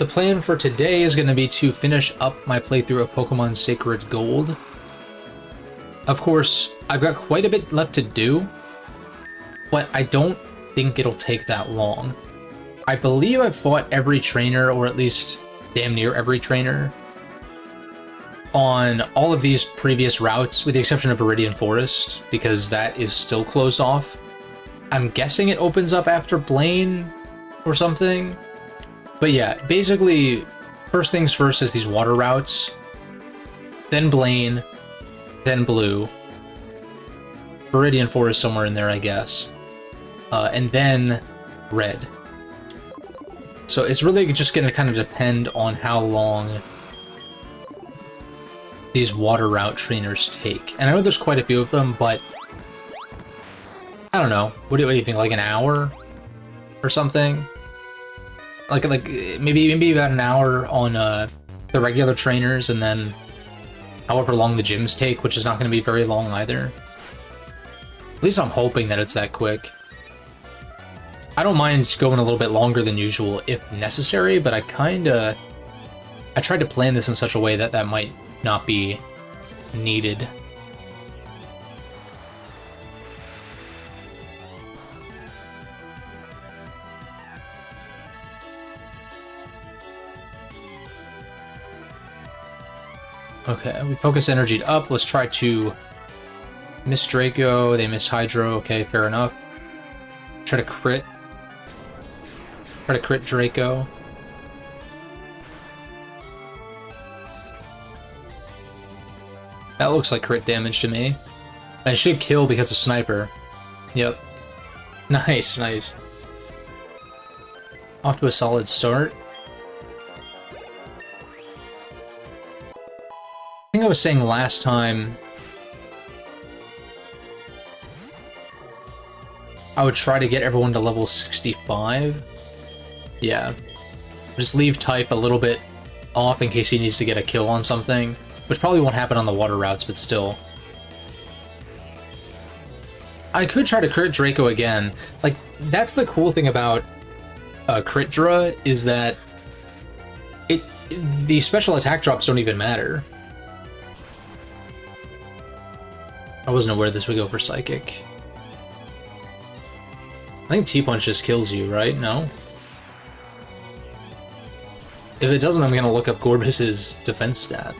The plan for today is going to be to finish up my playthrough of Pokemon Sacred Gold. Of course, I've got quite a bit left to do, but I don't think it'll take that long. I believe I've fought every trainer, or at least damn near every trainer, on all of these previous routes, with the exception of Viridian Forest, because that is still closed off. I'm guessing it opens up after Blaine or something. But yeah, basically, first things first is these water routes, then Blaine, then Blue, Viridian Forest somewhere in there, I guess, and then Red. So it's really just going to kind of depend on how long these water route trainers take. And I know there's quite a few of them, but I don't know. What do you think, like an hour or something? Like maybe about an hour on the regular trainers, and then however long the gyms take, which is not going to be very long either. At least I'm hoping that it's that quick. I don't mind going a little bit longer than usual if necessary, but I tried to plan this in such a way that that might not be needed. Okay, we focus energy up. Let's try to miss Draco. They miss Hydro. Okay, fair enough. Try to crit. Try to crit Draco. That looks like crit damage to me. And it should kill because of Sniper. Yep. Nice, nice. Off to a solid start. I think I was saying last time I would try to get everyone to level 65. Yeah. Just leave Type a little bit off in case he needs to get a kill on something, which probably won't happen on the water routes, but still. I could try to crit Draco again. Like, that's the cool thing about Crit Dra, is that the special attack drops don't even matter. I wasn't aware this would go for Psychic. I think T-Punch just kills you, right? No? If it doesn't, I'm gonna look up Gorbis's defense stat.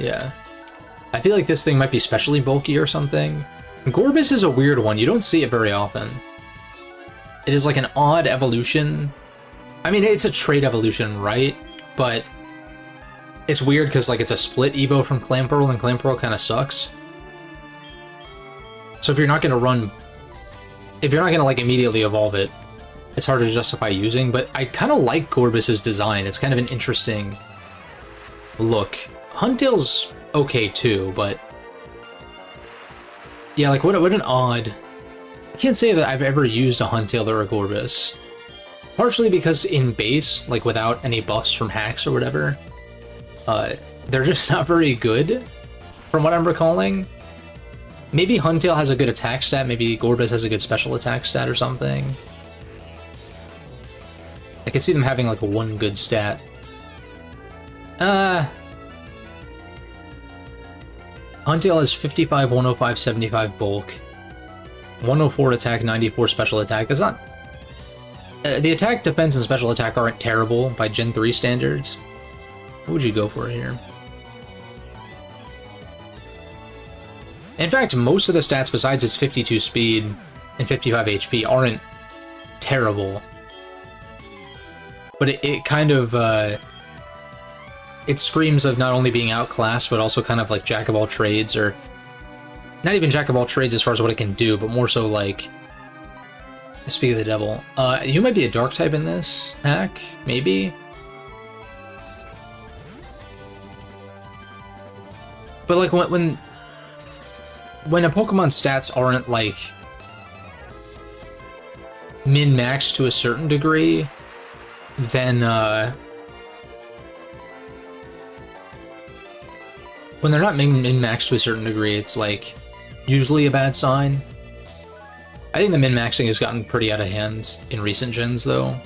Yeah. I feel like this thing might be specially bulky or something. Gorbis is a weird one. You don't see it very often. It is like an odd evolution. I mean, it's a trait evolution, right? But it's weird because, like, it's a split Evo from Clamperl, and Clamperl kind of sucks. So if you're not gonna like immediately evolve it, it's hard to justify using. But I kind of like Gorbis's design. It's kind of an interesting look. Huntail's okay too, but yeah, like what an odd. I can't say that I've ever used a Huntail or a Gorbis. Partially because in base, like without any buffs from hacks or whatever, they're just not very good, from what I'm recalling. Maybe Huntail has a good attack stat, maybe Gorbis has a good special attack stat or something. I could see them having like one good stat. Huntail has 55, 105, 75 bulk, 104 attack, 94 special attack. That's not... the attack, defense, and special attack aren't terrible by Gen 3 standards. What would you go for here? In fact, most of the stats besides its 52 speed and 55 HP aren't terrible. But it kind of, it screams of not only being outclassed, but also kind of like Jack of all trades, or not even Jack of all trades as far as what it can do, but more so like, speak of the devil. You might be a dark type in this hack, maybe? But like when a Pokemon's stats aren't like min-maxed to a certain degree, then when they're not min-maxed to a certain degree, it's like usually a bad sign. I think the min-maxing has gotten pretty out of hand in recent gens, though.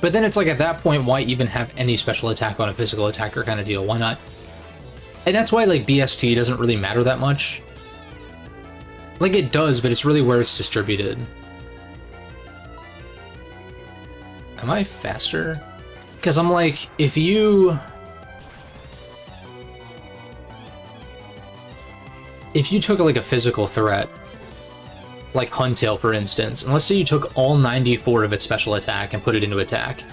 But then it's like, at that point, why even have any special attack on a physical attacker kind of deal? Why not? And that's why, like, BST doesn't really matter that much. Like, it does, but it's really where it's distributed. Am I faster? Because I'm like, if you took, like, a physical threat, like Huntail, for instance, and let's say you took all 94 of its special attack and put it into attack,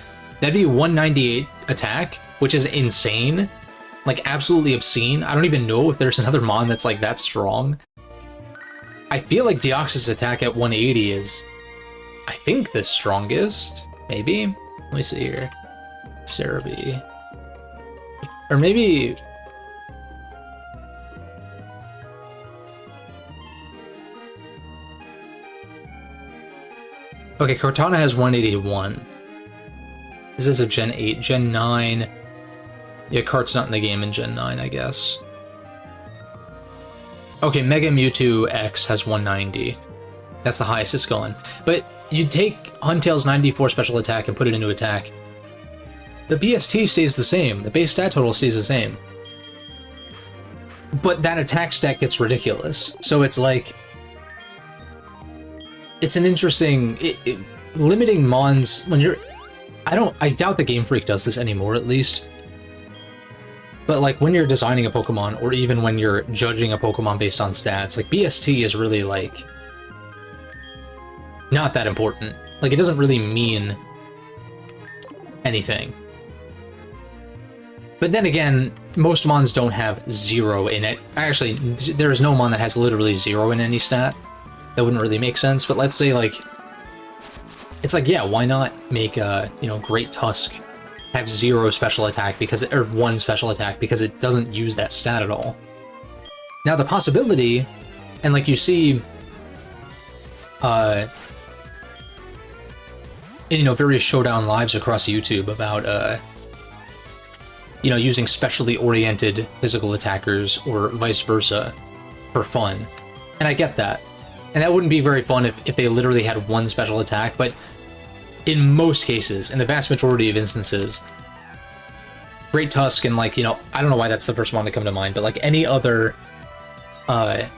that'd be 198 attack, which is insane. Like, absolutely obscene. I don't even know if there's another mon that's, like, that strong. I feel like Deoxys' attack at 180 is, I think, the strongest. Maybe? Let me see here. Cerebi. Or maybe... Okay, Cortana has 181. This is a Gen 8. Gen 9... Yeah, Kart's not in the game in Gen 9, I guess. Okay, Mega Mewtwo X has 190. That's the highest it's going. But you take Huntail's 94 special attack and put it into attack. The BST stays the same. The base stat total stays the same. But that attack stat gets ridiculous. So it's like... It's an interesting... limiting mons when you're... I doubt the Game Freak does this anymore, at least. But, like, when you're designing a Pokemon, or even when you're judging a Pokemon based on stats, like, BST is really, like... not that important. Like, it doesn't really mean anything. But then again, most mons don't have 0 in it. Actually, there is no mon that has literally 0 in any stat. That wouldn't really make sense, but let's say, like... It's like, yeah, why not make, Great Tusk have 0 special attack because or 1 special attack because it doesn't use that stat at all. Now the possibility, and like you see, various showdown lives across YouTube about, using specially oriented physical attackers or vice versa for fun. And I get that. And that wouldn't be very fun if they literally had 1 special attack, but in most cases, in the vast majority of instances, Great Tusk and, like, I don't know why that's the first one to come to mind, but, like, any other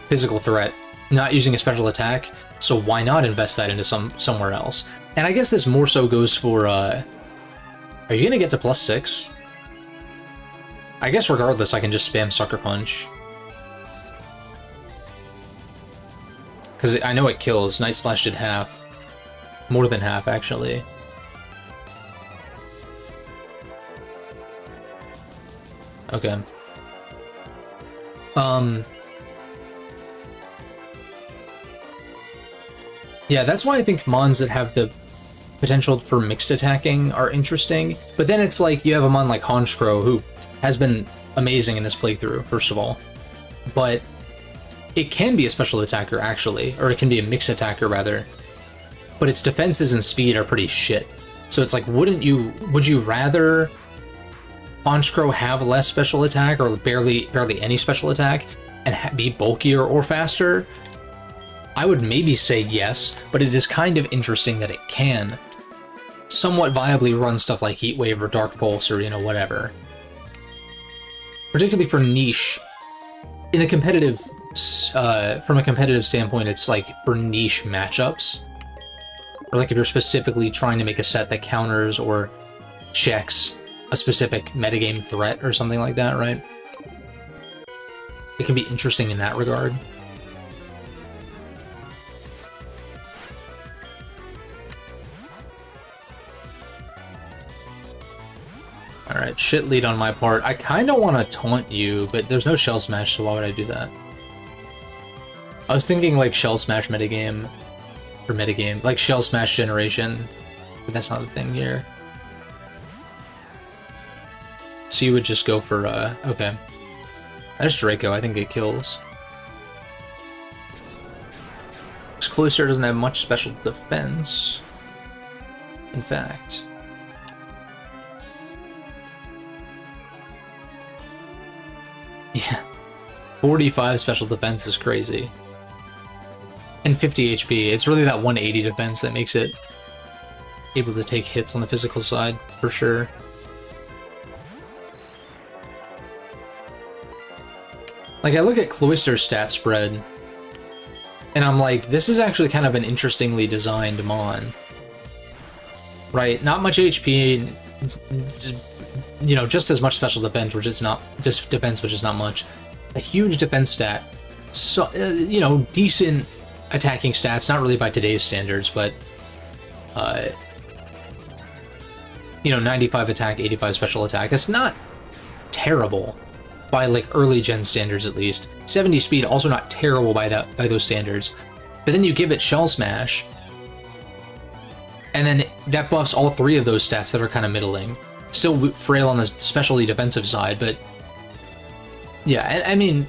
physical threat not using a special attack, so why not invest that into somewhere else? And I guess this more so goes for, are you gonna get to +6? I guess regardless, I can just spam Sucker Punch. Because I know it kills. Night Slash did half. More than half, actually. Okay. Yeah, that's why I think mons that have the potential for mixed attacking are interesting. But then it's like, you have a mon like Honchkrow, who has been amazing in this playthrough, first of all. But it can be a special attacker, actually. Or it can be a mixed attacker, rather. But its defenses and speed are pretty shit. So it's like, would you rather Honchkrow have less special attack, or barely any special attack, and be bulkier or faster? I would maybe say yes, but it is kind of interesting that it can somewhat viably run stuff like Heat Wave or Dark Pulse or, whatever. Particularly for niche. In a competitive, from a competitive standpoint, it's like for niche matchups. Or like if you're specifically trying to make a set that counters or checks a specific metagame threat or something like that, right? It can be interesting in that regard. Alright, shit lead on my part. I kinda want to taunt you, but there's no Shell Smash, so why would I do that? I was thinking like Shell Smash metagame, or metagame, like Shell Smash generation, but that's not the thing here. So you would just go for, okay. That's Draco, I think it kills. This Cloyster doesn't have much special defense. In fact. Yeah. 45 special defense is crazy. And 50 HP. It's really that 180 defense that makes it able to take hits on the physical side, for sure. Like, I look at Cloyster's stat spread, and I'm like, this is actually kind of an interestingly designed Mon. Right? Not much HP, you know, just as much special defense, which is not, just defense, which is not much. A huge defense stat. So, you know, decent attacking stats, not really by today's standards, but, you know, 95 attack, 85 special attack. That's not terrible by, like, early gen standards, at least. 70 speed, also not terrible by those standards. But then you give it Shell Smash, and then that buffs all three of those stats that are kind of middling. Still frail on the specialty defensive side, but yeah, I mean,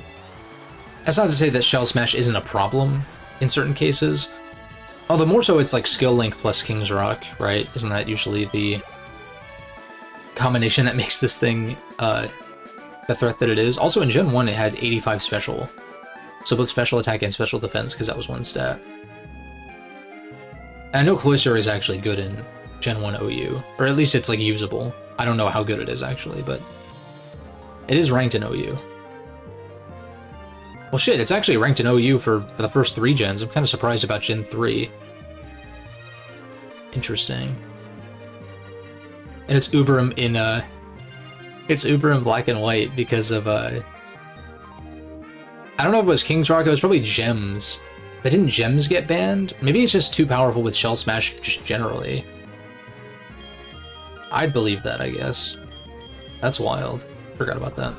that's not to say that Shell Smash isn't a problem in certain cases. Although more so it's like Skill Link plus King's Rock, right? Isn't that usually the combination that makes this thing the threat that it is? Also in Gen 1 it had 85 special. So both special attack and special defense, because that was one stat. And I know Cloyster is actually good in Gen 1 OU, or at least it's like usable. I don't know how good it is actually, but it is ranked in OU. Well shit, it's actually ranked in OU for the first 3 gens. I'm kind of surprised about Gen 3. Interesting. And it's Uber in it's Uber in black and white because of I don't know if it was King's Rock, it was probably Gems. But didn't Gems get banned? Maybe it's just too powerful with Shell Smash just generally. I'd believe that, I guess. That's wild. Forgot about that.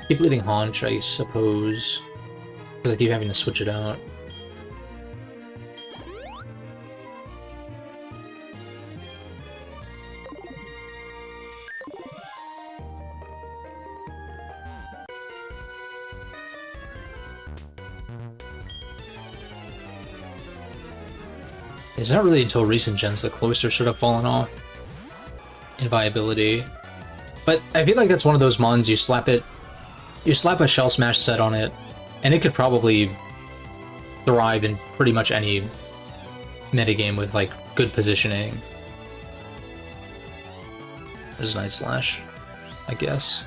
Keep leading Haunch, I suppose. Because I keep having to switch it out. It's not really until recent gens that Cloyster should have fallen off in viability. But I feel like that's one of those mons you slap a Shell Smash set on it, and it could probably thrive in pretty much any metagame with, like, good positioning. There's a Night Slash, I guess.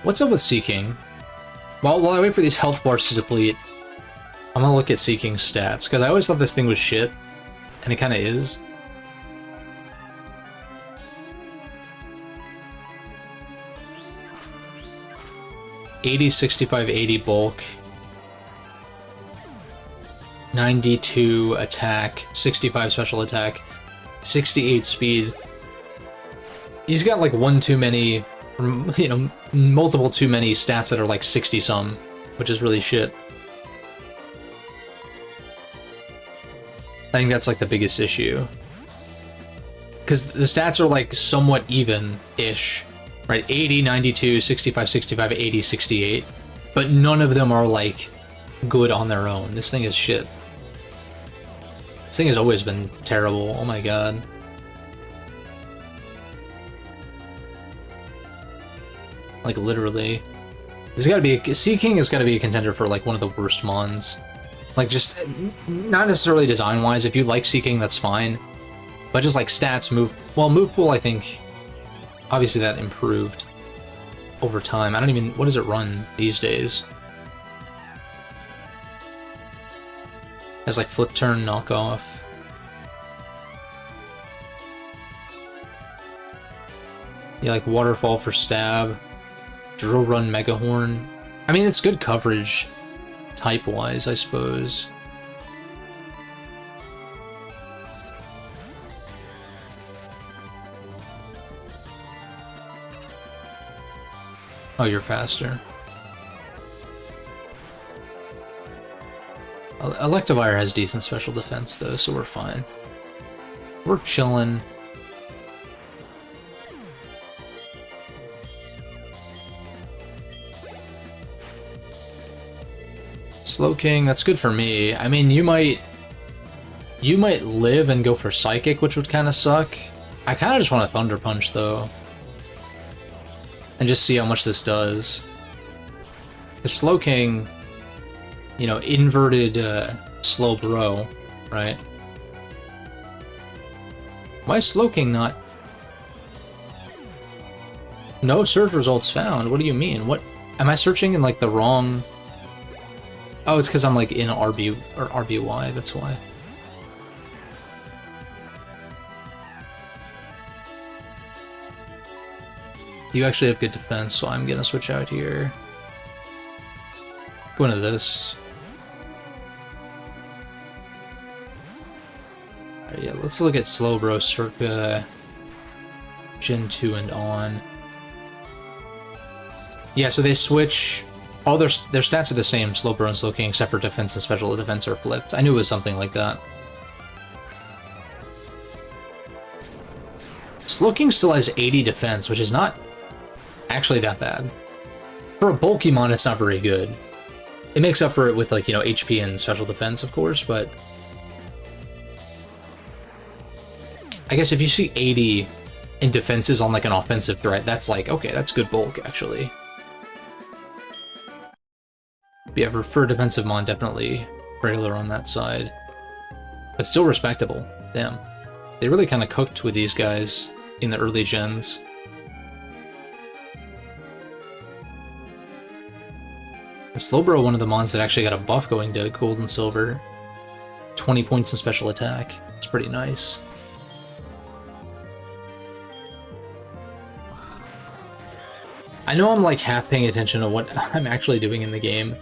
What's up with Seeking? Well, while I wait for these health bars to deplete, I'm gonna look at Seeking's stats, because I always thought this thing was shit, and it kinda is. $80, 65, 80 bulk. 92 attack, 65 special attack, 68 speed. He's got like one too many, you know, multiple too many stats that are like 60 some, which is really shit. I think that's like the biggest issue. Because the stats are like somewhat even-ish, right? 80, 92, 65, 65, 80, 68. But none of them are like good on their own. This thing is shit. This thing has always been terrible. Oh my god. Like literally. There's gotta be Seeking has gotta be a contender for like one of the worst mons. Like, just, not necessarily design-wise, if you like Seeking, that's fine. But just, like, stats, move pool, I think, obviously that improved over time. I don't even, what does it run these days? As, like, flip turn, knockoff. Yeah, like, waterfall for stab. Drill run, mega horn. I mean, it's good coverage. Type-wise, I suppose. Oh, you're faster. Electivire has decent special defense, though, so we're fine. We're chillin'. Slowking, that's good for me. I mean, you might live and go for Psychic, which would kind of suck. I kind of just want a Thunder Punch, though. And just see how much this does. The Slowking, you know, inverted slow bro, right? Why is Slowking not? No search results found. What do you mean? What am I searching in like the wrong? Oh, it's because I'm like in RB or RBY. That's why. You actually have good defense, so I'm gonna switch out here. Go into this. Alright, yeah, let's look at Slowbro circa Gen 2 and on. Yeah, so they switch. All their stats are the same, Slowbro and Slowking, except for defense and special defense are flipped. I knew it was something like that. Slowking still has 80 defense, which is not actually that bad. For a Bulkymon, it's not very good. It makes up for it with, like, you know, HP and special defense, of course, but I guess if you see 80 in defenses on, like, an offensive threat, that's like, okay, that's good bulk, actually. But yeah, for defensive mon, definitely regular on that side. But still respectable. Damn. They really kind of cooked with these guys in the early gens. And Slowbro, one of the mons that actually got a buff going to gold and silver. 20 points in special attack. It's pretty nice. I know I'm like half paying attention to what I'm actually doing in the game,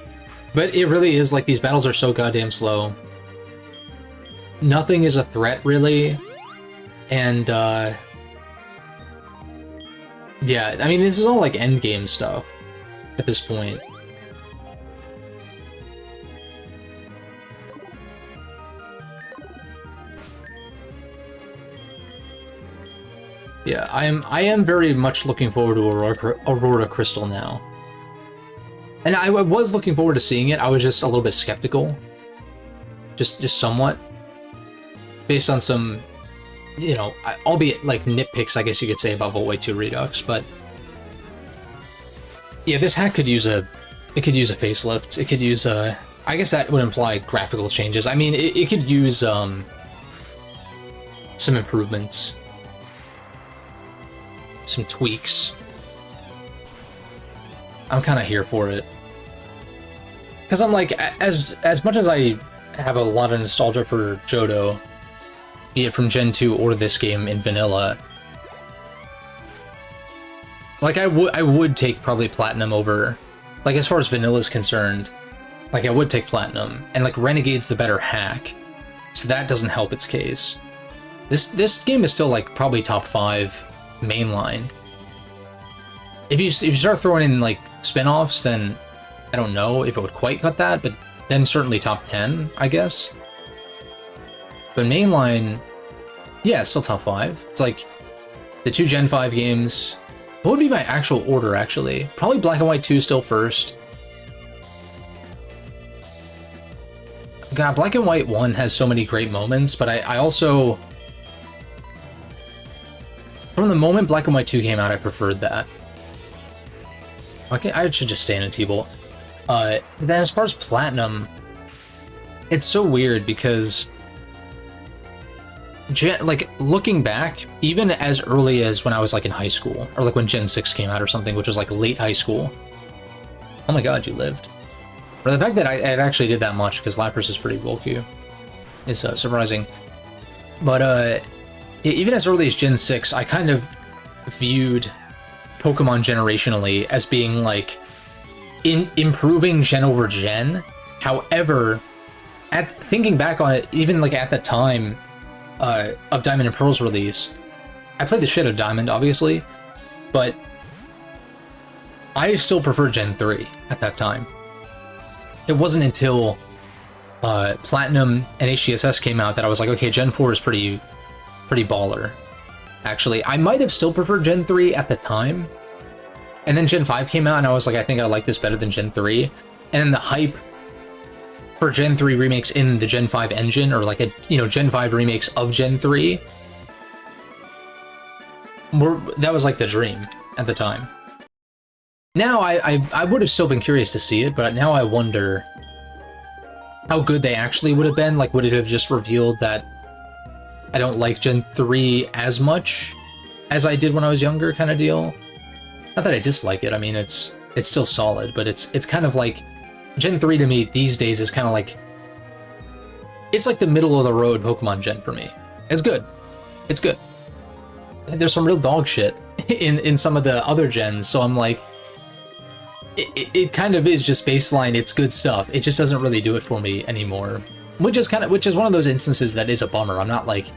but it really is like these battles are so goddamn slow. Nothing is a threat really, and yeah, I mean this is all like endgame stuff at this point. Yeah, I am very much looking forward to Aurora Crystal now. And I was looking forward to seeing it. I was just a little bit skeptical. Just somewhat. Based on some, you know, albeit like nitpicks, I guess you could say, about Voltway 2 Redux, but yeah, this hack could use a facelift. It could use a, I guess that would imply graphical changes. I mean, it could use some improvements. Some tweaks. I'm kind of here for it. Because I'm like, as much as I have a lot of nostalgia for Johto, be it from Gen 2 or this game in vanilla, like I would take probably Platinum over, like as far as vanilla is concerned, like I would take Platinum, and like Renegade's the better hack, so that doesn't help its case. This game is still like probably top 5 mainline. If you start throwing in like spin-offs, then I don't know if it would quite cut that, but then certainly top 10, I guess. But mainline, yeah, it's still top 5. It's like the 2 Gen 5 games. What would be my actual order, actually? Probably Black and White 2 still first. God, Black and White 1 has so many great moments, but I also... From the moment Black and White 2 came out, I preferred that. Okay, I should just stay in a T-Bolt. Then as far as Platinum, it's so weird because... like, looking back, even as early as when I was, like, in high school, or, like, when Gen 6 came out or something, which was, like, late high school. Oh my god, you lived. Or the fact that I actually did that much, because Lapras is pretty bulky, is surprising. But, even as early as Gen 6, I kind of viewed Pokemon generationally as being, like, improving gen over gen. However, thinking back on it, even, like, at the time of Diamond and Pearl's release, I played the shit out of Diamond, obviously, but I still prefer Gen 3 at that time. It wasn't until Platinum and HGSS came out that I was like, okay, Gen 4 is pretty baller. Actually, I might have still preferred Gen 3 at the time, and then Gen 5 came out, and I was like, I think I like this better than Gen 3, and then the hype for Gen 3 remakes in the Gen 5 engine, or like a, you know, Gen 5 remakes of Gen 3, that was like the dream at the time. Now I would have still been curious to see it, but now I wonder how good they actually would have been. Like, would it have just revealed that I don't like Gen 3 as much as I did when I was younger, kind of deal? Not that I dislike it. I mean, it's still solid, but it's kind of like Gen 3 to me these days is kind of like, it's like the middle of the road Pokemon Gen for me. It's good. It's good. There's some real dog shit in some of the other gens, so I'm like, it kind of is just baseline. It's good stuff. It just doesn't really do it for me anymore, which is one of those instances that is a bummer. I'm not like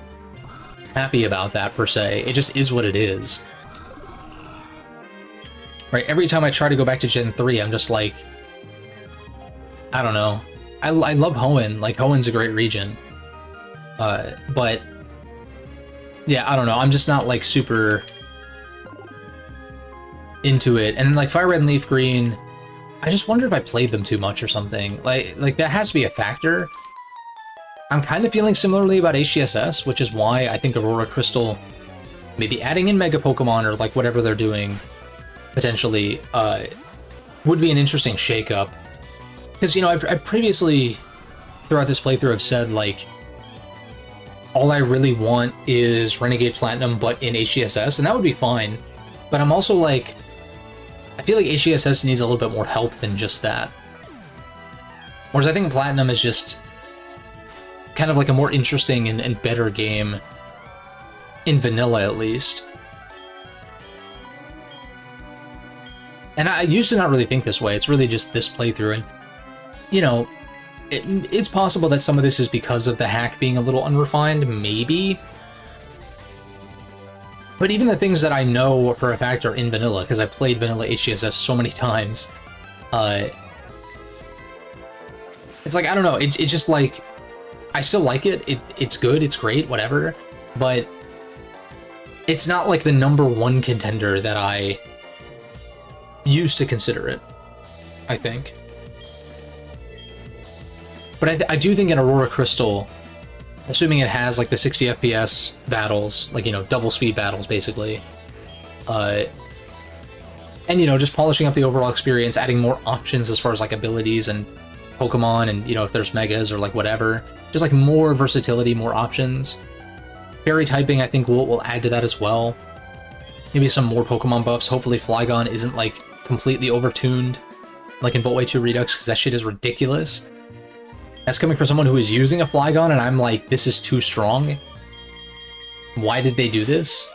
happy about that per se. It just is what it is. Right? Every time I try to go back to Gen 3, I'm just like, I don't know. I love Hoenn. Like, Hoenn's a great region. But yeah, I don't know. I'm just not like super into it. And like Fire Red and Leaf Green, I just wonder if I played them too much or something. Like that has to be a factor. I'm kind of feeling similarly about HGSS, which is why I think Aurora Crystal, maybe adding in Mega Pokemon or like whatever they're doing, potentially, would be an interesting shakeup. Because, you know, I've previously, throughout this playthrough, have said, like, all I really want is Renegade Platinum, but in HGSS, and that would be fine. But I'm also like, I feel like HGSS needs a little bit more help than just that. Whereas I think Platinum is just kind of like a more interesting and better game, in vanilla at least. And I used to not really think this way. It's really just this playthrough, and you know, it's possible that some of this is because of the hack being a little unrefined, maybe. But even the things that I know for a fact are in vanilla, because I played vanilla HGSS so many times, it's like, I don't know, it's just like, I still like it. It's good, it's great, whatever, but it's not like the #1 contender that I used to consider it, I think. But I do think in Aurora Crystal, assuming it has like the 60 FPS battles, like, you know, double speed battles basically, and, you know, just polishing up the overall experience, adding more options as far as like abilities and Pokemon, and, you know, if there's megas or like whatever, just like more versatility, more options. Fairy typing, I think, will add to that as well. Maybe some more Pokemon buffs. Hopefully Flygon isn't like completely overtuned like in Voltway 2 Redux, because that shit is ridiculous. That's coming from someone who is using a Flygon, and I'm like, this is too strong. Why did they do this?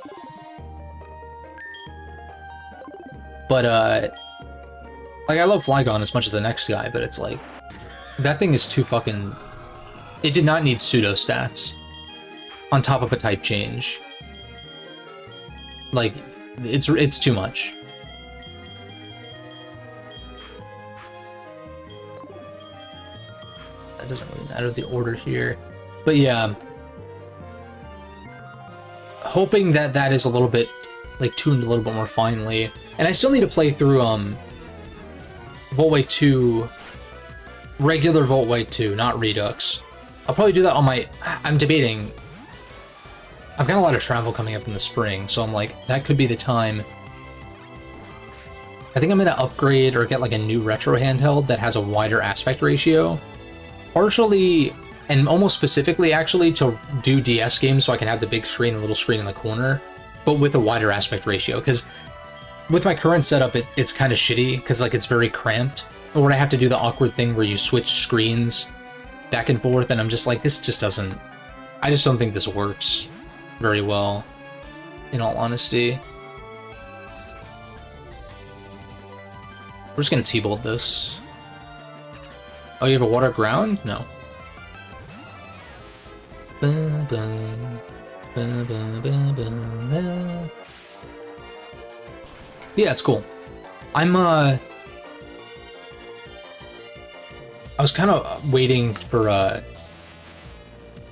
But, like, I love Flygon as much as the next guy, but it's like, that thing is too fucking... It did not need pseudo stats on top of a type change. Like, it's too much. That doesn't really matter, the order here. But yeah, hoping that that is a little bit, like, tuned a little bit more finely. And I still need to play through, Voltway 2, regular Voltway 2, not Redux. I'll probably do that on my... I'm debating... I've got a lot of travel coming up in the spring, so I'm like, that could be the time. I think I'm gonna upgrade or get like a new retro handheld that has a wider aspect ratio. Partially, and almost specifically actually, to do DS games so I can have the big screen and little screen in the corner, but with a wider aspect ratio, because with my current setup, it's kind of shitty, because like it's very cramped, or I have to do the awkward thing where you switch screens back and forth, and I'm just like, this just doesn't... I just don't think this works very well, in all honesty. We're just gonna T-bolt this. Oh, you have a water ground? No. Yeah, it's cool. I was kind of waiting for,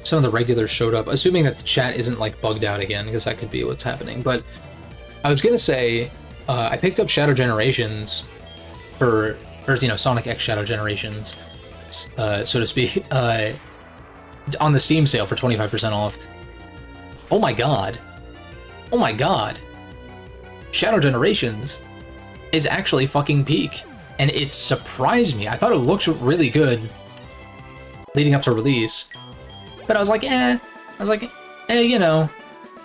some of the regulars showed up, assuming that the chat isn't, like, bugged out again, because that could be what's happening. But I was gonna say, I picked up Shadow Generations or, you know, Sonic X Shadow Generations, so to speak, on the Steam sale for 25% off. Oh my god. Oh my god. Shadow Generations is actually fucking peak. And it surprised me. I thought it looked really good. leading up to release. But I was like, you know,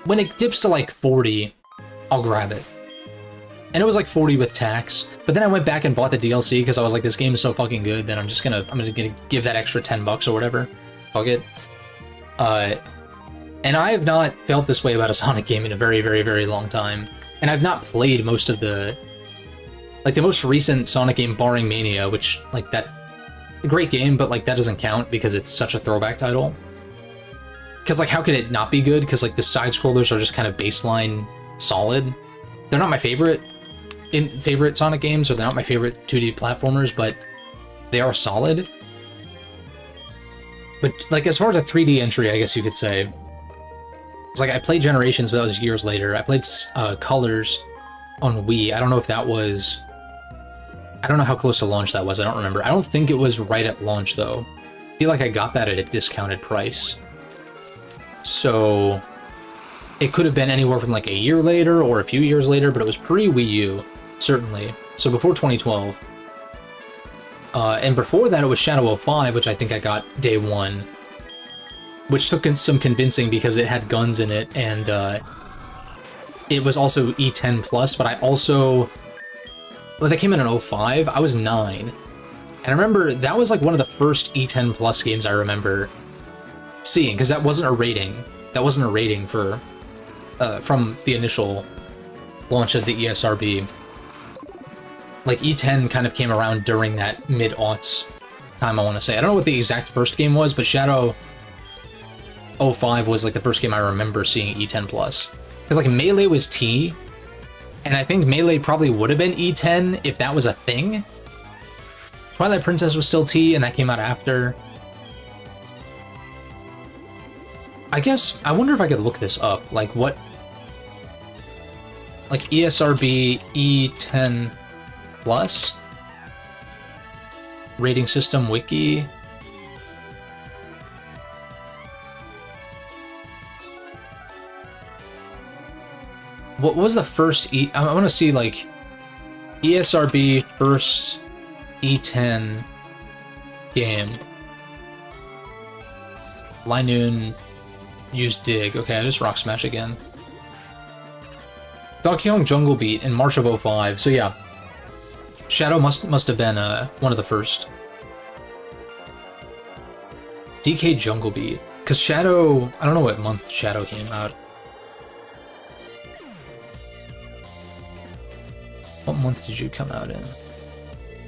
when it dips to like 40, I'll grab it. And it was like 40 with tax. But then I went back and bought the DLC because I was like, this game is so fucking good that I'm gonna give that extra $10 or whatever. Fuck it. And I have not felt this way about a Sonic game in a very, very, very long time. And I've not played most of the most recent Sonic game, barring Mania, which, like, that, a great game, but, like, that doesn't count because it's such a throwback title. Because, like, how could it not be good? Because, like, the side-scrollers are just kind of baseline solid. They're not my favorite Sonic games, or they're not my favorite 2D platformers, but they are solid. But, like, as far as a 3D entry, I guess you could say, it's like I played Generations, but that was years later. I played Colors on Wii. I don't know if that was... I don't know how close to launch that was. I don't remember. I don't think it was right at launch, though. I feel like I got that at a discounted price. So it could have been anywhere from like a year later or a few years later, but it was pre-Wii U, certainly. So before 2012. And before that, it was Shadow 05, which I think I got day one. Which took some convincing because it had guns in it, and it was also E10+, but I also... Well, that came in 05, I was 9. And I remember that was like one of the first E10+ games I remember seeing, because that wasn't a rating. That wasn't a rating for from the initial launch of the ESRB. Like, E10 kind of came around during that mid-aughts time, I want to say. I don't know what the exact first game was, but Shadow 05 was like the first game I remember seeing E10+. Because like Melee was T, and I think Melee probably would have been E10 if that was a thing. Twilight Princess was still T, and that came out after. I guess, I wonder if I could look this up. Like what... Like ESRB E10+? Rating system wiki... What was the first I want to see, like, ESRB first E10 game. Linoon used Dig. Okay, I just Rock Smash again. Donkey Kong Jungle Beat in March of 05. So yeah, Shadow must have been one of the first. DK Jungle Beat. Because Shadow... I don't know what month Shadow came out. What month did you come out in?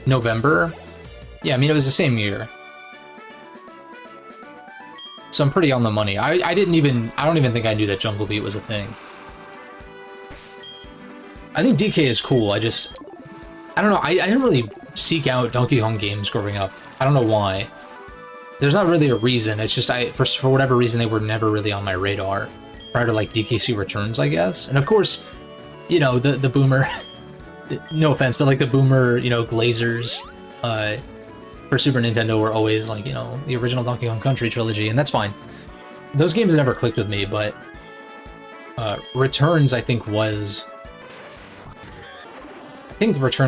November? Yeah, I mean, it was the same year. So I'm pretty on the money. I don't even think I knew that Jungle Beat was a thing. I think DK is cool, I don't know, I didn't really seek out Donkey Kong games growing up. I don't know why. There's not really a reason, it's just for whatever reason they were never really on my radar. Prior to like DKC Returns, I guess. And of course, you know, the boomer... No offense, but like the boomer, you know, glazers for Super Nintendo were always like, you know, the original Donkey Kong Country trilogy, and that's fine. Those games never clicked with me, but Returns, I think Returns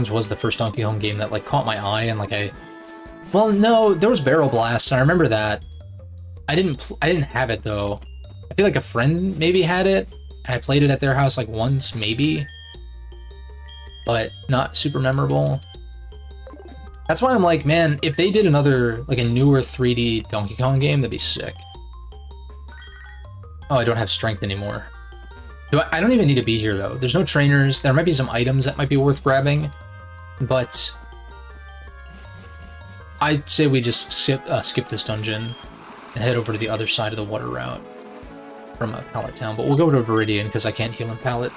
was the first Donkey Kong game that like caught my eye, and like well, no, there was Barrel Blast, and I remember that. I didn't have it though. I feel like a friend maybe had it, and I played it at their house like once, maybe. But not super memorable. That's why I'm like, man, if they did another, like a newer 3D Donkey Kong game, that'd be sick. Oh, I don't have strength anymore. I don't even need to be here, though. There's no trainers. There might be some items that might be worth grabbing. But I'd say we just skip this dungeon and head over to the other side of the water route from Pallet Town. But we'll go to Viridian, because I can't heal in Pallet.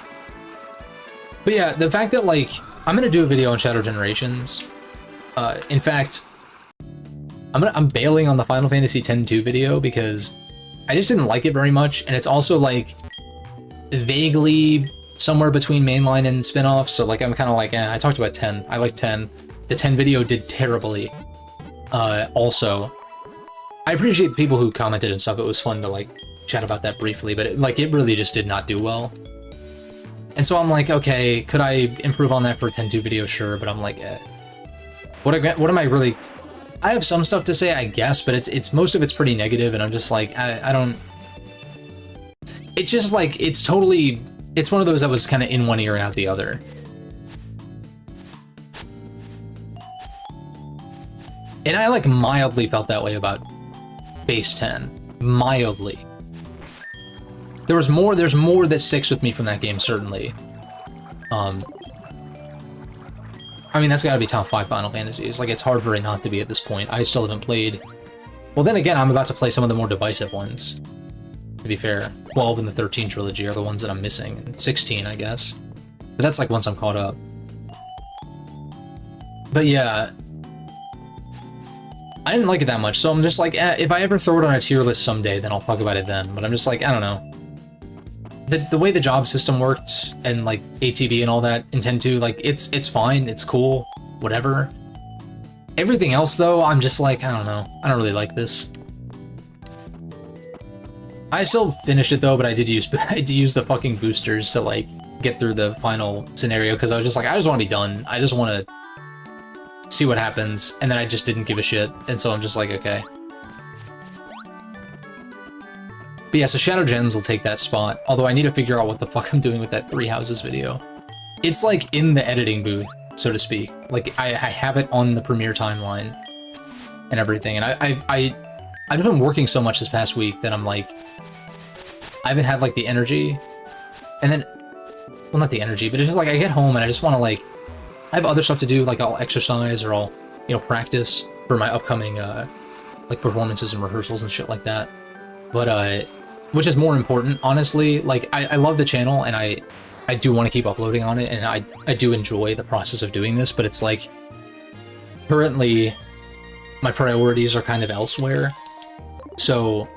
But yeah, the fact that, like, I'm gonna do a video on Shadow Generations. In fact, I'm bailing on the Final Fantasy X-2 video because I just didn't like it very much, and it's also, like, vaguely somewhere between mainline and spin-off, so, like, I'm kind of like, I talked about 10. I like 10. The 10 video did terribly. Also, I appreciate the people who commented and stuff. It was fun to, like, chat about that briefly, but, it really just did not do well. And so I'm like, okay, could I improve on that for a 10-2 video? Sure, but I'm like, what am I really I have some stuff to say, I guess, but it's most of it's pretty negative, and I'm just like, I don't... It's just like, it's totally... It's one of those that was kind of in one ear and out the other. And I, like, mildly felt that way about Base 10. Mildly. There's more that sticks with me from that game, certainly. I mean, that's gotta be top 5 Final Fantasies. Like, it's hard for it not to be at this point. I still haven't played... Well, then again, I'm about to play some of the more divisive ones. To be fair. 12 and the 13 trilogy are the ones that I'm missing. And 16, I guess. But that's, like, once I'm caught up. But yeah... I didn't like it that much, so I'm just like, if I ever throw it on a tier list someday, then I'll talk about it then. But I'm just like, I don't know. The way the job system worked, and like ATB and all that, intend to, like, it's fine, it's cool, whatever. Everything else, though, I'm just like, I don't know. I don't really like this. I still finished it, though, but I did use the fucking boosters to, like, get through the final scenario, because I was just like, I just want to be done. I just want to see what happens, and then I just didn't give a shit, and so I'm just like, okay. But yeah, so Shadow Gens will take that spot, although I need to figure out what the fuck I'm doing with that Three Houses video. It's like in the editing booth, so to speak. Like, I have it on the Premiere timeline and everything, and I've been working so much this past week that I'm like, I haven't had like the energy, and then, well, not the energy, but it's just like I get home and I just want to like, I have other stuff to do, like I'll exercise or I'll, you know, practice for my upcoming, like performances and rehearsals and shit like that. But, which is more important, honestly. Like, I love the channel and I do want to keep uploading on it, and I do enjoy the process of doing this, but it's like, currently, my priorities are kind of elsewhere. So,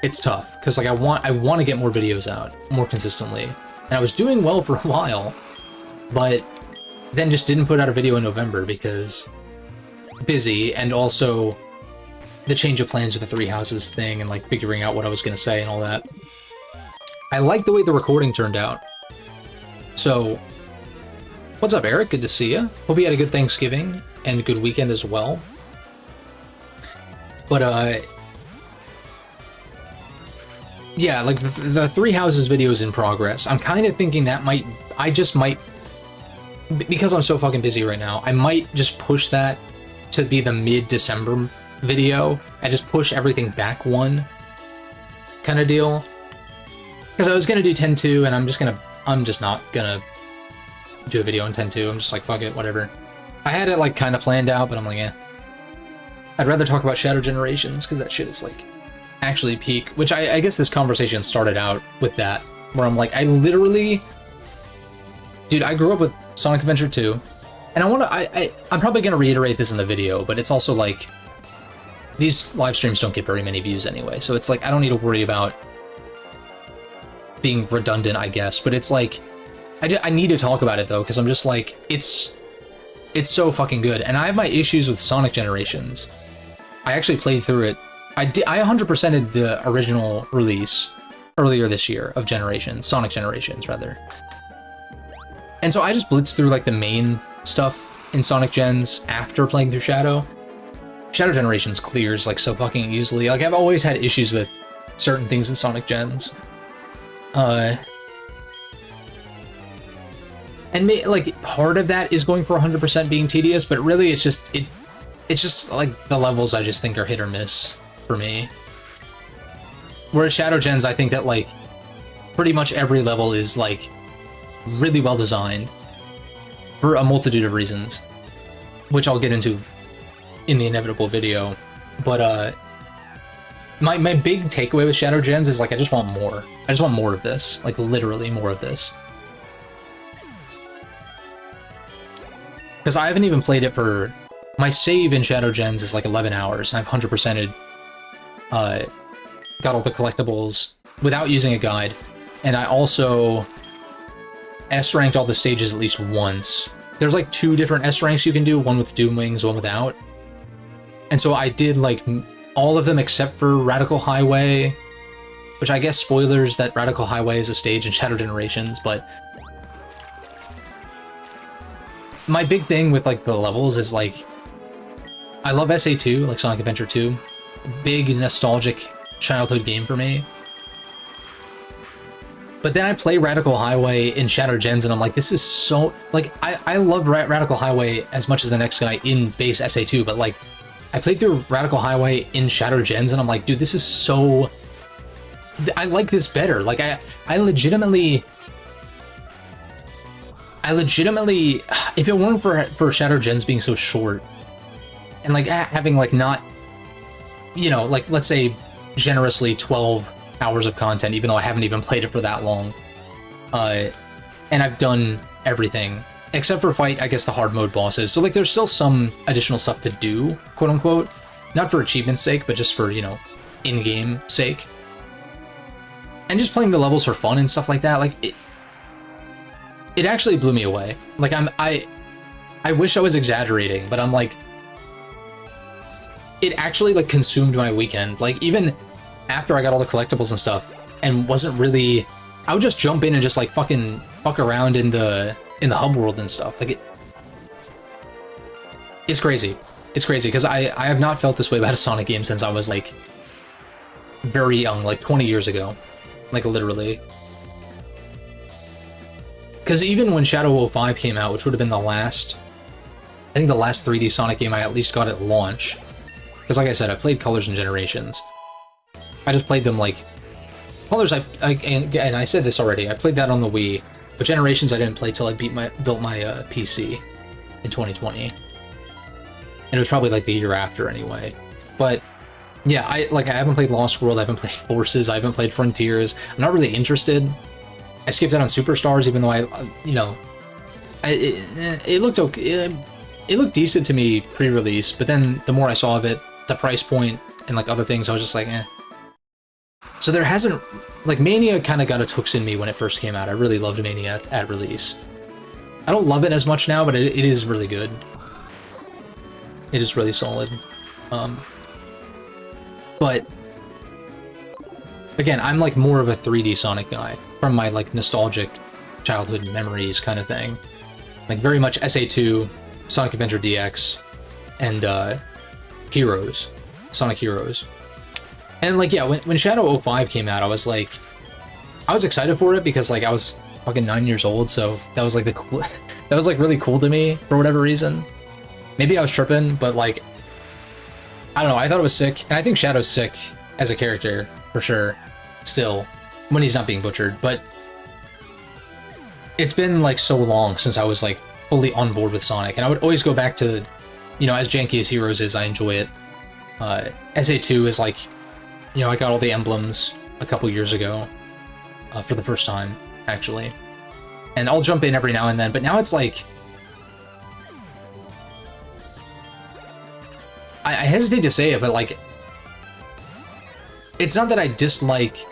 it's tough, because like I want to get more videos out more consistently. And I was doing well for a while, but then just didn't put out a video in November because busy, and also the change of plans with the Three Houses thing and like figuring out what I was going to say and all that. I like the way the recording turned out. So, what's up, Eric? Good to see you. Hope you had a good Thanksgiving and a good weekend as well. But, yeah, like the Three Houses video is in progress. I'm kind of thinking that I just might, because I'm so fucking busy right now, I might just push that to be the mid-December video and just push everything back one kind of deal. Because I was gonna do 10-2 and I'm just not gonna do a video on 10-2. I'm just like, fuck it, whatever. I had it like kind of planned out, but I'm like, eh. I'd rather talk about Shadow Generations, because that shit is like actually peak, which I guess this conversation started out with that, where I'm like, I literally, dude, I grew up with Sonic Adventure 2, and I'm probably gonna reiterate this in the video, but it's also like, these live streams don't get very many views anyway, so it's like, I don't need to worry about being redundant, I guess, but it's like, I need to talk about it though, because I'm just like, it's so fucking good, and I have my issues with Sonic Generations. I actually played through it. I 100%ed the original release earlier this year of Generations, Sonic Generations, rather. And so I just blitzed through like the main stuff in Sonic Gens after playing through Shadow. Shadow Generations clears like so fucking easily. Like, I've always had issues with certain things in Sonic Gens. And like part of that is going for 100% being tedious, but really it's just like the levels I just think are hit or miss for me. Whereas Shadow Gens, I think that like pretty much every level is like really well designed for a multitude of reasons, which I'll get into in the inevitable video. But my big takeaway with Shadow Gens is like, I just want more. I just want more of this, like literally more of this. Because I haven't even played it for... My save in Shadow Gens is like 11 hours, and I've 100%ed, got all the collectibles without using a guide, and I also S-ranked all the stages at least once. There's like 2 different S-ranks you can do, one with Doom Wings, one without. And so I did like all of them except for Radical Highway, which I guess spoilers that Radical Highway is a stage in Shadow Generations, but my big thing with like the levels is like, I love SA2, like Sonic Adventure 2. Big nostalgic childhood game for me. But then I play Radical Highway in Shadow Gens, and I'm like, this is so... Like, I love Radical Highway as much as the next guy in base SA2, but, like, I played through Radical Highway in Shadow Gens, and I'm like, dude, this is so... I like this better. Like, I legitimately... If it weren't for Shadow Gens being so short, and, like, having, like, not... You know, like, let's say, generously 12... hours of content, even though I haven't even played it for that long. And I've done everything, except for fight, I guess, the hard mode bosses. So, like, there's still some additional stuff to do, quote-unquote. Not for achievement's sake, but just for, you know, in-game sake. And just playing the levels for fun and stuff like that, like, it actually blew me away. Like, I wish I was exaggerating, but I'm like... It actually, like, consumed my weekend. Like, even... after I got all the collectibles and stuff, and wasn't really... I would just jump in and just, like, fucking fuck around in the hub world and stuff. Like, it's crazy. It's crazy, because I have not felt this way about a Sonic game since I was, like, very young, like, 20 years ago. Like, literally. Because even when Shadow 05 came out, which would have been the last... I think the last 3D Sonic game I at least got at launch. Because, like I said, I played Colors and Generations. I just played them, like... Colors, and I said this already, I played that on the Wii, but Generations I didn't play till I built my PC in 2020. And it was probably, like, the year after, anyway. But, yeah, I haven't played Lost World, I haven't played Forces, I haven't played Frontiers. I'm not really interested. I skipped out on Superstars, even though it looked okay. It looked decent to me pre-release, but then the more I saw of it, the price point, and, like, other things, I was just like, eh. So there hasn't... Like, Mania kind of got its hooks in me when it first came out. I really loved Mania at release. I don't love it as much now, but it is really good. It is really solid. But... Again, I'm, like, more of a 3D Sonic guy. From my, like, nostalgic childhood memories kind of thing. Like, very much SA2, Sonic Adventure DX, and, Heroes. Sonic Heroes. And, like, yeah, when Shadow 05 came out, I was, like... I was excited for it because, like, I was fucking 9 years old, so that was, like, the cool... that was, like, really cool to me, for whatever reason. Maybe I was tripping, but, like... I don't know, I thought it was sick. And I think Shadow's sick as a character, for sure. Still. When he's not being butchered, but... It's been, like, so long since I was, like, fully on board with Sonic. And I would always go back to... You know, as janky as Heroes is, I enjoy it. SA2 is, like... You know, I got all the emblems a couple years ago, for the first time, actually. And I'll jump in every now and then, but now it's like... I hesitate to say it, but, like... It's not that I dislike...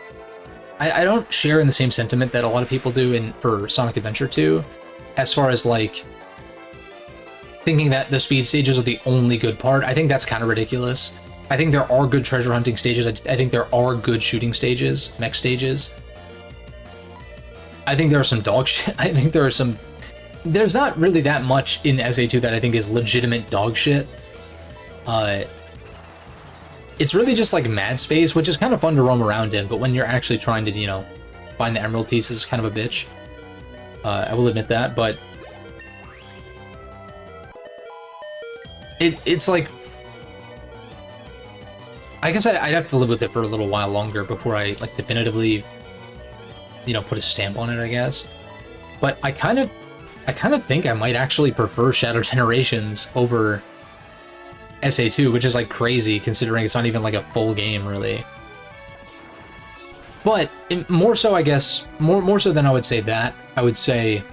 I don't share in the same sentiment that a lot of people do for Sonic Adventure 2, as far as, like... Thinking that the speed stages are the only good part. I think that's kind of ridiculous. I think there are good treasure hunting stages. I think there are good shooting stages, mech stages. I think there are some dog shit. I think there are some... There's not really that much in SA2 that I think is legitimate dog shit. It's really just like mad space, which is kind of fun to roam around in, but when you're actually trying to, you know, find the emerald pieces, it's kind of a bitch. I will admit that, but... It's like... I guess I'd have to live with it for a little while longer before I, like, definitively, you know, put a stamp on it, I guess. But I kind of think I might actually prefer Shadow Generations over SA2, which is, like, crazy, considering it's not even, like, a full game, really. But, more so, I guess, more so than I would say that, I would say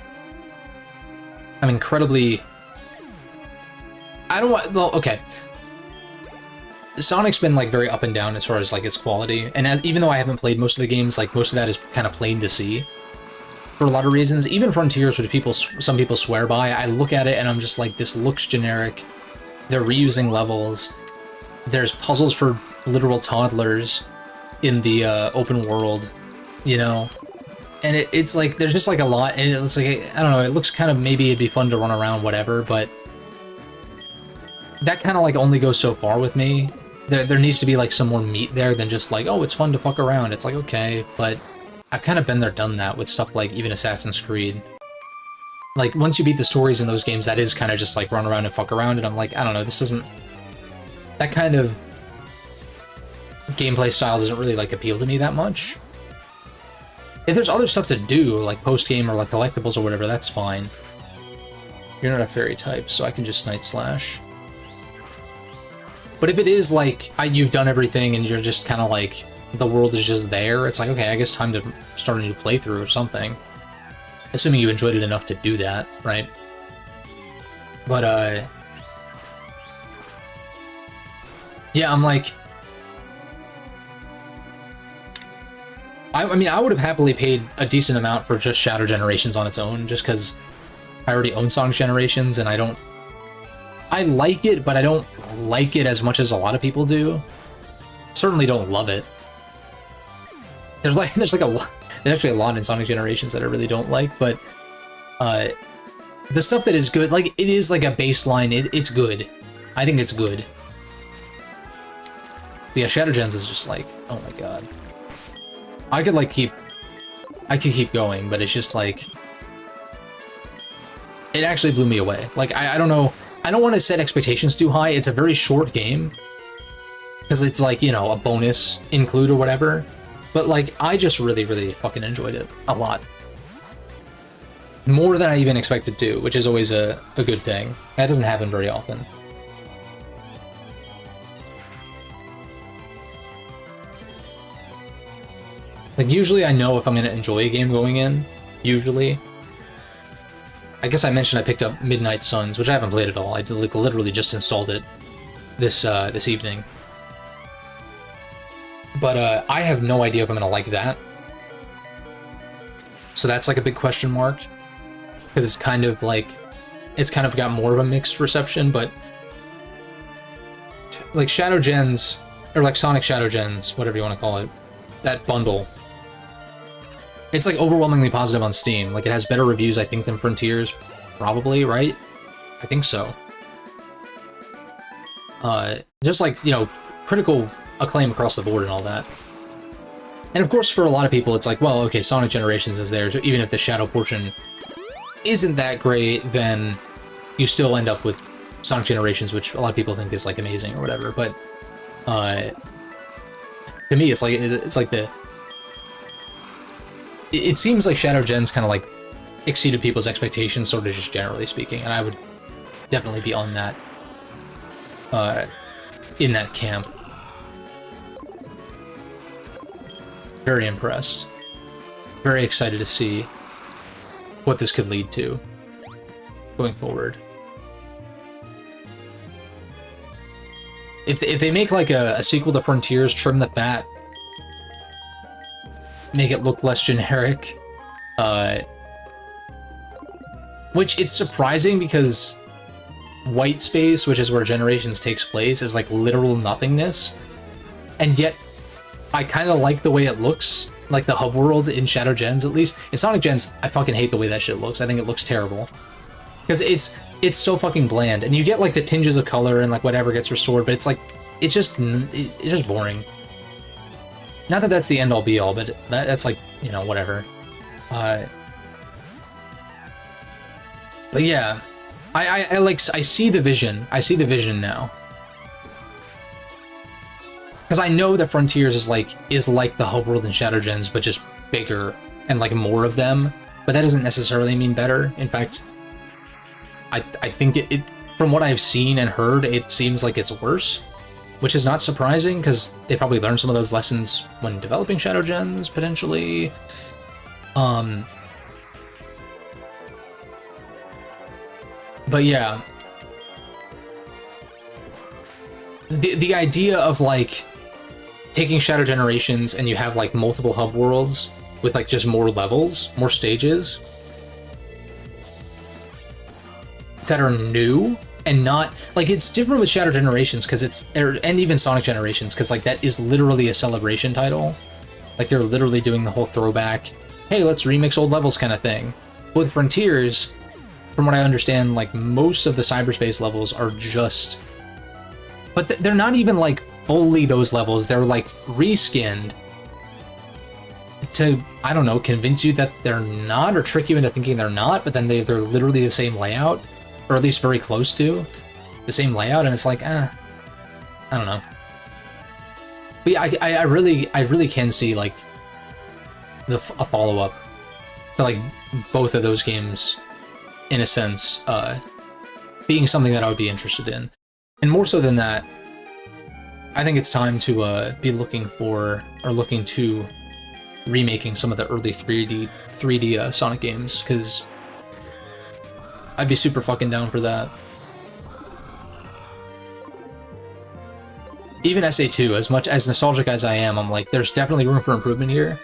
I'm incredibly... I don't want... Well, okay. Sonic's been, like, very up and down as far as, like, its quality, and even though I haven't played most of the games, like, most of that is kind of plain to see for a lot of reasons. Even Frontiers, which some people swear by, I look at it and I'm just like, this looks generic. They're reusing levels. There's puzzles for literal toddlers in the open world, you know? And it's like, there's just, like, a lot, and it's like, I don't know, it looks kind of, maybe it'd be fun to run around, whatever, but that kind of like only goes so far with me. There needs to be like some more meat there than just like, oh, it's fun to fuck around. It's like, okay, but I've kind of been there, done that with stuff like even Assassin's Creed. Like, once you beat the stories in those games, that is kind of just like run around and fuck around, and I'm like, I don't know, this doesn't... That kind of gameplay style doesn't really like appeal to me that much. If there's other stuff to do, like post-game or like collectibles or whatever, that's fine. You're not a fairy type, so I can just Night Slash. But if it is like, you've done everything and you're just kind of like, the world is just there, it's like, okay, I guess time to start a new playthrough or something. Assuming you enjoyed it enough to do that, right? But, yeah, I'm like... I mean, I would have happily paid a decent amount for just Shadow Generations on its own, just because I already own Sonic Generations, and I don't... I like it, but I don't like it as much as a lot of people do. Certainly don't love it. There's actually a lot in Sonic Generations that I really don't like, but the stuff that is good, like, it is like a baseline, it's good. I think it's good. But yeah, Shadow Gens is just like, oh my god. I could keep going, but it's just like, it actually blew me away. Like, I don't know, I don't want to set expectations too high. It's a very short game, because it's like, you know, a bonus include or whatever. But like, I just really, really fucking enjoyed it a lot. More than I even expected to, which is always a good thing. That doesn't happen very often. Like, usually I know if I'm going to enjoy a game going in. Usually. I guess I mentioned I picked up Midnight Suns, which I haven't played at all. I like, literally just installed it this evening. But I have no idea if I'm going to like that. So that's like a big question mark. Because it's kind of like... It's kind of got more of a mixed reception, but... Like Shadow Gens, or like Sonic Shadow Gens, whatever you want to call it. That bundle. It's like overwhelmingly positive on Steam. Like it has better reviews, I think, than Frontiers. Probably, right? I think so. Just like, you know, critical acclaim across the board and all that. And of course, for a lot of people, it's like, well, okay, Sonic Generations is there, so even if the Shadow portion isn't that great, then you still end up with Sonic Generations, which a lot of people think is like amazing or whatever. But to me, it's like the... It seems like Shadow Gens kind of like exceeded people's expectations, sort of just generally speaking, and I would definitely be on that, in that camp. Very impressed. Very excited to see what this could lead to going forward. If they make like a sequel to Frontiers, trim the fat, make it look less generic, which it's surprising because White Space, which is where Generations takes place, is like literal nothingness, and yet I kind of like the way it looks, like the hub world in Shadow Gens at least. In Sonic Gens, I fucking hate the way that shit looks. I think it looks terrible. Because it's so fucking bland, and you get like the tinges of color and like whatever gets restored, but it's like, it's just boring. Not that that's the end all be all, but that's like, you know, whatever. But yeah, I see the vision. I see the vision now. Because I know that Frontiers is like the hub world in Shadow Gens, but just bigger and like more of them. But that doesn't necessarily mean better. In fact, I think it from what I've seen and heard, it seems like it's worse, which is not surprising because they probably learned some of those lessons when developing Shadow Gens potentially. But yeah, the idea of like taking Shadow Generations and you have like multiple hub worlds with like just more levels, more stages that are new and not like, it's different with Shadow Generations because and even Sonic Generations, because like that is literally a celebration title. Like they're literally doing the whole throwback, hey, let's remix old levels kind of thing. With Frontiers, from what I understand, like most of the cyberspace levels are just But they're not even like fully those levels. They're like reskinned to, I don't know, convince you that they're not, or trick you into thinking they're not, but then they're literally the same layout, or at least very close to the same layout, and it's like, I don't know. But yeah, I really can see like a follow-up to like both of those games, in a sense, being something that I would be interested in. And more so than that, I think it's time to be looking to remaking some of the early 3D Sonic games, because I'd be super fucking down for that. Even SA2, as much as nostalgic as I am, I'm like, there's definitely room for improvement here.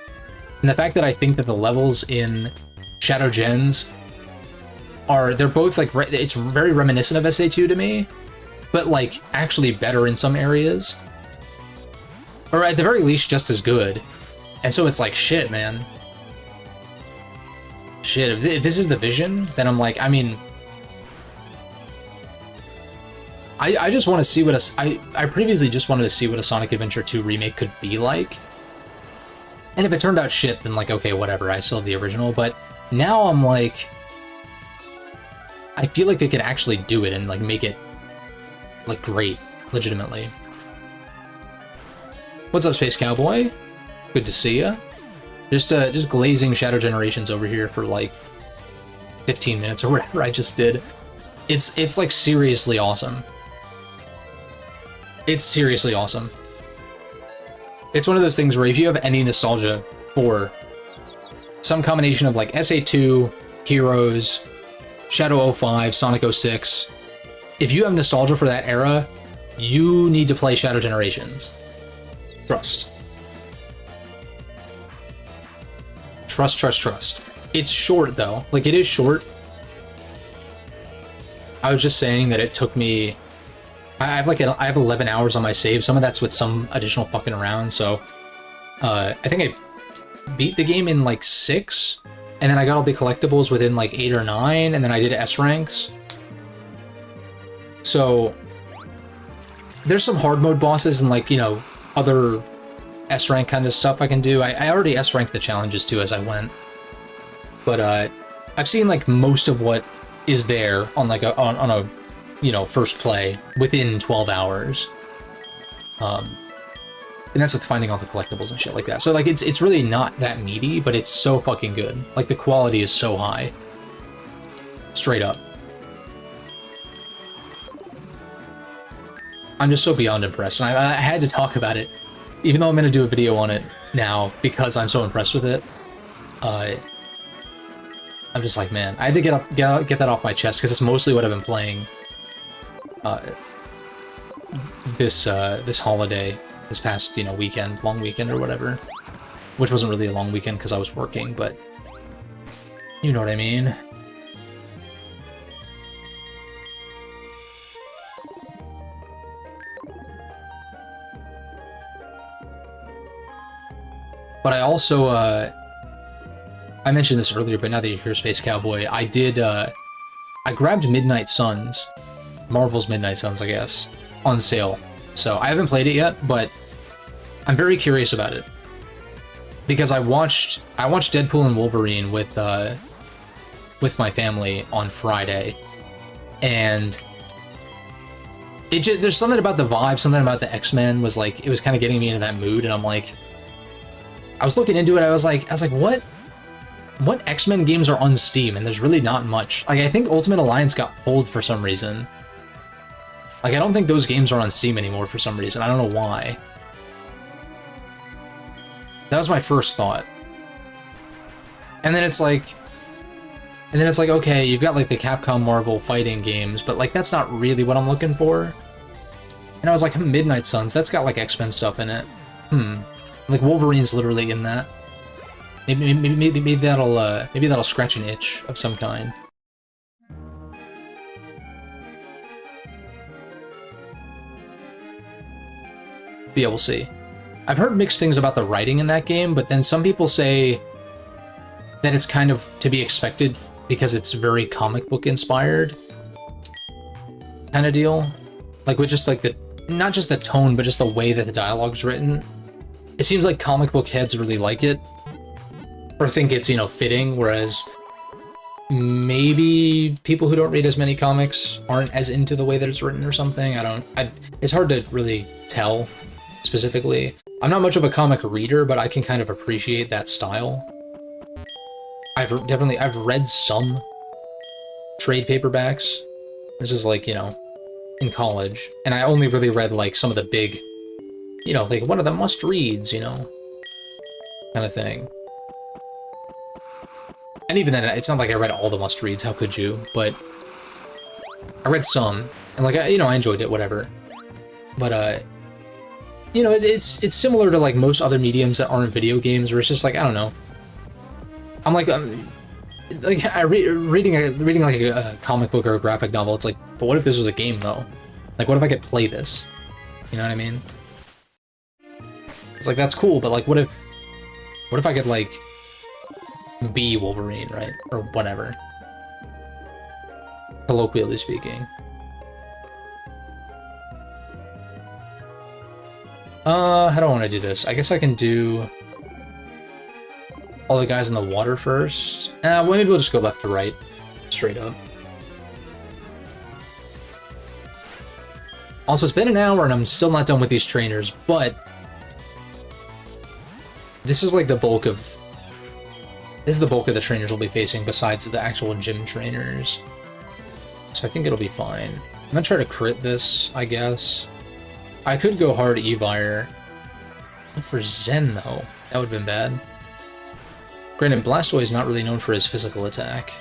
And the fact that I think that the levels in Shadow Gens they're both like, it's very reminiscent of SA2 to me, but like actually better in some areas. Or at the very least, just as good. And so it's like, shit, man. Shit, if this is the vision, then I'm like, I mean, I just want to see what I previously just wanted to see what a Sonic Adventure 2 remake could be like. And if it turned out shit, then like, okay, whatever, I still have the original. But now I'm like, I feel like they could actually do it and like make it like great, legitimately. What's up, Space Cowboy? Good to see ya. Just glazing Shadow Generations over here for like 15 minutes or whatever I just did. It's like seriously awesome. It's seriously awesome. It's one of those things where if you have any nostalgia for some combination of like SA2, Heroes, Shadow 05, Sonic 06, if you have nostalgia for that era, you need to play Shadow Generations. Trust. Trust, trust, trust. It's short though. Like, it is short. I was just saying that it took me... I have 11 hours on my save. Some of that's with some additional fucking around, so... I think I beat the game in like 6, and then I got all the collectibles within like 8 or 9, and then I did S ranks. So... there's some hard mode bosses and like, you know, other S rank kind of stuff I can do. I already S ranked the challenges too as I went. But I've seen like most of what is there on like on a you know, first play within 12 hours. And that's with finding all the collectibles and shit like that. So like it's really not that meaty, but it's so fucking good. Like the quality is so high. Straight up. I'm just so beyond impressed, and I had to talk about it, even though I'm gonna do a video on it now because I'm so impressed with it. I'm just like, man, I had to get that off my chest because it's mostly what I've been playing this holiday, this past, you know, weekend, long weekend or whatever, which wasn't really a long weekend because I was working, but you know what I mean. But I also, I mentioned this earlier, but now that you're here, Space Cowboy, I grabbed Midnight Suns, Marvel's Midnight Suns, I guess, on sale. So I haven't played it yet, but I'm very curious about it. Because I watched Deadpool and Wolverine with my family on Friday, and there's something about the vibe, something about the X-Men was like, it was kind of getting me into that mood, and I'm like, I was looking into it, I was like, what X-Men games are on Steam? And there's really not much. Like, I think Ultimate Alliance got pulled for some reason. Like, I don't think those games are on Steam anymore for some reason. I don't know why. That was my first thought. And then it's like, okay, you've got like the Capcom Marvel fighting games, but like that's not really what I'm looking for. And I was like, Midnight Suns, that's got like X-Men stuff in it. Like Wolverine's literally in that. Maybe that'll scratch an itch of some kind. But yeah, we'll see. I've heard mixed things about the writing in that game, but then some people say that it's kind of to be expected because it's very comic book inspired kind of deal. Like with just like the not just the tone, but just the way that the dialogue's written. It seems like comic book heads really like it, or think it's, you know, fitting, whereas maybe people who don't read as many comics aren't as into the way that it's written or something. It's hard to really tell specifically. I'm not much of a comic reader, but I can kind of appreciate that style. I've read some trade paperbacks. This is like, you know, in college, and I only really read like some of the big, you know, like one of the must reads, you know, kind of thing. And even then, it's not like I read all the must reads. How could you? But I read some, and like, you know, I enjoyed it, whatever. But you know, it's similar to like most other mediums that aren't video games, where it's just like, I don't know. I'm like reading like a comic book or a graphic novel. It's like, but what if this was a game though? Like, what if I could play this? You know what I mean? It's like, that's cool, but like, what if I could like be Wolverine, right? Or whatever. Colloquially speaking. How do I want to do this? I guess I can do all the guys in the water first. Well, maybe we'll just go left to right. Straight up. Also, it's been an hour and I'm still not done with these trainers, but this is like the bulk of... This is the bulk of the trainers we'll be facing besides the actual gym trainers. So I think it'll be fine. I'm gonna try to crit this, I guess. I could go hard Evire. For Zen, though, that would have been bad. Granted, Blastoise is not really known for his physical attack.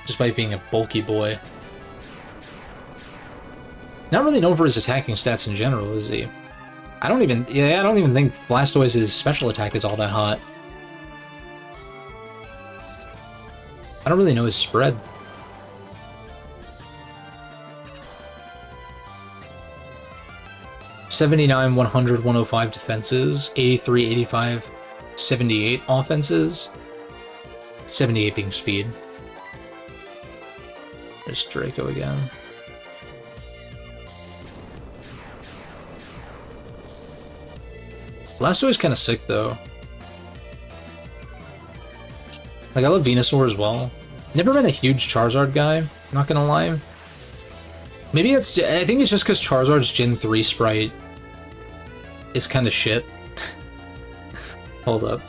Despite being a bulky boy. Not really known for his attacking stats in general, is he? I don't even think Blastoise's special attack is all that hot. I don't really know his spread. $79, 100, 105 defenses, 83, 85, 78 offenses, 78 being speed. There's Draco again. Blastoise is kind of sick though. Like, I love Venusaur as well. Never been a huge Charizard guy, not gonna lie. Maybe I think it's just because Charizard's Gen 3 sprite is kind of shit. Hold up.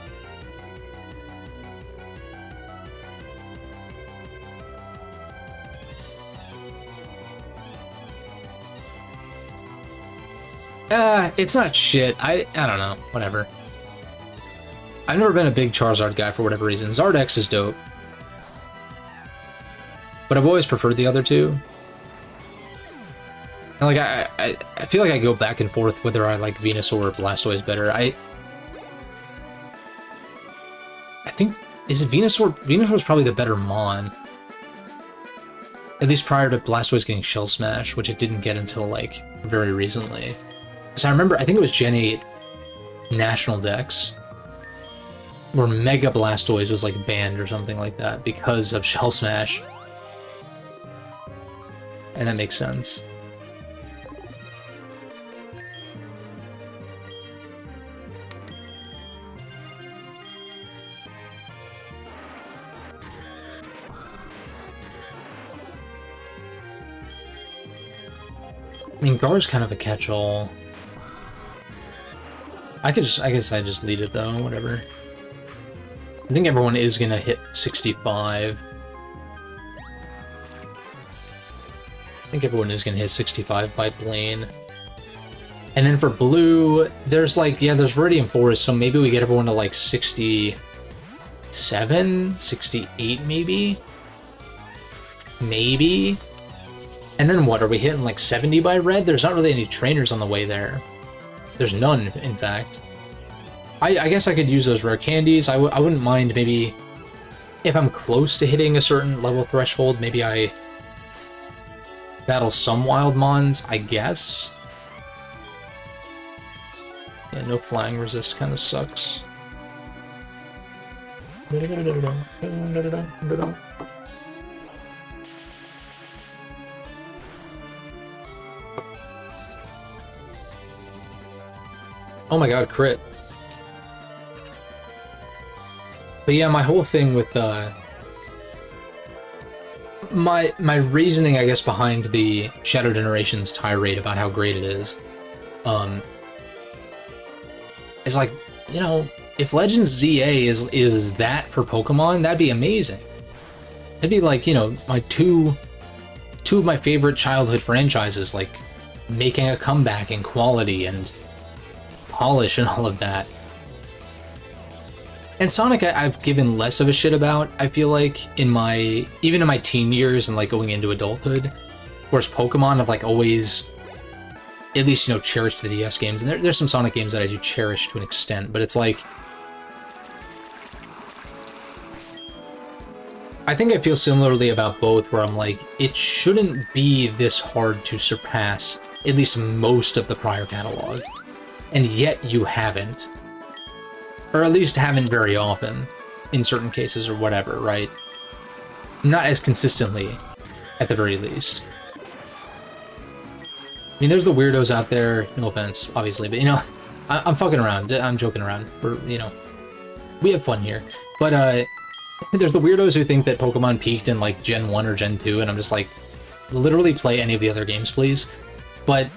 It's not shit. I don't know. Whatever. I've never been a big Charizard guy for whatever reason. Zardex is dope. But I've always preferred the other two. And like, I feel like I go back and forth whether I like Venusaur or Blastoise better. I think, is it Venusaur? Venusaur's probably the better Mon. At least prior to Blastoise getting Shell Smash, which it didn't get until like very recently. So I remember, I think it was Gen 8 National Dex, where Mega Blastoise was like banned or something like that because of Shell Smash. And that makes sense. I mean, Gar's kind of a catch-all. I guess I just lead it though, whatever. I think everyone is gonna hit 65. I think everyone is gonna hit 65 by Blaine. And then for blue, there's like, yeah, there's Viridian Forest, so maybe we get everyone to like 67, 68 maybe? Maybe? And then what, are we hitting like 70 by red? There's not really any trainers on the way there. There's none, in fact. I guess I could use those rare candies. I wouldn't mind maybe, if I'm close to hitting a certain level threshold, maybe I battle some wild mons, I guess. Yeah, no flying resist kind of sucks. Oh my god, crit. But yeah, my whole thing with my reasoning, I guess, behind the Shadow Generations tirade about how great it is like, you know, if Legends ZA is that for Pokemon, that'd be amazing. It'd be like, you know, my two of my favorite childhood franchises, like, making a comeback in quality and polish and all of that. And Sonic, I've given less of a shit about, I feel like, even in my teen years and, like, going into adulthood. Whereas Pokemon, I've, like, always, at least, you know, cherished the DS games. And there's some Sonic games that I do cherish to an extent, but it's like, I think I feel similarly about both, where I'm like, it shouldn't be this hard to surpass at least most of the prior catalog. And yet you haven't. Or at least haven't very often, in certain cases or whatever, right? Not as consistently, at the very least. I mean, there's the weirdos out there, no offense, obviously, but, you know, I'm fucking around, I'm joking around, you know, we have fun here. But, there's the weirdos who think that Pokemon peaked in, like, Gen 1 or Gen 2, and I'm just like, literally play any of the other games, please. But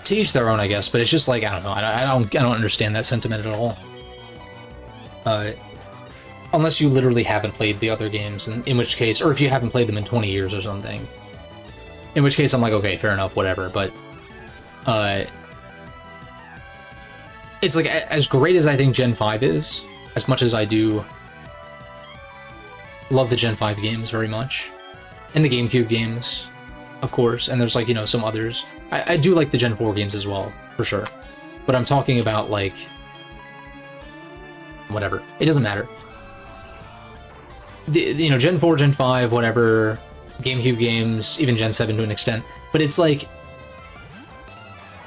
to each their own, I guess, but it's just like, I don't know, I don't understand that sentiment at all. Unless you literally haven't played the other games, in which case, or if you haven't played them in 20 years or something. In which case I'm like, okay, fair enough, whatever, but it's like, as great as I think Gen 5 is, as much as I do love the Gen 5 games very much, and the GameCube games, of course, and there's, like, you know, some others. I do like the Gen 4 games as well, for sure. But I'm talking about, like, whatever. It doesn't matter. You know, Gen 4, Gen 5, whatever, GameCube games, even Gen 7 to an extent. But it's like,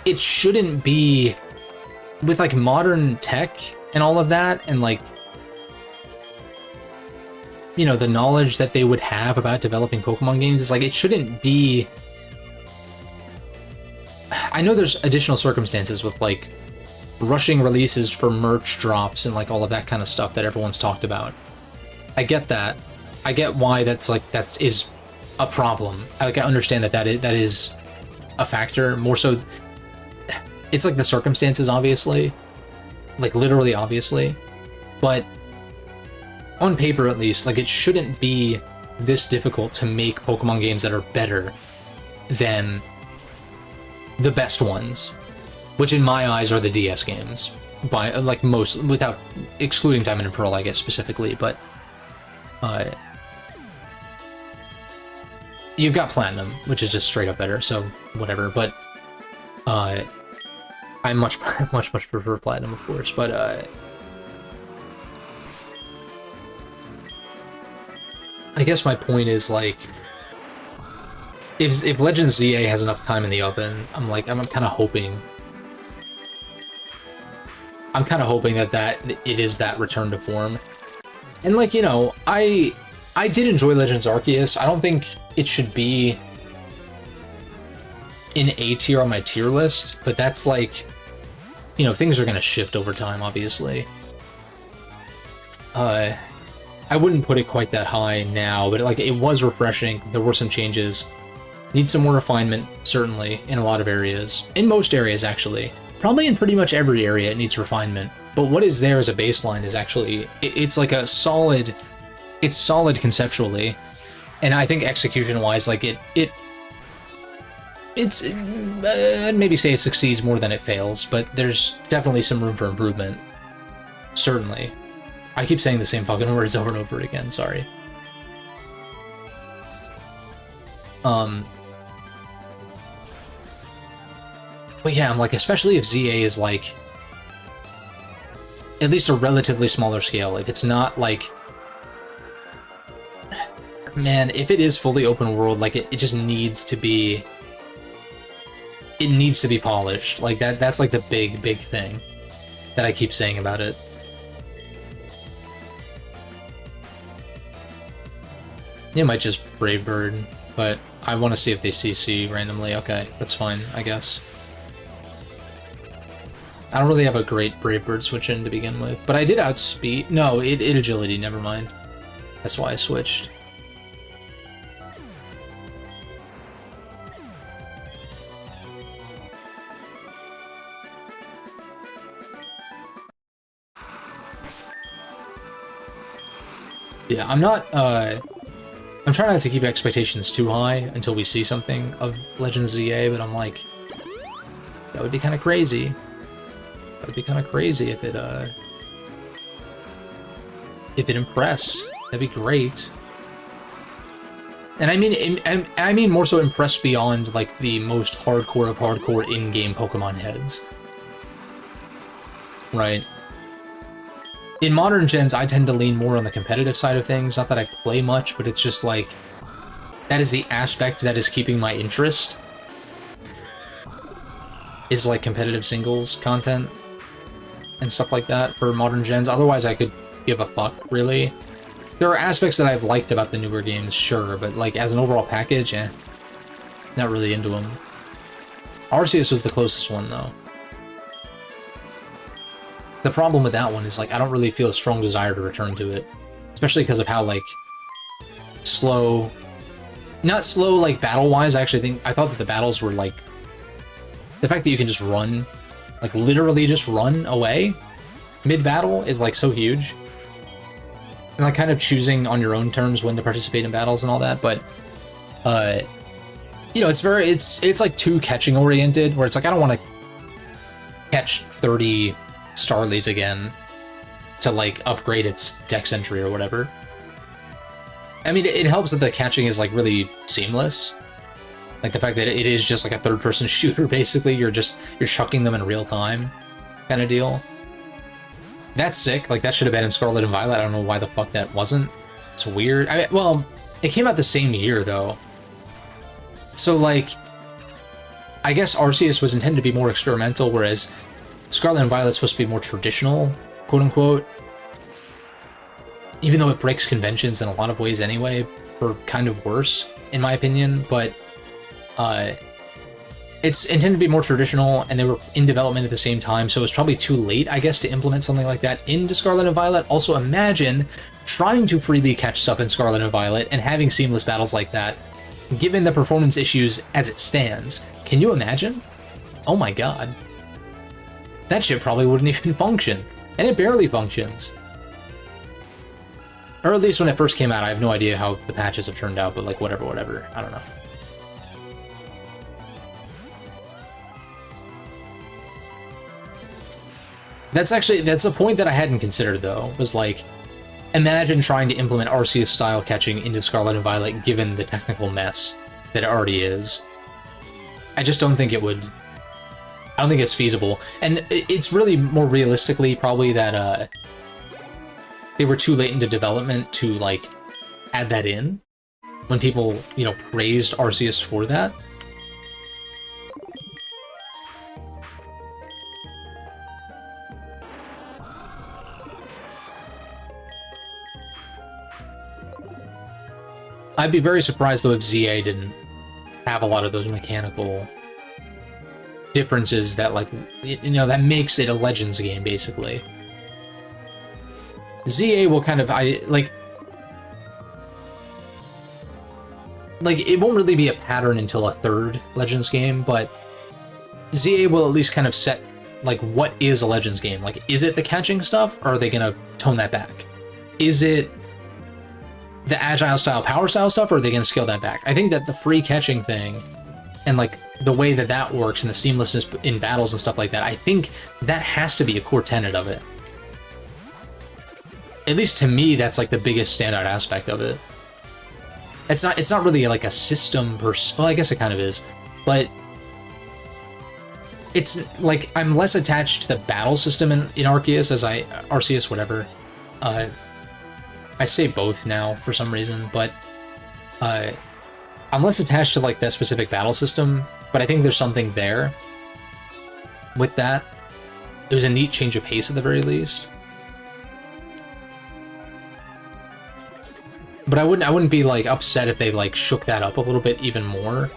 it shouldn't be, with, like, modern tech and all of that, and, like, you know, the knowledge that they would have about developing Pokemon games, is like, it shouldn't be... I know there's additional circumstances with, like, rushing releases for merch drops and, like, all of that kind of stuff that everyone's talked about. I get that. I get why that's, like, that is a problem. I understand that that is a factor. More so, it's, like, the circumstances, obviously. Like, literally, obviously. But on paper, at least, like, it shouldn't be this difficult to make Pokemon games that are better than the best ones, which in my eyes are the DS games, by, like, most, without excluding Diamond and Pearl, I guess, specifically, but you've got Platinum, which is just straight up better, so whatever, but I much prefer Platinum, of course, but I guess my point is, like, if Legends ZA has enough time in the oven, I'm kind of hoping that it is that return to form. And, like, you know, I did enjoy Legends Arceus. I don't think it should be in A tier on my tier list, but that's, like, you know, things are gonna shift over time, obviously. I wouldn't put it quite that high now, but, like, it was refreshing. There were some changes. Need some more refinement, certainly, in a lot of areas. In most areas, actually. Probably in pretty much every area it needs refinement. But what is there as a baseline is actually... It's like a solid... It's solid conceptually. And I think execution-wise, like, I'd maybe say it succeeds more than it fails, but there's definitely some room for improvement. Certainly. I keep saying the same fucking words over and over again, sorry. But yeah, I'm like, especially if ZA is, like, at least a relatively smaller scale, if it's not, like... Man, if it is fully open world, like, it just needs to be... It needs to be polished. Like, that's, like, the big thing that I keep saying about it. It might just Brave Bird, but I want to see if they CC randomly. Okay, that's fine, I guess. I don't really have a great Brave Bird switch in to begin with, but I did outspeed. No, it agility, never mind. That's why I switched. Yeah, I'm not, I'm trying not to keep expectations too high until we see something of Legends ZA, but I'm like, that would be kind of crazy. That would be kind of crazy if it impressed. That'd be great. And I mean more so impressed beyond, like, the most hardcore of hardcore in-game Pokemon heads. Right? In modern gens, I tend to lean more on the competitive side of things. Not that I play much, but it's just like, that is the aspect that is keeping my interest. Is like competitive singles content and stuff like that for modern gens. Otherwise, I could give a fuck, really. There are aspects that I've liked about the newer games, sure, but like as an overall package, not really into them. Arceus was the closest one, though. The problem with that one is, like, I don't really feel a strong desire to return to it. Especially because of how, like, slow... Not slow, like, battle-wise. I thought that the battles were, like... The fact that you can just run, like, literally just run away mid-battle is, like, so huge. And, like, kind of choosing on your own terms when to participate in battles and all that, but... you know, it's like, too catching-oriented, where it's like, I don't want to catch 30... Starlies again to, like, upgrade its dex entry or whatever. I mean, it helps that the catching is, like, really seamless. Like, the fact that it is just, like, a third-person shooter, basically. You're chucking them in real time kind of deal. That's sick. Like, that should have been in Scarlet and Violet. I don't know why the fuck that wasn't. It's weird. I mean, well, it came out the same year, though. So, like, I guess Arceus was intended to be more experimental, whereas Scarlet and Violet's supposed to be more traditional, quote-unquote. Even though it breaks conventions in a lot of ways anyway, for kind of worse, in my opinion, but it's intended to be more traditional, and they were in development at the same time, so it was probably too late, I guess, to implement something like that into Scarlet and Violet. Also, imagine trying to freely catch stuff in Scarlet and Violet and having seamless battles like that, given the performance issues as it stands. Can you imagine? Oh my god. That shit probably wouldn't even function. And it barely functions. Or at least when it first came out, I have no idea how the patches have turned out, but like, whatever. I don't know. That's a point that I hadn't considered, though, was like, imagine trying to implement Arceus-style catching into Scarlet and Violet, given the technical mess that it already is. I just don't think it would... I don't think it's feasible. And it's really more realistically probably that they were too late into development to, like, add that in when people, you know, praised Arceus for that. I'd be very surprised, though, if ZA didn't have a lot of those mechanical differences that, like, you know, that makes it a Legends game, basically. ZA will kind of, like, it won't really be a pattern until a third Legends game, but ZA will at least kind of set, like, what is a Legends game? Like, is it the catching stuff, or are they gonna tone that back? Is it the agile style, power style stuff, or are they gonna scale that back? I think that the free catching thing, and, like, the way that that works and the seamlessness in battles and stuff like that, I think that has to be a core tenet of it. At least to me, that's, like, the biggest standout aspect of it. It's not really, like, a system well, I guess it kind of is, but it's, like, I'm less attached to the battle system in Arceus as Arceus, whatever. I say both now for some reason, but I'm less attached to, like, that specific battle system, but I think there's something there with that. It was a neat change of pace at the very least. But I wouldn't be, like, upset if they, like, shook that up a little bit even more.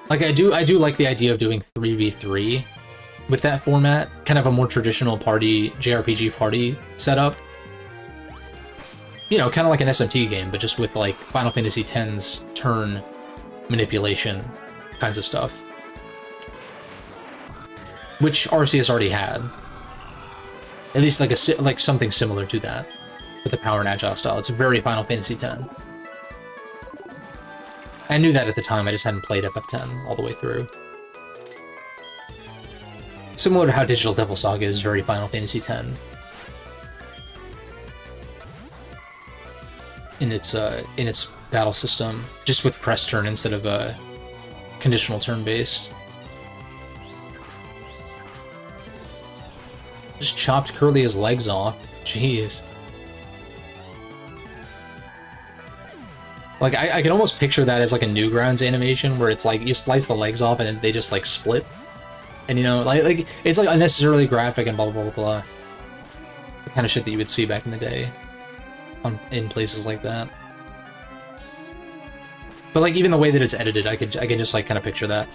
Like, I do like the idea of doing 3v3 with that format, kind of a more traditional party, JRPG party setup. You know, kind of like an SMT game, but just with like Final Fantasy X's turn manipulation kinds of stuff. Which RCS already had. At least like something similar to that. With the power and agile style. It's very Final Fantasy X. I knew that at the time, I just hadn't played FF10 all the way through. Similar to how Digital Devil Saga is very Final Fantasy X. In its battle system, just with press turn instead of a conditional turn-based. Just chopped Curlia's legs off. Jeez. Like, I can almost picture that as like a Newgrounds animation, where it's like, you slice the legs off and they just like split. And you know, like it's like unnecessarily graphic and blah blah blah blah. The kind of shit that you would see back in the day. In places like that. But like, even the way that it's edited, I can just like kind of picture that.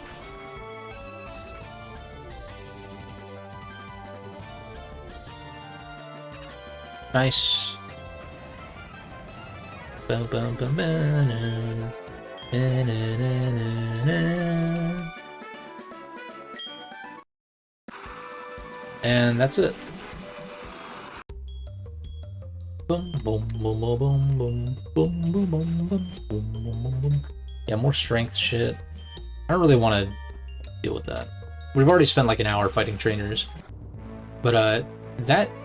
Nice. And that's it. Boom, boom, boom, boom, boom, boom, boom, boom, boom, boom, boom, boom. Yeah, more strength shit. I don't really want to deal with that. We've already spent like an hour fighting trainers. But,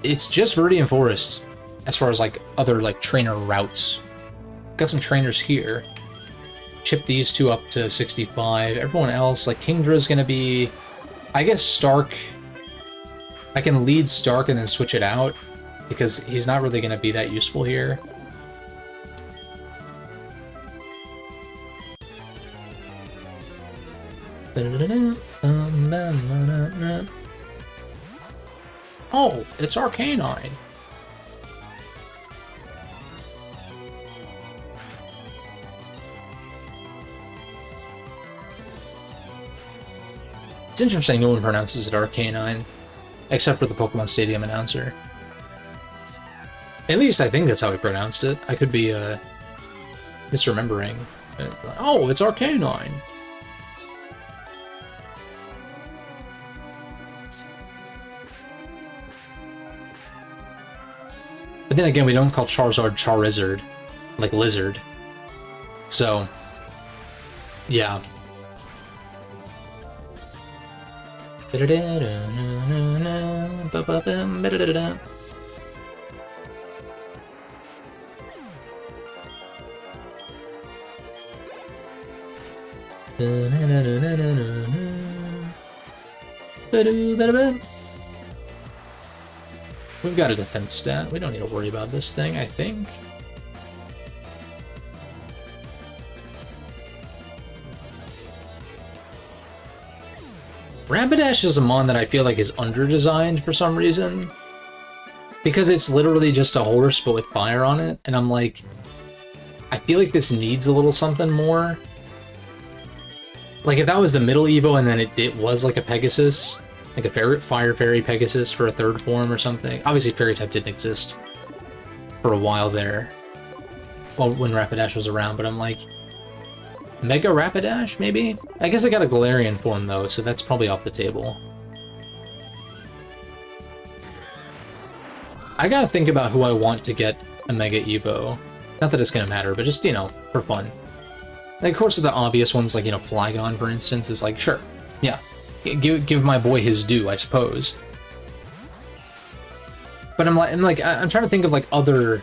it's just Viridian Forest as far as like other like trainer routes. Got some trainers here. Chip these two up to 65. Everyone else, like Kingdra's gonna be, I guess Stark. I can lead Stark and then switch it out, because he's not really gonna be that useful here. Oh, it's Arcanine. It's interesting no one pronounces it Arcanine, except for the Pokemon Stadium announcer. At least I think that's how he pronounced it. I could be misremembering. Oh, it's Arcanine. But then again, we don't call Charizard Charizard, like lizard. So, yeah. We've got a defense stat. We don't need to worry about this thing, I think. Rapidash is a mon that I feel like is under-designed for some reason. Because it's literally just a horse, but with fire on it. And I'm like, I feel like this needs a little something more. Like, if that was the middle Evo and then it was like a Pegasus, like a Fire Fairy Pegasus for a third form or something. Obviously, Fairy type didn't exist for a while there. Well, when Rapidash was around, but I'm like, Mega Rapidash, maybe? I guess I got a Galarian form, though, so that's probably off the table. I gotta think about who I want to get a Mega Evo. Not that it's gonna matter, but just, you know, for fun. Like, of course, the obvious ones, like, you know, Flygon, for instance, is like, sure, yeah. Give my boy his due, I suppose. But I'm trying to think of, like, other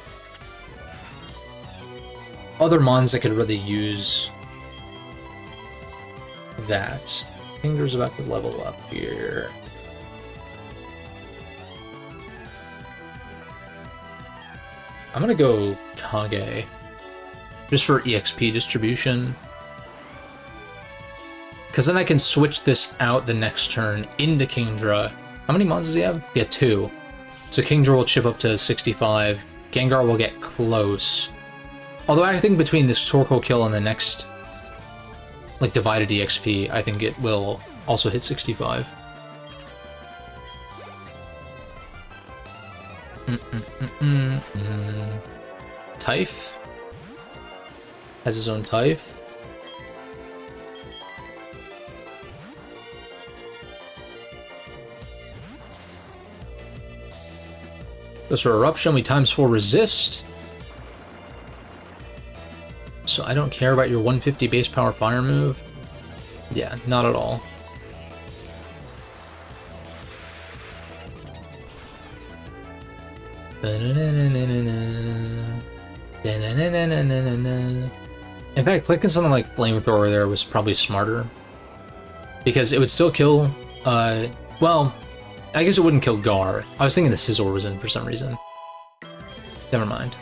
mons that could really use that. Kingdra's about to level up here. I'm gonna go Kage. Just for EXP distribution. Because then I can switch this out the next turn into Kingdra. How many mons does he have? Yeah, 2. So Kingdra will chip up to 65. Gengar will get close. Although I think between this Torkoal kill and the next, like, divided EXP, I think it will also hit 65. Typh has his own Typh. Goes for Eruption, we ×4 resist. So I don't care about your 150 base power fire move. Yeah, not at all. In fact, clicking something like Flamethrower there was probably smarter. Because it would still kill, well, I guess it wouldn't kill Gar. I was thinking the Scizor was in for some reason. Never mind.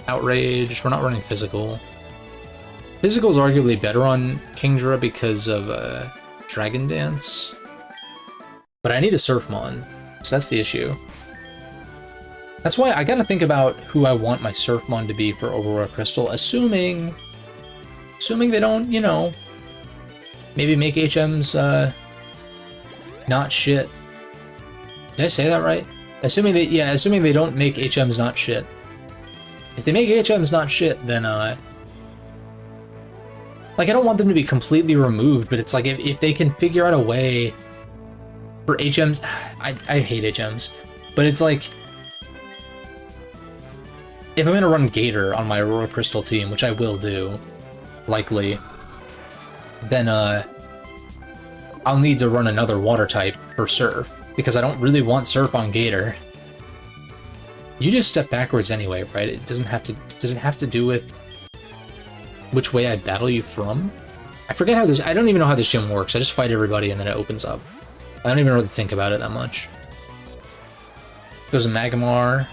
Outrage, we're not running Physical. Physical is arguably better on Kingdra because of Dragon Dance. But I need a Surfmon, so that's the issue. That's why I gotta think about who I want my Surfmon to be for Aurora Crystal, assuming they don't, you know, maybe make HMs not shit. Did I say that right? Assuming they don't make HMs not shit. If they make HMs not shit, then like, I don't want them to be completely removed, but it's like, if they can figure out a way for HMs... I hate HMs, but it's like... If I'm gonna run Gator on my Aurora Crystal team, which I will do, likely, then, I'll need to run another Water type for Surf, because I don't really want Surf on Gator. You just step backwards anyway, right? It doesn't have to do with which way I battle you from? I forget how this... I don't even know how this gym works. I just fight everybody and then it opens up. I don't even really think about it that much. Goes a Magmar.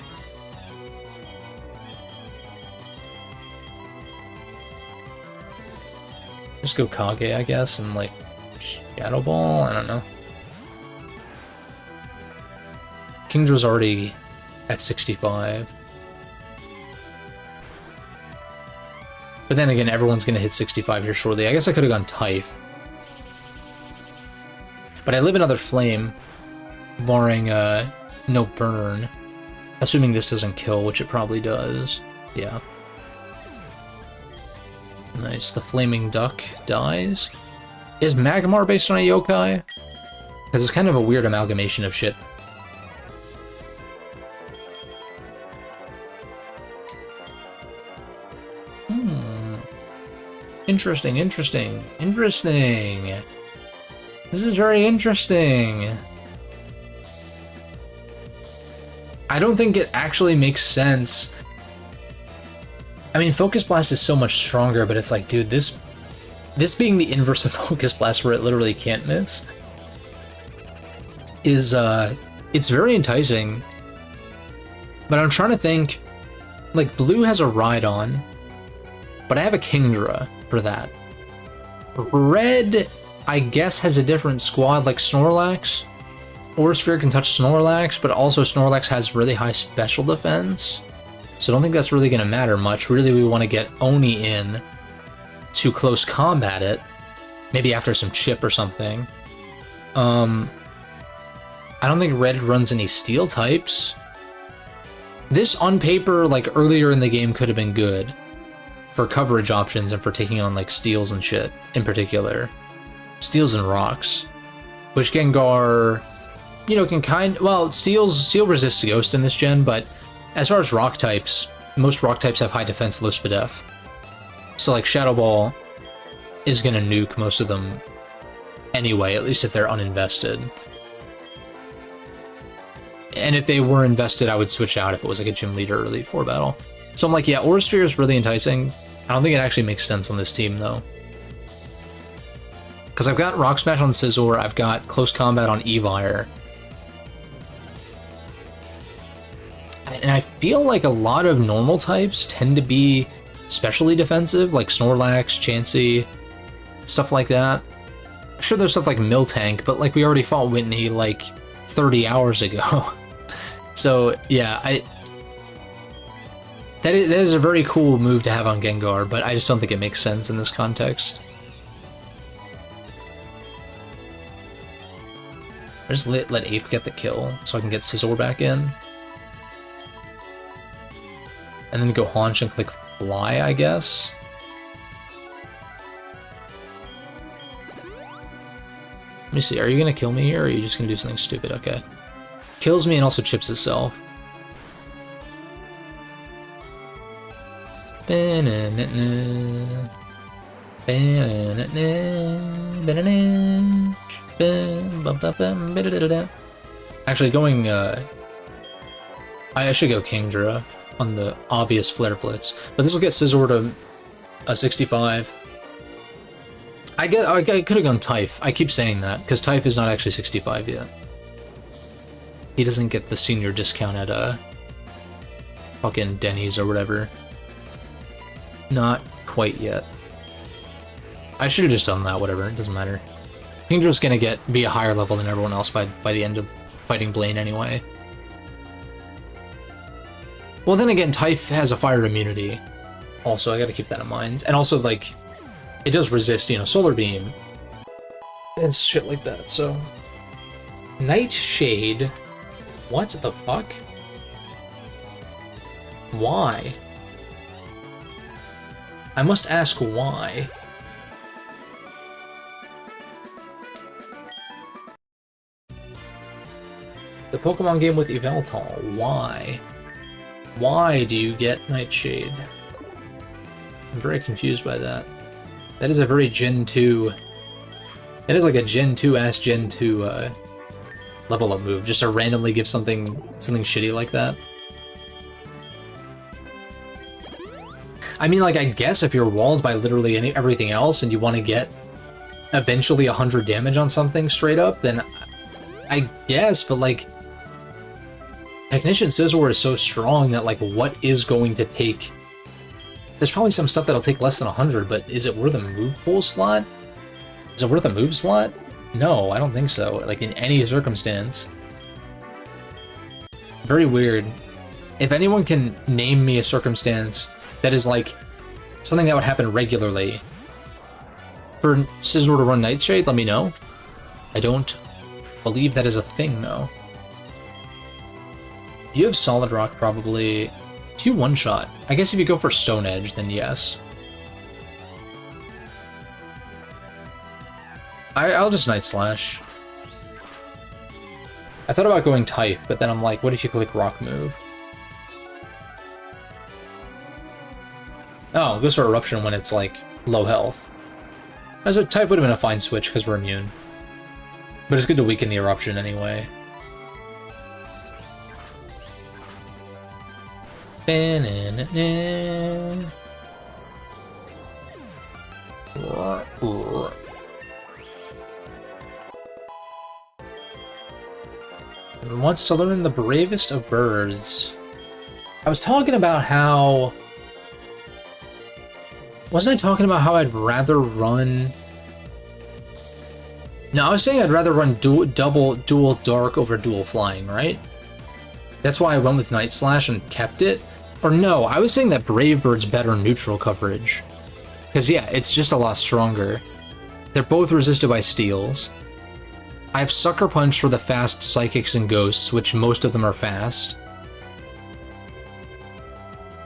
Just go Kage, I guess, and like Shadow Ball? I don't know. Kingdra's already at 65. But then again, everyone's going to hit 65 here shortly. I guess I could have gone Typh. But I live another Flame, barring no Burn. Assuming this doesn't kill, which it probably does. Yeah. Nice. The Flaming Duck dies. Is Magmar based on a yokai? Because it's kind of a weird amalgamation of shit. Interesting. This is very interesting. I don't think it actually makes sense. I mean, Focus Blast is so much stronger, but it's like, dude, this being the inverse of Focus Blast, where it literally can't miss, is, it's very enticing. But I'm trying to think, like, Blue has a Rhydon, but I have a Kingdra for that. Red, I guess, has a different squad, like Snorlax. Aura Sphere can touch Snorlax, but also Snorlax has really high special defense. So I don't think that's really going to matter much. Really, we want to get Oni in to close combat it. Maybe after some chip or something. I don't think Red runs any Steel types. This, on paper, like, earlier in the game could have been good for coverage options and for taking on, like, Steels and shit, in particular. Steels and Rocks. Which Gengar, you know, can well, Steel resists Ghost in this gen, but as far as Rock types, most Rock types have high defense, low SPDF. So, like, Shadow Ball is gonna nuke most of them anyway, at least if they're uninvested. And if they were invested, I would switch out if it was like a Gym Leader or Elite Four battle. So I'm like, yeah, Aura Sphere is really enticing. I don't think it actually makes sense on this team, though. Because I've got Rock Smash on Scizor, I've got Close Combat on Evire. And I feel like a lot of normal types tend to be specially defensive, like Snorlax, Chansey, stuff like that. Sure, there's stuff like Miltank, but like we already fought Whitney like 30 hours ago. So yeah, that is a very cool move to have on Gengar, but I just don't think it makes sense in this context. I just let Ape get the kill so I can get Scizor back in. And then go Haunch and click Fly, I guess. Let me see, are you gonna kill me here, or are you just gonna do something stupid? Okay. Kills me and also chips itself. Actually, going, I should go Kingdra on the obvious Flare Blitz, but this will get Scizor to a 65. I could have gone Typh. I keep saying that, because Typh is not actually 65 yet. He doesn't get the senior discount at, fucking Denny's or whatever. Not quite yet. I should have just done that, whatever, it doesn't matter. Kingdra's gonna be a higher level than everyone else by the end of fighting Blaine anyway. Well, then again, Typh has a fire immunity. Also, I gotta keep that in mind. And also, like, it does resist, you know, Solar Beam. And shit like that, so... Nightshade? What the fuck? Why? I must ask why. The Pokemon game with Yveltal, why? Why do you get Nightshade? I'm very confused by that. That is a very Gen 2... That is like a Gen 2-ass Gen 2, level up move, just to randomly give something shitty like that. I mean, like, I guess if you're walled by literally everything else and you want to get eventually 100 damage on something straight up, then I guess, but like... Technician Scizor is so strong that, like, what is going to take... There's probably some stuff that'll take less than 100, but is it worth a move pool slot? Is it worth a move slot? No, I don't think so, like, in any circumstance. Very weird. If anyone can name me a circumstance that is, like, something that would happen regularly for Scizor to run Nightshade, let me know. I don't believe that is a thing, though. You have Solid Rock, probably. Do you one-shot? I guess if you go for Stone Edge, then yes. I'll just Night Slash. I thought about going Typh, but then I'm like, what if you click Rock Move? Oh, it goes for Eruption when it's, like, low health. As a Typh would have been a fine switch, because we're immune. But it's good to weaken the Eruption anyway. Wants to learn the bravest of birds. I was talking about how... Wasn't I talking about how I'd rather run... No, I was saying I'd rather run dual dark over dual flying, right? That's why I went with Night Slash and kept it. Or no, I was saying that Brave Bird's better neutral coverage. Because yeah, it's just a lot stronger. They're both resisted by steals. I have Sucker Punch for the fast Psychics and Ghosts, which most of them are fast.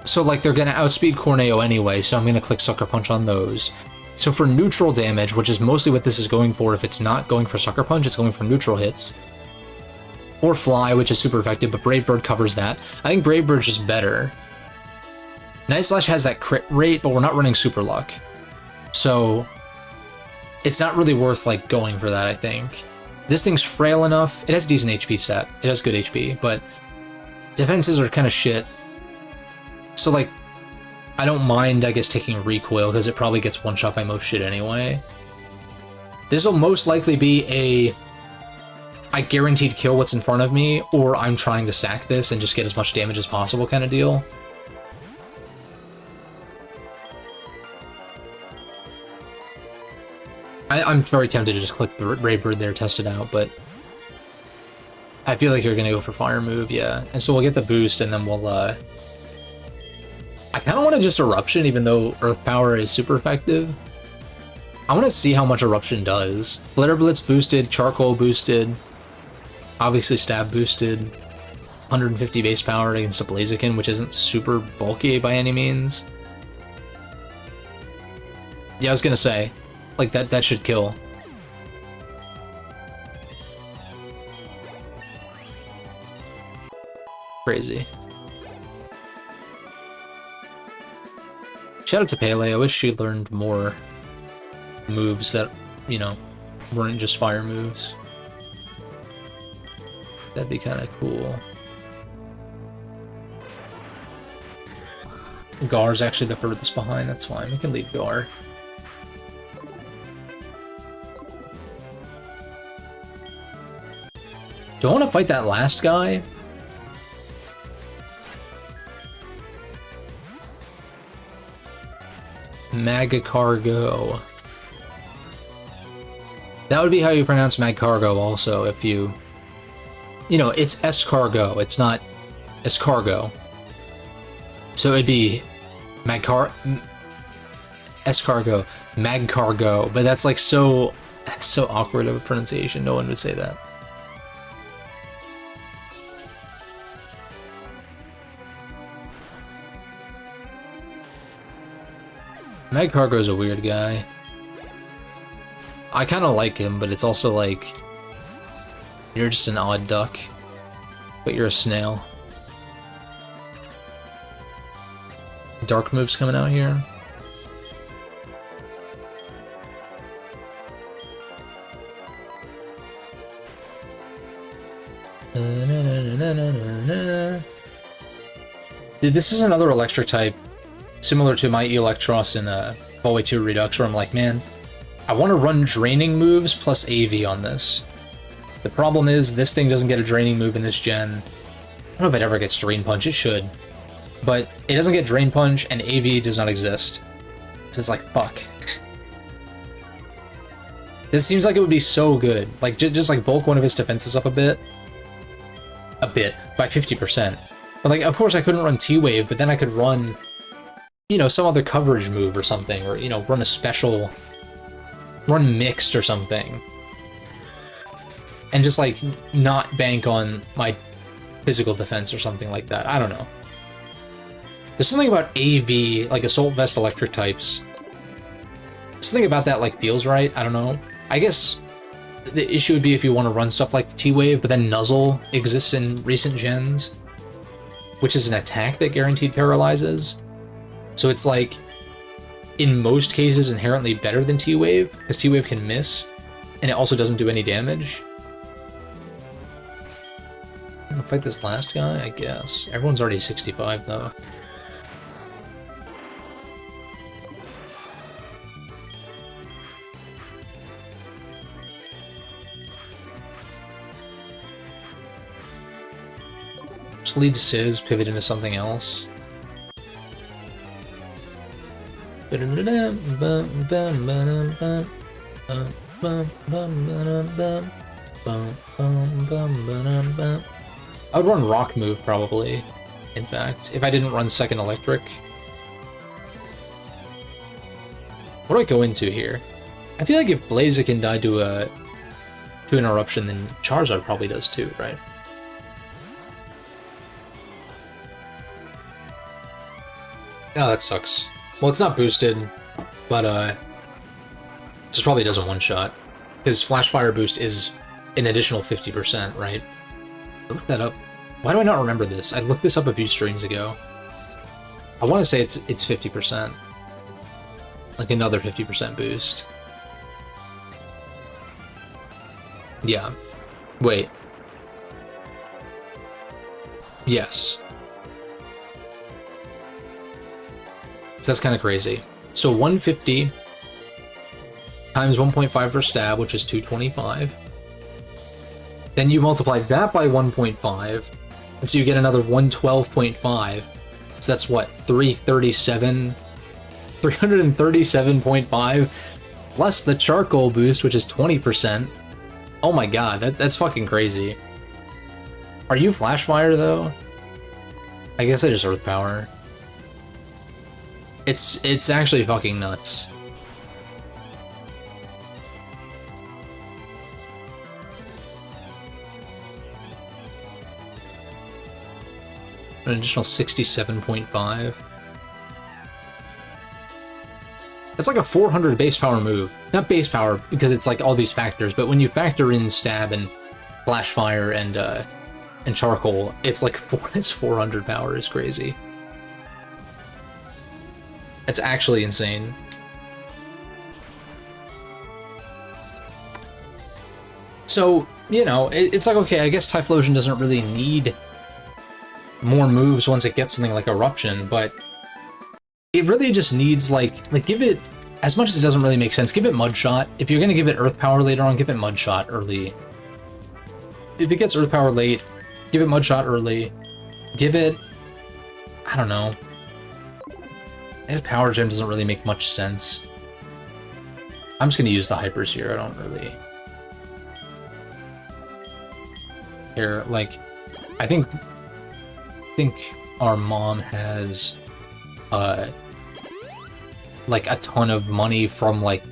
So like they're gonna outspeed Corneo anyway, so I'm gonna click Sucker Punch on those. So for neutral damage, which is mostly what this is going for, if it's not going for Sucker Punch, it's going for neutral hits. Or Fly, which is super effective, but Brave Bird covers that. I think Brave Bird's just better. Night Slash has that crit rate, but we're not running Super Luck. So it's not really worth like going for that, I think. This thing's frail enough. It has decent HP stat. It has good HP, but defenses are kind of shit. So like, I don't mind, I guess, taking Recoil, because it probably gets one-shot by most shit anyway. This will most likely be a... I guaranteed kill what's in front of me, or I'm trying to sack this and just get as much damage as possible kind of deal. I'm very tempted to just click Brave Bird there, test it out, but I feel like you're gonna go for Fire Move, yeah. And so we'll get the boost, and then we'll, I kind of want to just Eruption, even though Earth Power is super effective. I want to see how much Eruption does. Flare Blitz boosted, Charcoal boosted, obviously Stab boosted. 150 base power against a Blaziken, which isn't super bulky by any means. Yeah, I was gonna say, like, that should kill. Crazy. Shout out to Pele. I wish she learned more moves that, you know, weren't just fire moves. That'd be kind of cool. Gar's actually the furthest behind. That's fine. We can leave Gar. Do I want to fight that last guy? Magcargo. That would be how you pronounce Magcargo also if you... You know, it's escargot, it's not escargot. So it'd be escargot, Magcargo, but that's like so awkward of a pronunciation, no one would say that. Magcargo's a weird guy. I kind of like him, but it's also like... You're just an odd duck, but you're a snail. Dark moves coming out here. Dude, this is another electric type, similar to my Electros in Hallway 2 Redux, where I'm like, man, I want to run draining moves plus AV on this. The problem is, this thing doesn't get a draining move in this gen. I don't know if it ever gets Drain Punch, it should. But it doesn't get Drain Punch, and AV does not exist. So it's like, fuck. This seems like it would be so good. Like, just like bulk one of his defenses up a bit. A bit, by 50%. But like, of course I couldn't run T-Wave, but then I could run, you know, some other coverage move or something, or, you know, run a special... Run Mixed or something. And just, like, not bank on my physical defense or something like that. I don't know. There's something about AV, like Assault Vest electric types. Something about that, like, feels right. I don't know. I guess the issue would be if you want to run stuff like T-Wave, but then Nuzzle exists in recent gens, which is an attack that guaranteed paralyzes. So it's, like, in most cases, inherently better than T-Wave, because T-Wave can miss, and it also doesn't do any damage. I'm gonna fight this last guy, I guess. Everyone's already 65, though. Just lead Sizz, pivot into something else. I would run Rock Move, probably, in fact, if I didn't run second Electric. What do I go into here? I feel like if Blaziken died to an Eruption, then Charizard probably does too, right? Oh, that sucks. Well, it's not boosted, but just probably doesn't one-shot. His Flash Fire boost is an additional 50%, right? I looked that up. Why do I not remember this? I looked this up a few streams ago. I want to say it's 50%. Like another 50% boost. Yeah. Wait. Yes. So that's kind of crazy. So 150 times 1.5 for stab, which is 225. Then you multiply that by 1.5, and so you get another 112.5. So that's what, 337.5 plus the charcoal boost, which is 20%. Oh my god, that's fucking crazy. Are you Flash Fire though? I guess I just Earth Power. It's actually fucking nuts. An additional 67.5. That's like a 400 base power move. Not base power, because it's like all these factors, but when you factor in stab and flash fire and charcoal, it's like it's 400 power. Is crazy. It's actually insane. So, you know, it's like, okay, I guess Typhlosion doesn't really need more moves once it gets something like Eruption, but it really just needs, like give it, as much as it doesn't really make sense, give it Mud Shot. If you're gonna give it Earth Power later on, give it Mud Shot early. If it gets Earth Power late, give it Mud Shot early. Give it, I don't know. Its Power Gem doesn't really make much sense. I'm just gonna use the Hypers here, I don't really care. Like, I think our mom has like a ton of money from like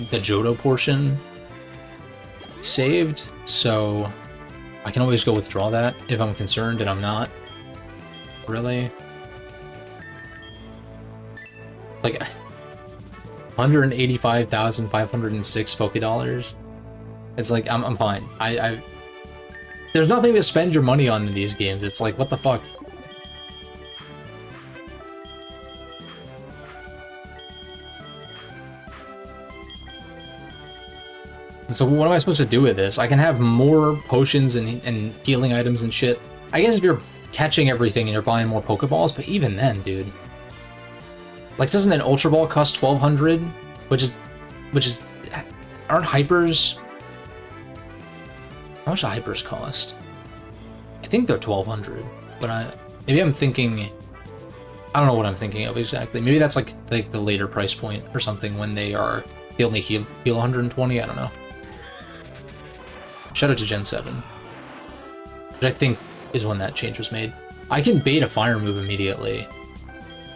the Johto portion saved, so I can always go withdraw that if I'm concerned, and I'm not really. Like 185,506 Pokédollars. It's like I'm fine. There's nothing to spend your money on in these games. It's like, what the fuck? And so what am I supposed to do with this? I can have more potions and healing items and shit. I guess if you're catching everything and you're buying more Pokeballs, but even then, dude. Like, doesn't an Ultra Ball cost 1,200? Which is, aren't Hypers? How much do Hypers cost? I think they're 1,200, but maybe I'm thinking, I don't know what I'm thinking of exactly. Maybe that's like the later price point or something when they only heal 120. I don't know. Shout out to Gen 7, which I think is when that change was made. I can bait a fire move immediately,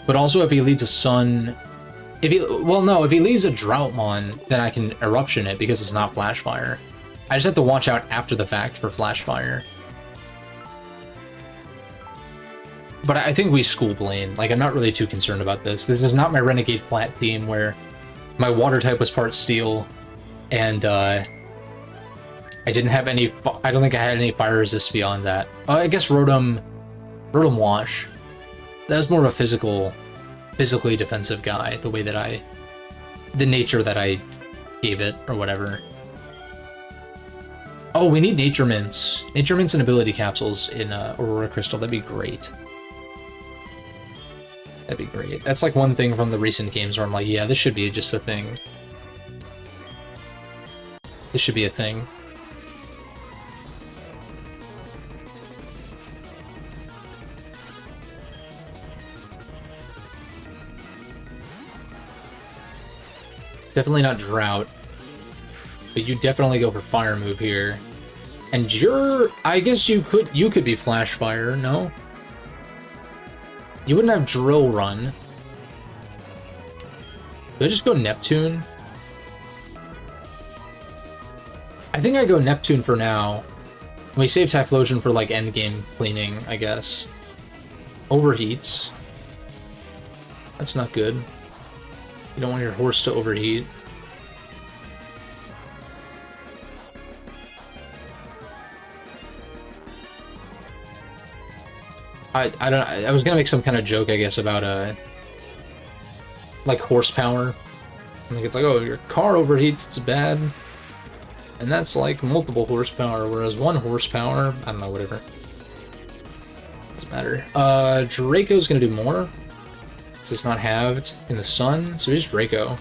but also if he leads a sun, if he leads a Droughtmon, then I can Eruption it because it's not Flash Fire. I just have to watch out after the fact for Flash Fire. But I think we school Blaine. Like, I'm not really too concerned about this. This is not my Renegade Plat team where my water type was part steel, and I didn't have any. I don't think I had any fire resist beyond that. I guess Rotom Wash. That was more of a physically defensive guy. The way that the nature that I gave it or whatever. Oh, we need Nature Mints. Nature Mints and Ability Capsules in Aurora Crystal. That'd be great. That'd be great. That's like one thing from the recent games where I'm like, yeah, this should be just a thing. This should be a thing. Definitely not Drought. But you definitely go for Fire move here. And I guess you could be Flash Fire, no? You wouldn't have Drill Run. Do I just go Neptune? I think I go Neptune for now. We save Typhlosion for like endgame cleaning, I guess. Overheats. That's not good. You don't want your horse to overheat. I was gonna make some kind of joke, I guess, about like horsepower. Like, it's like, oh, your car overheats, it's bad. And that's like multiple horsepower, whereas 1 horsepower, I don't know, whatever. Doesn't matter. Draco's gonna do more. Because it's not halved in the sun, so he's Draco.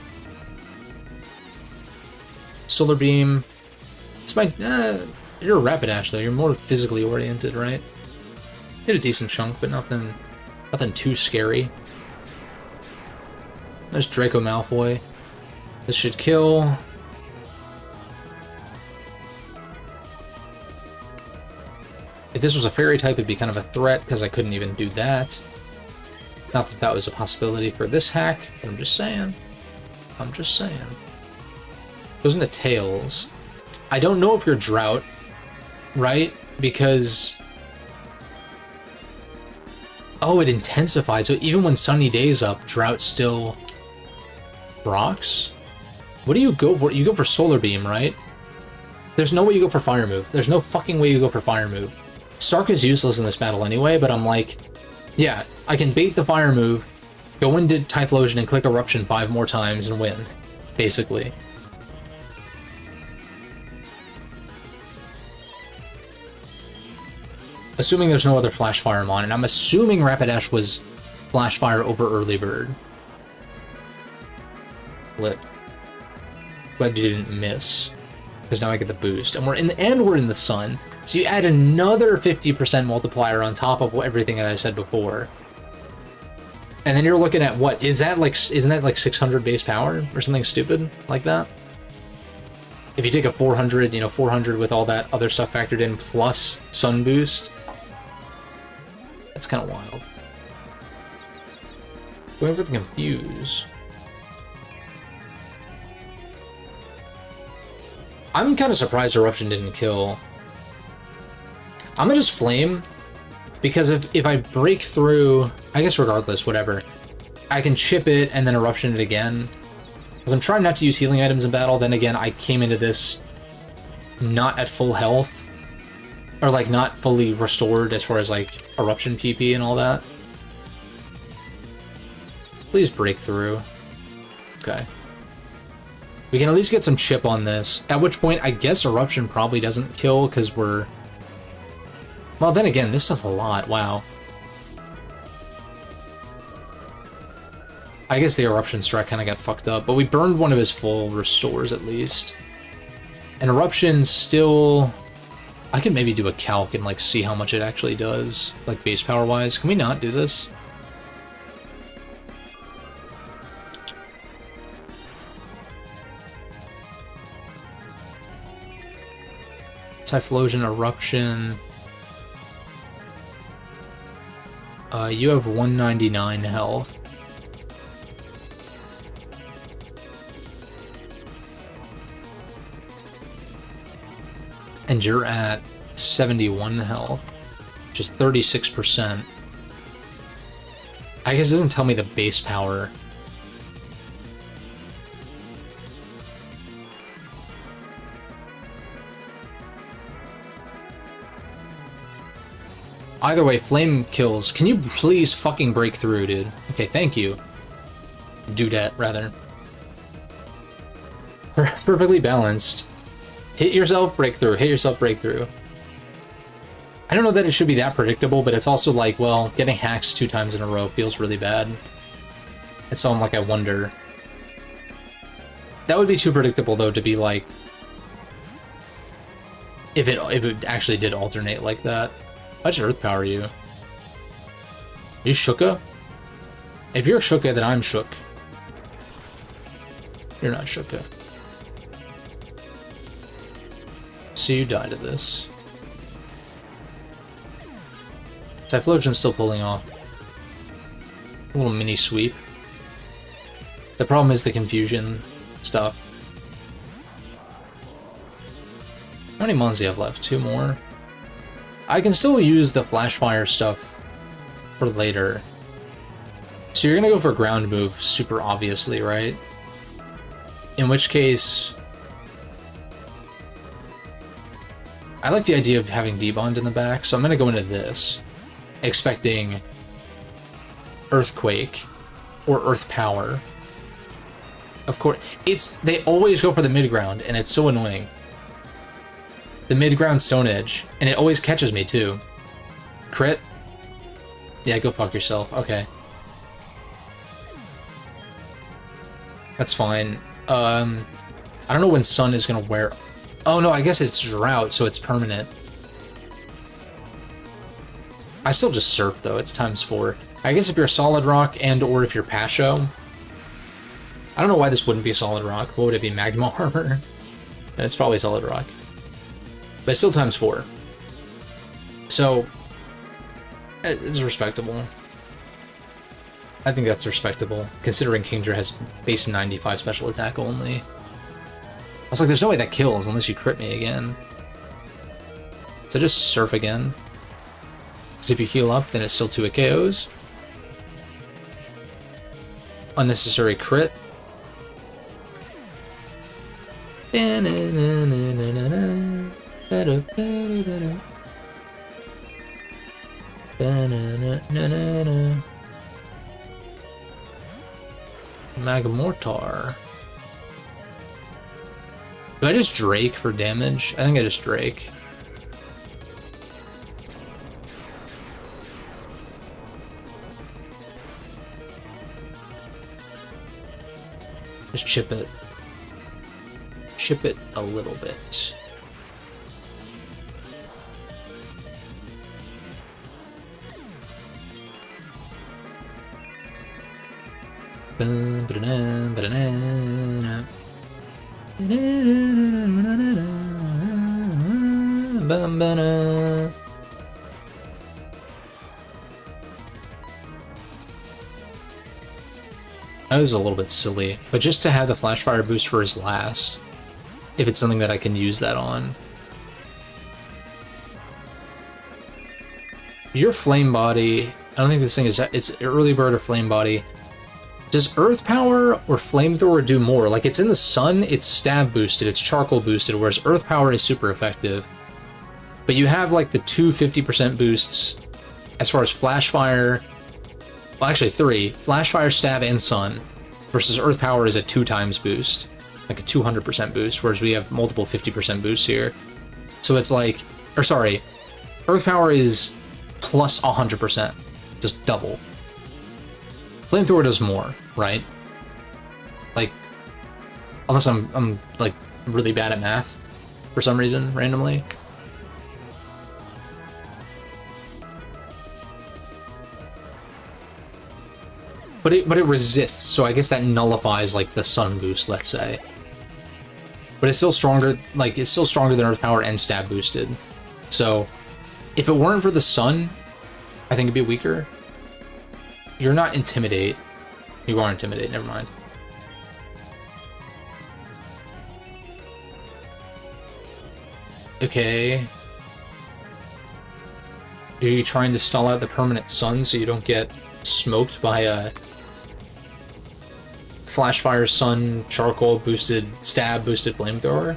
Solar Beam. This might, you're a Rapidash though, you're more physically oriented, right? Did a decent chunk, but nothing too scary. There's Draco Malfoy. This should kill. If this was a fairy type, it'd be kind of a threat, because I couldn't even do that. Not that that was a possibility for this hack, but I'm just saying. I'm just saying. Goes into Tails. I don't know if you're Drought, right? Because Oh, it intensified, so even when sunny days up, drought still rocks? What do you go for? You go for Solar Beam, right? There's no way you go for Fire Move. There's no fucking way you go for Fire Move. Stark is useless in this battle anyway, but I'm like, yeah, I can bait the Fire Move, go into Typhlosion and click Eruption 5 more times and win, basically. Assuming there's no other Flash Fire on, and I'm assuming Rapidash was Flash Fire over Early Bird. Lit. Glad you didn't miss, because now I get the boost, and we're in the sun. So you add another 50% multiplier on top of everything that I said before, and then you're looking at what is that like? Isn't that like 600 base power or something stupid like that? If you take a 400, you know, 400 with all that other stuff factored in plus sun boost. That's kind of wild. Going for the Confuse. I'm kind of surprised Eruption didn't kill. I'm gonna just Flame, because if I break through, I guess regardless, whatever, I can chip it and then Eruption it again. Because I'm trying not to use healing items in battle, then again, I came into this not at full health. Or, like, not fully restored as far as, like, Eruption PP and all that. Please break through. Okay. We can at least get some chip on this. At which point, I guess Eruption probably doesn't kill, because we're... Well, then again, this does a lot. Wow. I guess the Eruption strat kind of got fucked up, but we burned one of his full restores, at least. And Eruption still... I could maybe do a calc and, like, see how much it actually does, like, base power-wise. Can we not do this? Typhlosion, Eruption. You have 199 health. And you're at 71 health, which is 36%. I guess it doesn't tell me the base power. Either way, Flame kills. Can you please fucking break through, dude? Okay, thank you. Dudette, rather. Perfectly balanced. Hit yourself, breakthrough. Hit yourself, breakthrough. I don't know that it should be that predictable, but it's also like, well, getting hacks 2 times in a row feels really bad. And so I'm like, I wonder. That would be too predictable, though, to be like... If it actually did alternate like that. I should Earth Power you. Are you Shooka? If you're Shooka, then I'm shook. You're not Shooka. So you die to this. Typhlosion's still pulling off. A little mini sweep. The problem is the confusion stuff. How many mons do you have left? 2 more? I can still use the Flash Fire stuff for later. So you're gonna go for ground move super obviously, right? In which case... I like the idea of having D-Bond in the back, so I'm gonna go into this, expecting Earthquake or Earth Power. Of course, they always go for the mid-ground, and it's so annoying. The mid-ground Stone Edge, and it always catches me too. Crit? Yeah, go fuck yourself. Okay. That's fine. I don't know when Sun is gonna wear... Oh no, I guess it's Drought, so it's permanent. I still just Surf, though. It's ×4. I guess if you're Solid Rock and or if you're Pasho... I don't know why this wouldn't be Solid Rock. What would it be? Magma Armor? It's probably Solid Rock. But it's still ×4. So... it's respectable. I think that's respectable, considering Kingdra has base 95 special attack only. I was like, there's no way that kills unless you crit me again. So just Surf again. Because if you heal up, then it's still 2 KOs. Unnecessary crit. Magmortar. Do I just Drake for damage? I think I just Drake. Just chip it. Chip it a little bit. That was a little bit silly, but just to have the flash fire boost for his last, if it's something that I can use that on. Your flame body, I don't think this thing is, it's early bird or flame body. Does earth power or flamethrower do more? Like, it's in the sun, it's stab boosted, it's charcoal boosted, whereas earth power is super effective. But you have like the 2 50% boosts as far as flash fire. Well, actually 3. Flash fire, stab, and sun. Versus earth power is a 2 times boost. Like a 200% boost, whereas we have multiple 50% boosts here. So it's like, or sorry, earth power is plus 100%. Just double. Flamethrower does more, right? Like, unless I'm like really bad at math for some reason, randomly. But it resists, so I guess that nullifies like the sun boost, let's say. But it's still stronger, like it's still stronger than earth power and stab boosted. So if it weren't for the sun, I think it'd be weaker. You're not intimidate. You are intimidate, never mind. Okay. Are you trying to stall out the permanent sun so you don't get smoked by a flash fire, sun, charcoal boosted, stab boosted flamethrower?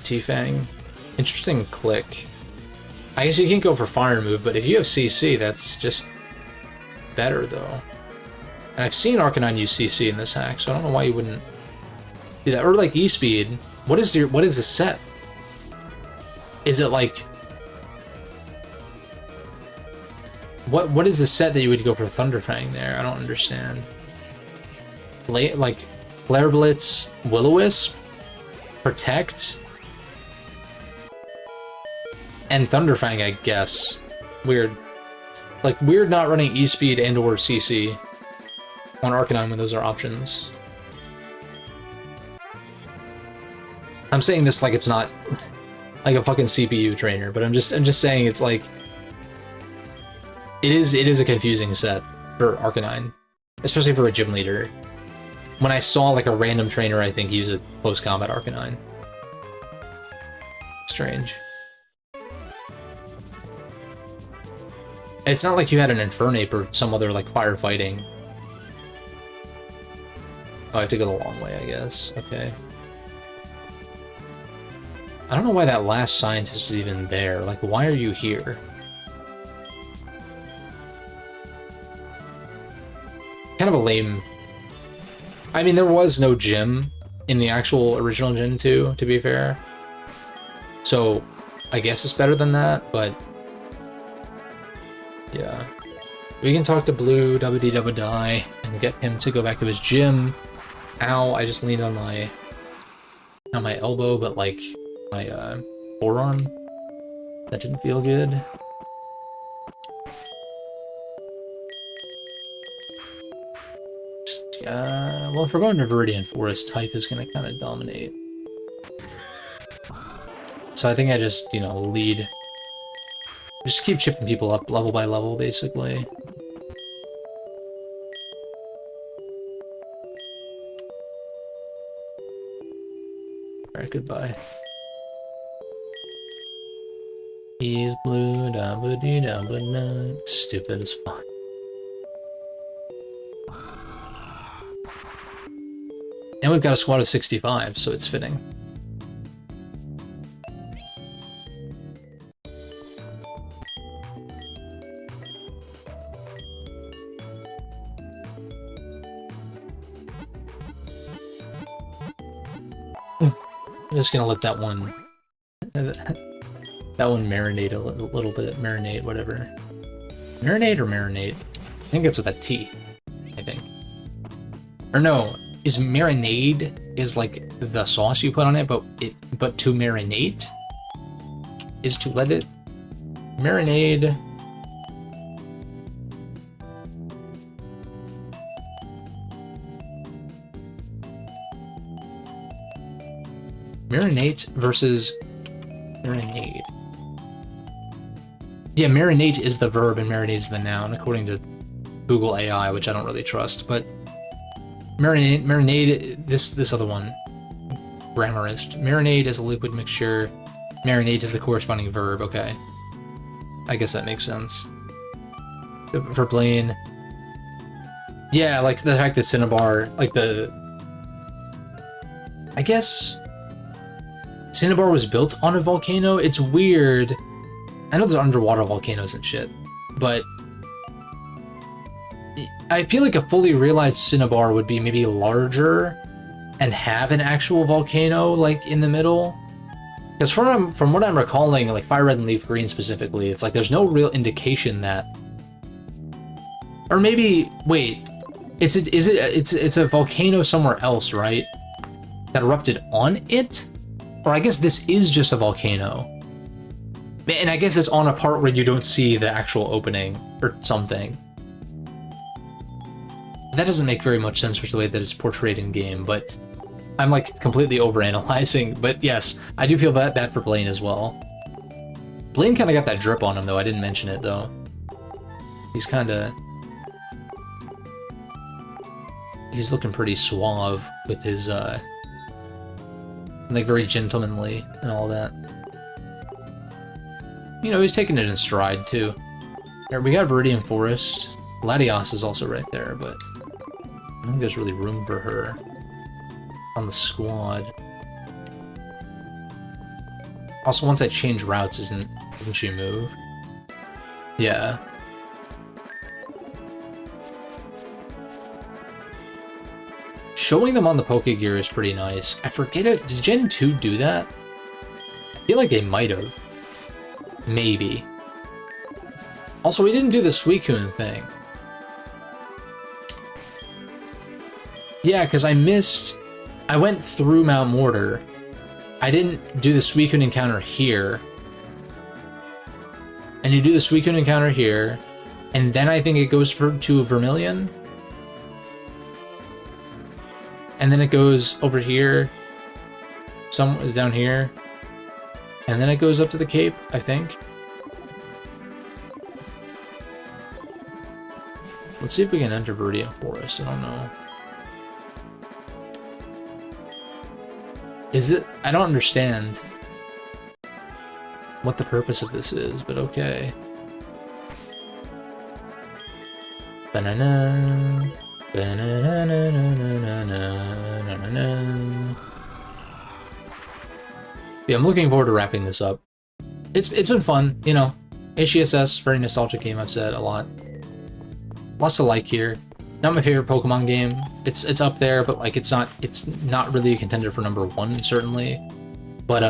T-Fang. Interesting click. I guess you can't go for fire move, but if you have CC, that's just better though. And I've seen Arcanine use CC in this hack, so I don't know why you wouldn't do that. Or like E-Speed. What is the set? Is it like what is the set that you would go for Thunderfang there? I don't understand. Like Flare Blitz, Will-O-Wisp, Protect, and Thunderfang, I guess. Weird. Like, weird not running E-Speed and or CC on Arcanine when those are options. I'm saying this like it's not like a fucking CPU trainer, but I'm just saying it's like it is a confusing set for Arcanine, especially for a gym leader. When I saw like a random trainer, I think use a close combat Arcanine. Strange. It's not like you had an Infernape or some other like firefighting. Oh, I have to go the long way, I guess. Okay. I don't know why that last scientist is even there. Like, why are you here? Kind of a lame... I mean, there was no gym in the actual original Gen 2, to be fair. So, I guess it's better than that, but... yeah. We can talk to Blue, WD, and get him to go back to his gym. Ow, I just leaned on my... not my elbow, but like... my forearm. That didn't feel good. Just, well, if we're going to Viridian Forest, Type is going to kind of dominate. So I think I just, you know, lead. Just keep chipping people up level by level, basically. Alright, goodbye. He's blue, da ba dee da ba na. Stupid as fuck. And we've got a squad of 65, so it's fitting. I'm just gonna let that one marinate a little bit. Marinate, whatever. Marinate or marinate? I think it's with a T. I think. Or no, is marinade is like the sauce you put on it, but to marinate is to let it marinade. Marinate versus marinade. Yeah, marinate is the verb and marinade is the noun, according to Google AI, which I don't really trust. But marinade, this other one, grammarist. Marinade is a liquid mixture. Marinate is the corresponding verb. Okay, I guess that makes sense. For Blaine, yeah, like the fact that Cinnabar, like I guess Cinnabar was built on a volcano. It's weird. I know there's underwater volcanoes and shit, but I feel like a fully realized Cinnabar would be maybe larger and have an actual volcano like in the middle. Because from what I'm recalling, like Fire Red and Leaf Green specifically, it's like there's no real indication that. Or maybe wait, it's a volcano somewhere else, right? That erupted on it. Or I guess this is just a volcano. And I guess it's on a part where you don't see the actual opening or something. That doesn't make very much sense with the way that it's portrayed in game, but I'm like completely overanalyzing. But yes, I do feel that bad for Blaine as well. Blaine kind of got that drip on him though. I didn't mention it though. He's looking pretty suave with his like very gentlemanly and all that. You know, he's taking it in stride too. Here, we got Viridian Forest. Latios is also right there, but I don't think there's really room for her on the squad. Also, once I change routes, doesn't she move? Yeah. Showing them on the Pokegear is pretty nice. I forget it. Did Gen 2 do that? I feel like they might have. Maybe. Also, we didn't do the Suicune thing. Yeah, because I went through Mount Mortar. I didn't do the Suicune encounter here. And you do the Suicune encounter here. And then I think it goes to Vermilion. And then it goes over here. Some is down here. And then it goes up to the Cape, I think. Let's see if we can enter Viridian Forest. I don't know. Is it? I don't understand what the purpose of this is, but okay. Banana. Yeah, I'm looking forward to wrapping this up. It's been fun, you know. HGSS, very nostalgic game, I've said a lot. Lots to like here. Not my favorite Pokemon game. It's up there, but like it's not really a contender for #1, certainly. But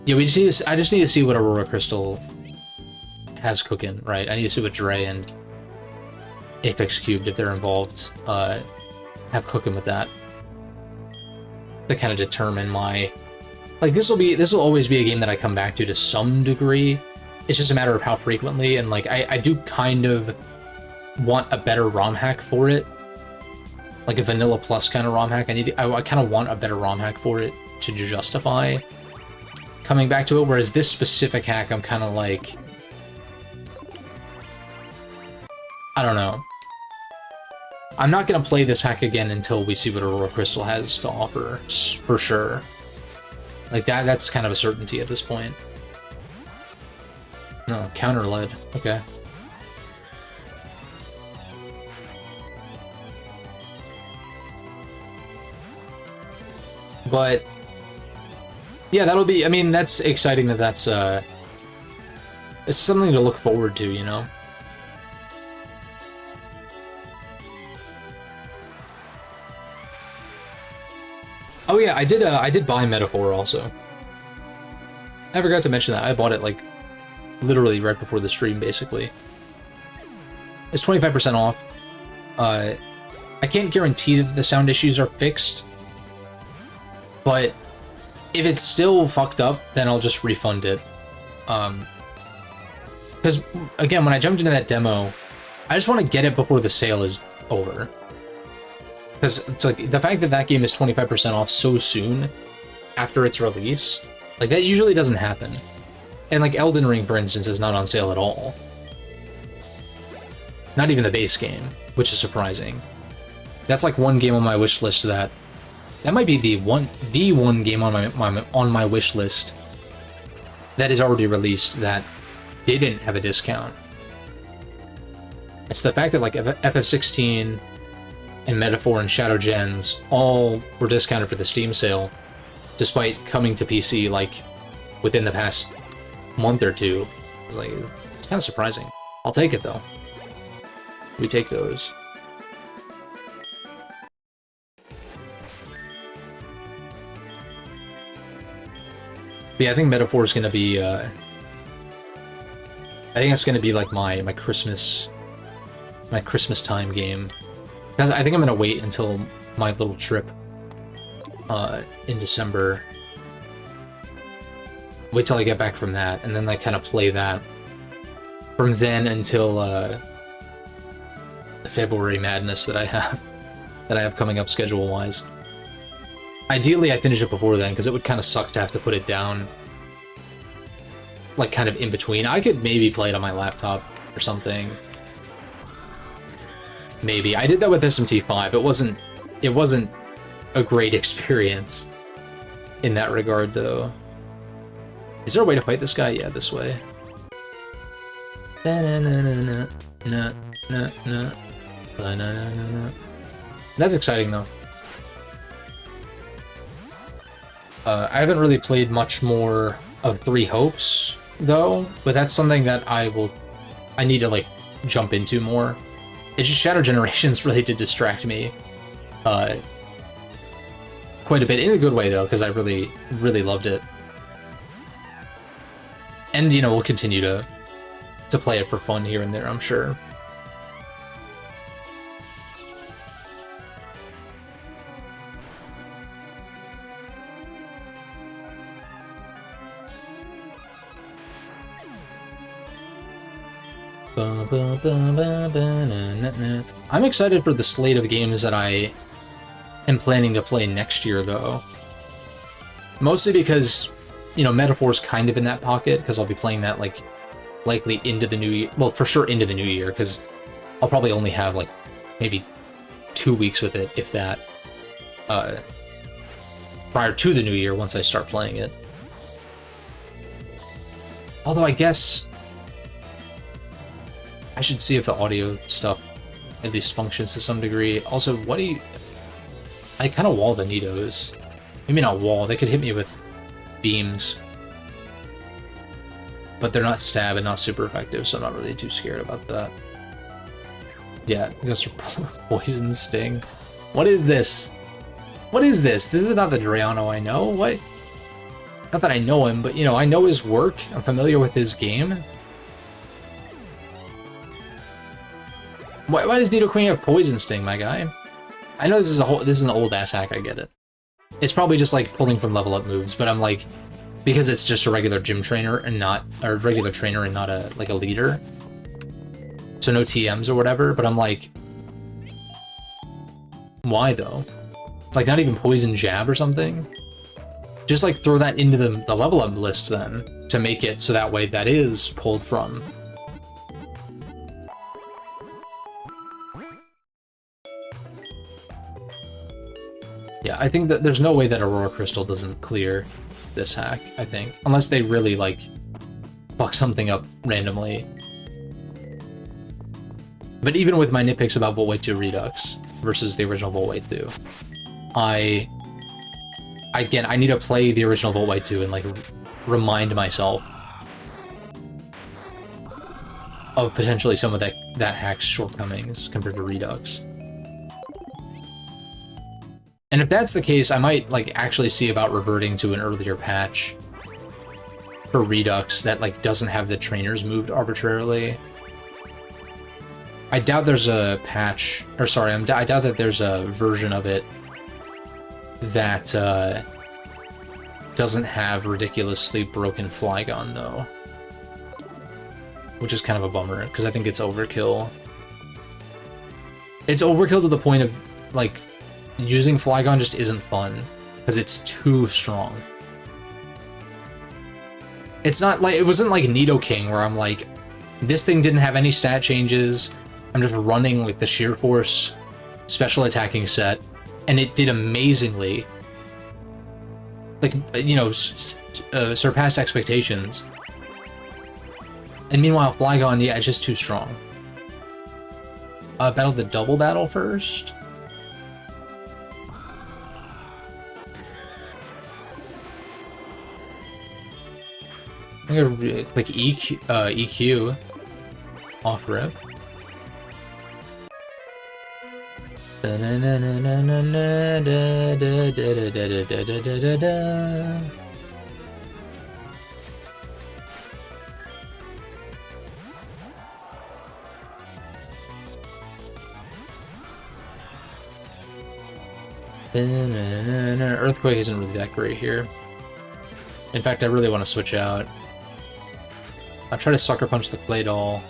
yeah, I just need to see what Aurora Crystal has cooking, right? I need to see what Dre and Apex Cubed, if they're involved, have cooking with that. To kind of determine my... Like, this will always be a game that I come back to some degree. It's just a matter of how frequently, and like, I do kind of want a better ROM hack for it. Like a Vanilla Plus kind of ROM hack. I kind of want a better ROM hack for it to justify coming back to it, whereas this specific hack, I'm kind of like... I don't know. I'm not gonna play this hack again until we see what Aurora Crystal has to offer, for sure. Like that's kind of a certainty at this point. No, counter lead. Okay. But yeah, that'll be, I mean, that's exciting that that's it's something to look forward to, you know. Oh yeah, I did buy Metaphor also. I forgot to mention that. I bought it like literally right before the stream, basically. It's 25% off. I can't guarantee that the sound issues are fixed, but if it's still fucked up, then I'll just refund it. Because again, when I jumped into that demo, I just want to get it before the sale is over. Because it's like the fact that that game is 25% off so soon after its release, like that usually doesn't happen. And like Elden Ring, for instance, is not on sale at all. Not even the base game, which is surprising. That's like one game on my wish list that might be the one game on my wish list that is already released that didn't have a discount. It's the fact that like FF16 and Metaphor and Shadow Gens all were discounted for the Steam sale, despite coming to PC like within the past month or two. It's like, it's kind of surprising. I'll take it though. We take those. But yeah, I think Metaphor is gonna be. I think it's gonna be like my Christmas time game. Because I think I'm gonna wait until my little trip in December. Wait till I get back from that, and then I kind of play that from then until the February madness that I have coming up schedule-wise. Ideally, I finish it before then, because it would kind of suck to have to put it down, like, kind of in between. I could maybe play it on my laptop or something. Maybe. I did that with SMT5. It wasn't a great experience in that regard, though. Is there a way to fight this guy? Yeah, this way. That's exciting, though. I haven't really played much more of Three Hopes, though, but that's something that I need to, like, jump into more. It's just Shadow Generations really did distract me quite a bit, in a good way, though, because I really, really loved it. And, you know, we'll continue to play it for fun here and there, I'm sure. I'm excited for the slate of games that I am planning to play next year, though. Mostly because, you know, Metaphor's kind of in that pocket, because I'll be playing that, like, likely into the new year. Well, for sure into the new year, because I'll probably only have, like, maybe 2 weeks with it, if that, prior to the new year once I start playing it. Although I guess I should see if the audio stuff at least functions to some degree. Also, I kind of wall the Nidos. Maybe not wall, they could hit me with beams. But they're not stab and not super effective, so I'm not really too scared about that. Yeah, it goes for Poison Sting. What is this? What is this? This is not the Drayano I know. What? Not that I know him, but, you know, I know his work. I'm familiar with his game. Why does Nidoqueen have Poison Sting, my guy? I know this is an old ass hack, I get it. It's probably just like pulling from level up moves, but I'm like, because it's just a regular gym trainer and not a regular trainer and not a leader. So no TMs or whatever, but I'm like, why though? Like not even Poison Jab or something? Just like throw that into the level up list then to make it so that way that is pulled from. Yeah, I think that there's no way that Aurora Crystal doesn't clear this hack, I think. Unless they really, like, fuck something up randomly. But even with my nitpicks about Volt Weight 2 Redux versus the original Volt Weight 2, I need to play the original Volt Weight 2 and, like, remind myself of potentially some of that hack's shortcomings compared to Redux. And if that's the case, I might, like, actually see about reverting to an earlier patch for Redux that, like, doesn't have the trainers moved arbitrarily. I doubt there's a patch, or sorry, I doubt that there's a version of it that doesn't have ridiculously broken Flygon, though. Which is kind of a bummer, because I think it's overkill. It's overkill to the point of, like, using Flygon just isn't fun, because it's too strong. It's not like, it wasn't like Nidoking, where I'm like, this thing didn't have any stat changes, I'm just running with the Sheer Force special attacking set, and it did amazingly. Like, you know, surpassed expectations. And meanwhile, Flygon, yeah, it's just too strong. Battle the double battle first? I'm gonna click EQ off rip. Earthquake isn't really that great here. In fact, I really want to switch out. I'll try to Sucker Punch the Clay Doll.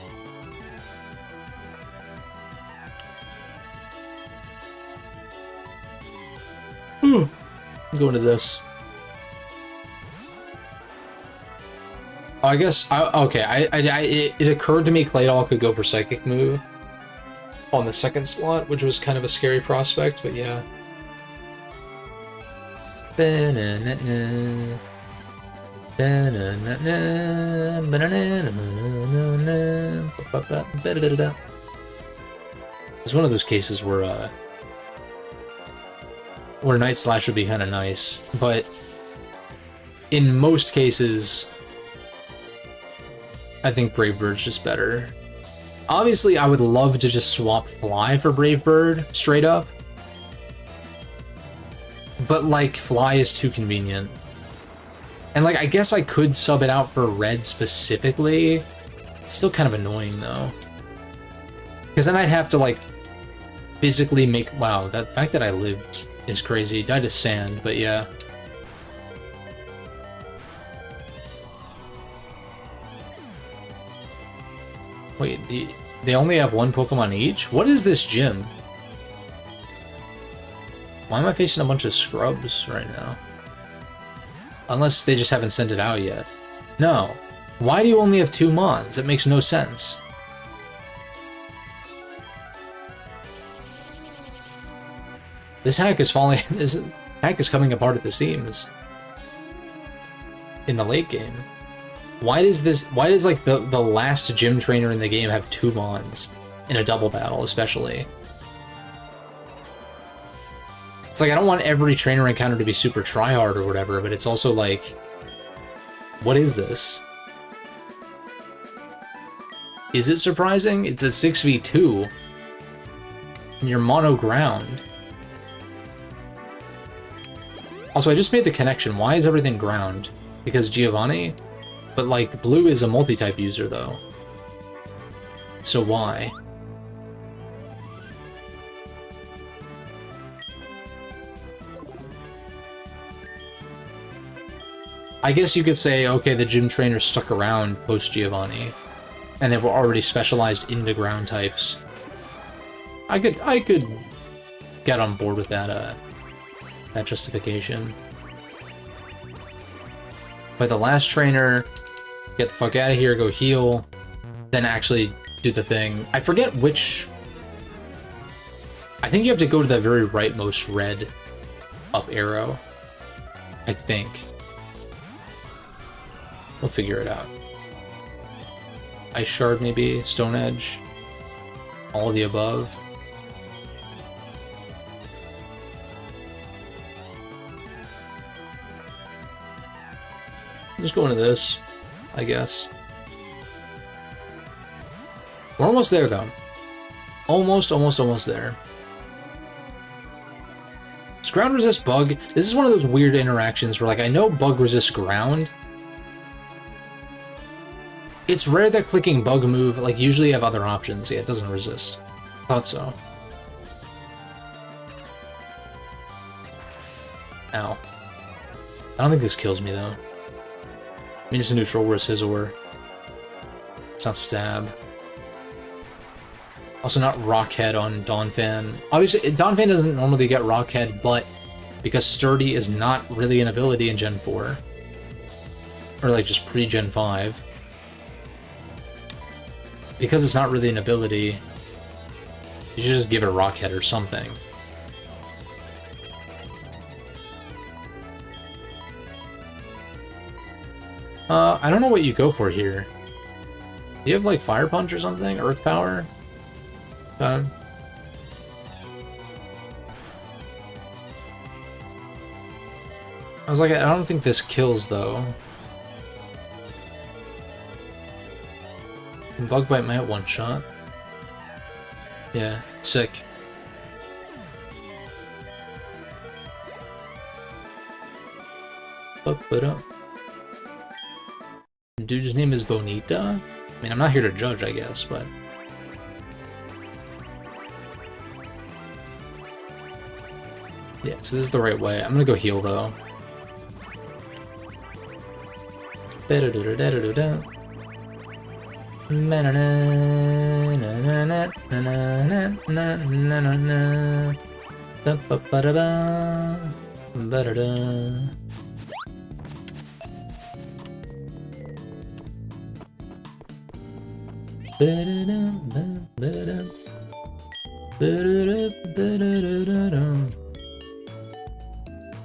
I'm going to this. Oh, I guess, okay, it occurred to me Clay Doll could go for Psychic Move on the second slot, which was kind of a scary prospect, but yeah. It's one of those cases where Night Slash would be kind of nice, but in most cases, I think Brave Bird's just better. Obviously, I would love to just swap Fly for Brave Bird, straight up. But, like, Fly is too convenient. And, like, I guess I could sub it out for Red specifically. It's still kind of annoying, though. Because then I'd have to, like, physically make... Wow, that fact that I lived is crazy. Died of sand, but yeah. Wait, they only have one Pokemon each? What is this gym? Why am I facing a bunch of scrubs right now? Unless they just haven't sent it out yet. No. Why do you only have 2 Mons? It makes no sense. This hack is falling... This hack is coming apart at the seams. In the late game. Why does like the last gym trainer in the game have 2 Mons? In a double battle, especially. It's like, I don't want every trainer encounter to be super tryhard or whatever, but it's also like... What is this? Is it surprising? It's a 6v2. And you're mono ground. Also, I just made the connection. Why is everything ground? Because Giovanni? But, like, Blue is a multi-type user, though. So why? I guess you could say, okay, the gym trainers stuck around post-Giovanni, and they were already specialized in the ground types. I could get on board with that, that justification. But the last trainer, get the fuck out of here, go heal, then actually do the thing. I forget which... I think you have to go to the very rightmost red up arrow. I think. We'll figure it out. Ice Shard maybe, Stone Edge, all of the above. Just go into this, I guess. We're almost there though. Almost there. Does ground resist bug? This is one of those weird interactions where, like, I know bug resists ground. It's rare that clicking bug move, like, usually you have other options. Yeah, it doesn't resist. Thought so. Ow. I don't think this kills me, though. I mean, it's a neutral, we're a Scizor. It's not stab. Also not Rockhead on Donphan. Obviously, Donphan doesn't normally get Rockhead, but because Sturdy is not really an ability in Gen 4. Or, like, just pre-Gen 5. Because it's not really an ability, you should just give it a Rockhead or something. I don't know what you go for here. Do you have, like, Fire Punch or something? Earth Power? I was like, I don't think this kills, though. Bug Bite might one-shot. Yeah, sick. Up it up. Dude's name is Bonita? I mean, I'm not here to judge, I guess, but... Yeah, so this is the right way. I'm gonna go heal, though.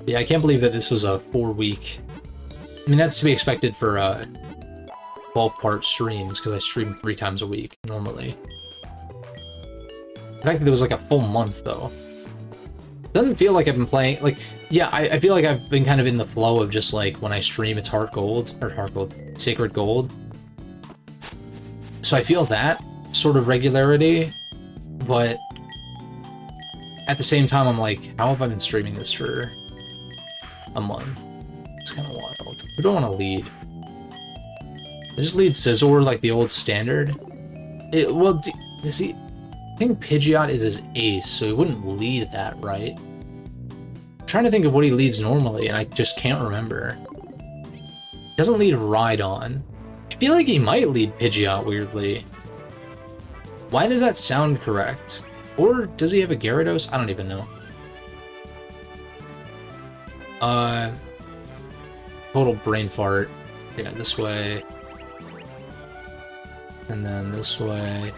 Yeah, I can't believe that this was a 4-week. I mean, that's to be expected for 12-part streams, because I stream 3 times a week normally. The fact that it was like a full month, though. Doesn't feel like I've been playing, like, yeah, I feel like I've been kind of in the flow of just, like, when I stream, it's Heart Gold, Sacred Gold. So I feel that sort of regularity, but at the same time, I'm like, how have I been streaming this for a month? It's kind of wild. We don't want to lead. I just lead Scizor like the old standard. Well, you see, I think Pidgeot is his ace, so he wouldn't lead that, right? I'm trying to think of what he leads normally, and I just can't remember. He doesn't lead Rhydon. I feel like he might lead Pidgeot, weirdly. Why does that sound correct? Or does he have a Gyarados? I don't even know. Total brain fart. Yeah, this way. And then this way.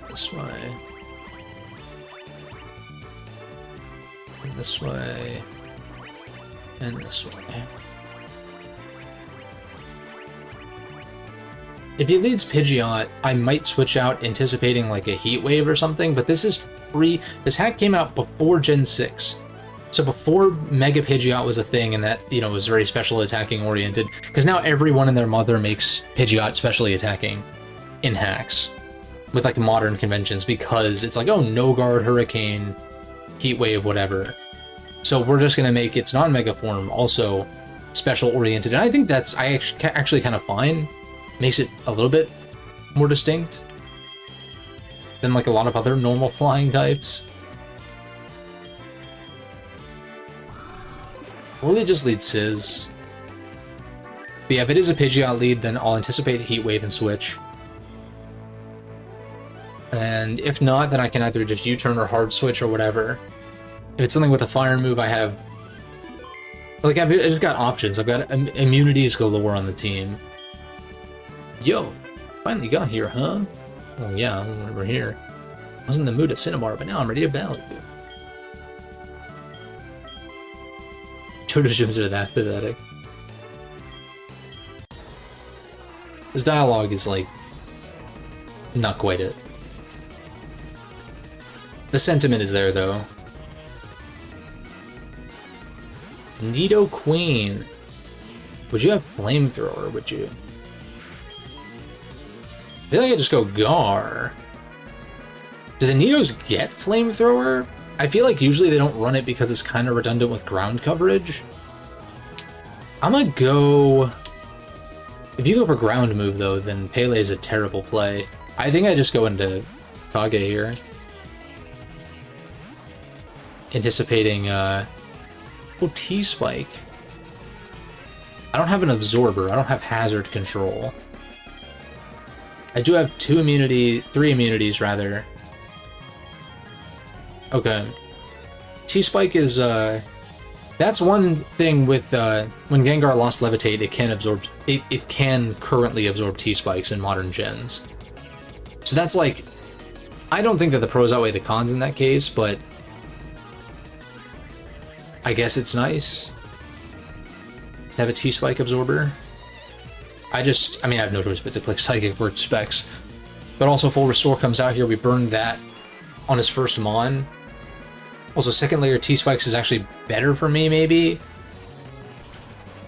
This way. And this way. And this way. If he leads Pidgeot, I might switch out anticipating like a Heat Wave or something, but this is this hack came out before Gen 6. So before Mega Pidgeot was a thing and that, you know, was very special attacking oriented, because now everyone and their mother makes Pidgeot specially attacking in hacks with like modern conventions, because it's like, oh, no guard, Hurricane, Heat Wave, whatever. So we're just going to make its non-Mega form also special oriented, and I think that's actually kind of fine. Makes it a little bit more distinct than like a lot of other normal flying types. Will they just lead Sizz? But yeah, if it is a Pidgeot lead, then I'll anticipate Heat Wave and switch. And if not, then I can either just U-turn or hard switch or whatever. If it's something with a fire move, I have... Like, I've just got options. I've got immunities galore on the team. Yo, finally got here, huh? Oh yeah, we're here. Wasn't in the mood at Cinnabar, but now I'm ready to battle you. Trotogems are that pathetic. His dialogue is, like, not quite it. The sentiment is there, though. Nido Queen. Would you have Flamethrower, would you? I feel like I just go Gar. Do the Nidos get Flamethrower? I feel like usually they don't run it because it's kind of redundant with ground coverage. I'm gonna go... If you go for ground move, though, then Pele is a terrible play. I think I just go into Kage here. Anticipating, Oh, T-Spike. I don't have an Absorber. I don't have Hazard Control. I do have 3 immunities, rather. Okay. T-Spike is, that's one thing with, when Gengar lost Levitate, it can absorb, it can currently absorb T-Spikes in modern gens. So that's like, I don't think that the pros outweigh the cons in that case, but I guess it's nice to have a T-Spike absorber. I mean, I have no choice but to click Psychic Word Specs. But also, Full Restore comes out here, we burned that on his first Mon. Also, second layer T-Spikes is actually better for me, maybe.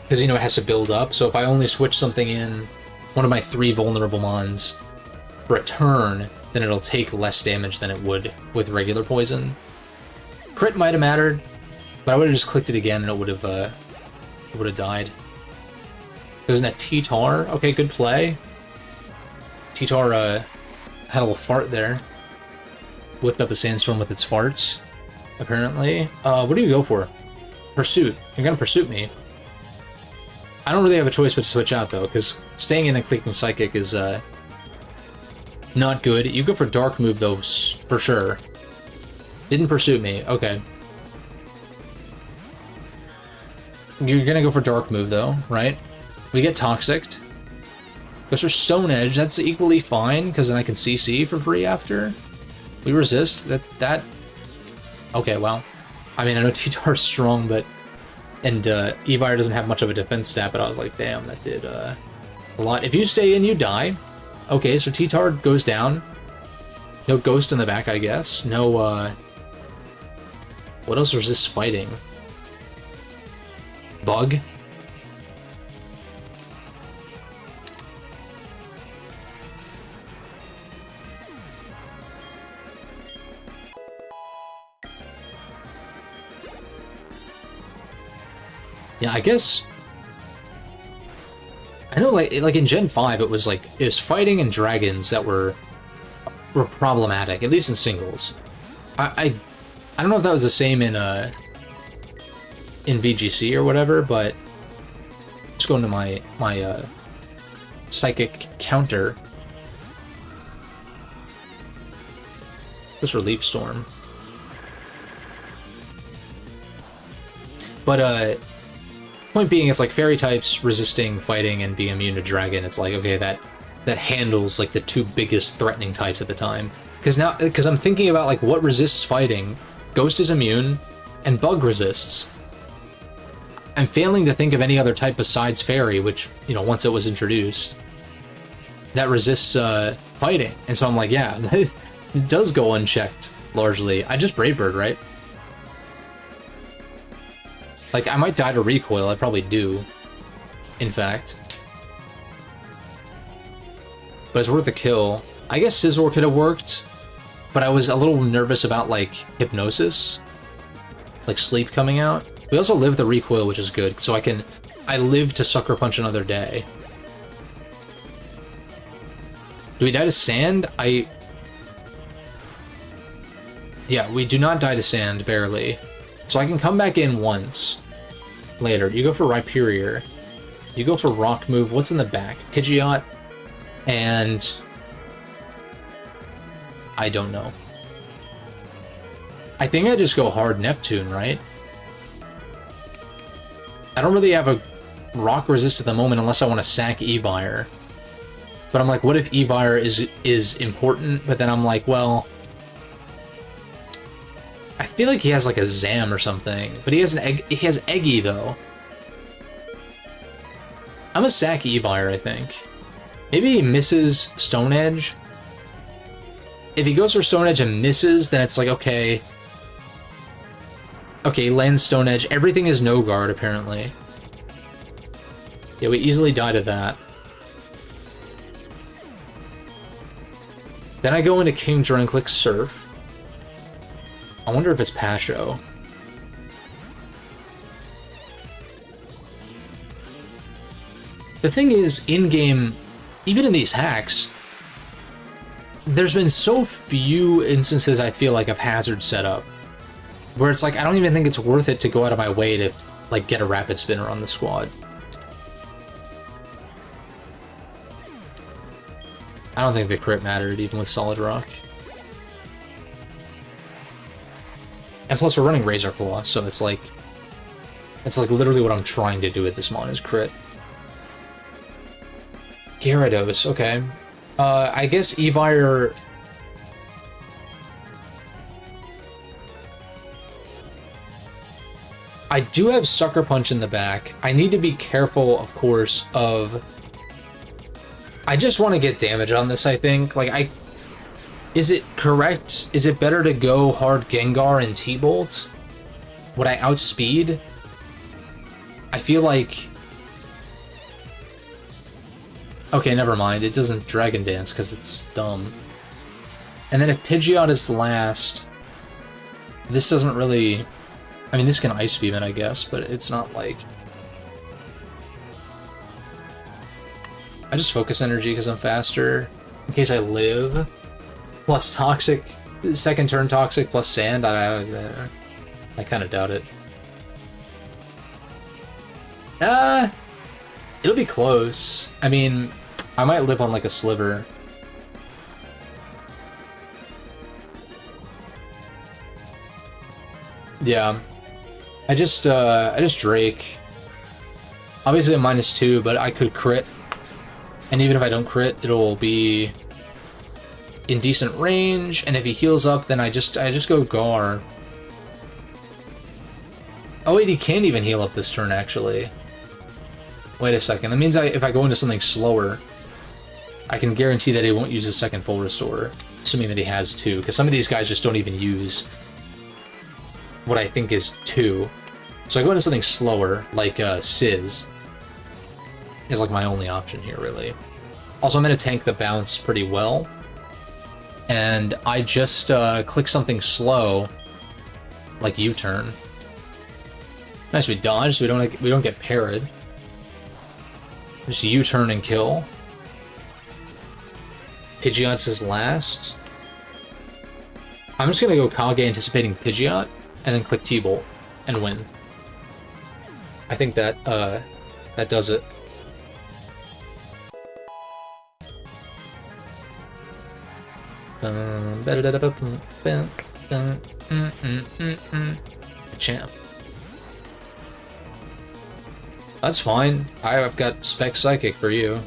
Because, you know, it has to build up. So if I only switch something in one of my 3 vulnerable Mons for a turn, then it'll take less damage than it would with regular poison. Crit might have mattered, but I would have just clicked it again and it would have died. Isn't that T-Tar? Okay, good play. T-Tar had a little fart there. Whipped up a Sandstorm with its farts, apparently. What do you go for? Pursuit. You're gonna Pursuit me. I don't really have a choice but to switch out, though, because staying in and clicking Psychic is not good. You go for Dark Move, though, for sure. Didn't Pursuit me. Okay. You're gonna go for Dark Move, though, right? We get Toxicked. Goes for Stone Edge. That's equally fine, because then I can CC for free after. We resist. That... Okay, well. I mean, I know T-Tar's strong, but... And Evire doesn't have much of a defense stat, but I was like, damn, that did a lot. If you stay in, you die. Okay, so T-Tar goes down. No Ghost in the back, I guess. No, what else resists fighting? Bug? Yeah, I guess... I know, like in Gen 5, it was fighting and dragons that were problematic, at least in singles. I don't know if that was the same in VGC or whatever, but just going to my Psychic counter. Just Relief Storm. But, point being, it's like fairy types resisting fighting and being immune to dragon. It's like, okay, that handles like the 2 biggest threatening types at the time. Because I'm thinking about like what resists fighting. Ghost is immune, and Bug resists. I'm failing to think of any other type besides fairy, which, you know, once it was introduced, that resists fighting. And so I'm like, yeah, it does go unchecked largely. I just Brave Bird, right? Like, I might die to recoil, I probably do, in fact. But it's worth a kill. I guess Scizor could have worked, but I was a little nervous about, like, Hypnosis. Like, Sleep coming out. We also live the recoil, which is good, so I live to Sucker Punch another day. Do we die to Sand? Yeah, we do not die to Sand, barely. So I can come back in once later. You go for Rhyperior. You go for Rock Move. What's in the back? Pidgeot. And... I don't know. I think I just go hard Neptune, right? I don't really have a Rock Resist at the moment unless I want to sack Evire. But I'm like, what if Evire is important? But then I'm like, well... feel like he has like a Zam or something, but he has an egg. He has Eggy though. I'm a sack Evire, I think. Maybe he misses Stone Edge. If he goes for Stone Edge and misses, then it's like, okay. Okay, he lands Stone Edge. Everything is no guard, apparently. Yeah, we easily die to that. Then I go into Kingdra and click Surf. I wonder if it's Pasho. The thing is, in-game, even in these hacks, there's been so few instances I feel like of hazard setup, where it's like, I don't even think it's worth it to go out of my way to, like, get a Rapid Spinner on the squad. I don't think the crit mattered, even with Solid Rock. And plus we're running Razor Claw, so it's like literally what I'm trying to do with this mon is crit. Gyarados, okay. I guess Evire... I do have Sucker Punch in the back. I need to be careful, of course, of... I just want to get damage on this, I think. Like, Is it correct? Is it better to go hard Gengar and T-Bolt? Would I outspeed? I feel like... Okay, never mind. It doesn't Dragon Dance because it's dumb. And then if Pidgeot is last... This doesn't really... I mean, this can Ice Beam it, I guess, but it's not like... I just Focus Energy because I'm faster, in case I live. Plus Toxic, second turn Toxic, plus Sand, I kind of doubt it. It'll be close. I mean, I might live on like a sliver. Yeah. I just Drake. Obviously a -2, but I could crit. And even if I don't crit, it'll be in decent range, and if he heals up, then I just go Gar. Oh wait, he can't even heal up this turn, actually. Wait a second, that means if I go into something slower, I can guarantee that he won't use his second full restore, assuming that he has 2, because some of these guys just don't even use what I think is 2. So I go into something slower, like Sizz, is like my only option here, really. Also, I'm going to tank the bounce pretty well. And I just click something slow, like U-turn. Nice, we dodge, so we don't get parried. Just U-turn and kill. Pidgeot's his last. I'm just gonna go Kage anticipating Pidgeot, and then click T-Bolt and win. I think that that does it. Champ. That's fine. I've got Spec Psychic for you.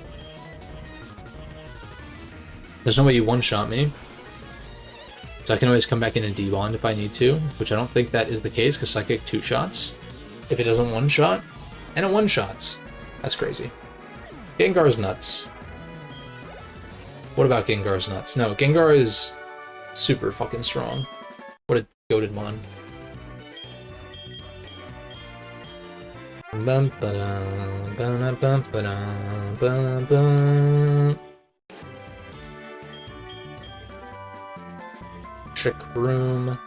There's no way you one-shot me. So I can always come back in and D-Bond if I need to, which I don't think that is the case, because Psychic 2-shots. If it doesn't one-shot, and it one-shots. That's crazy. Gengar's nuts. What about Gengar's nuts? No, Gengar is super fucking strong. What a goated mon. Trick Room.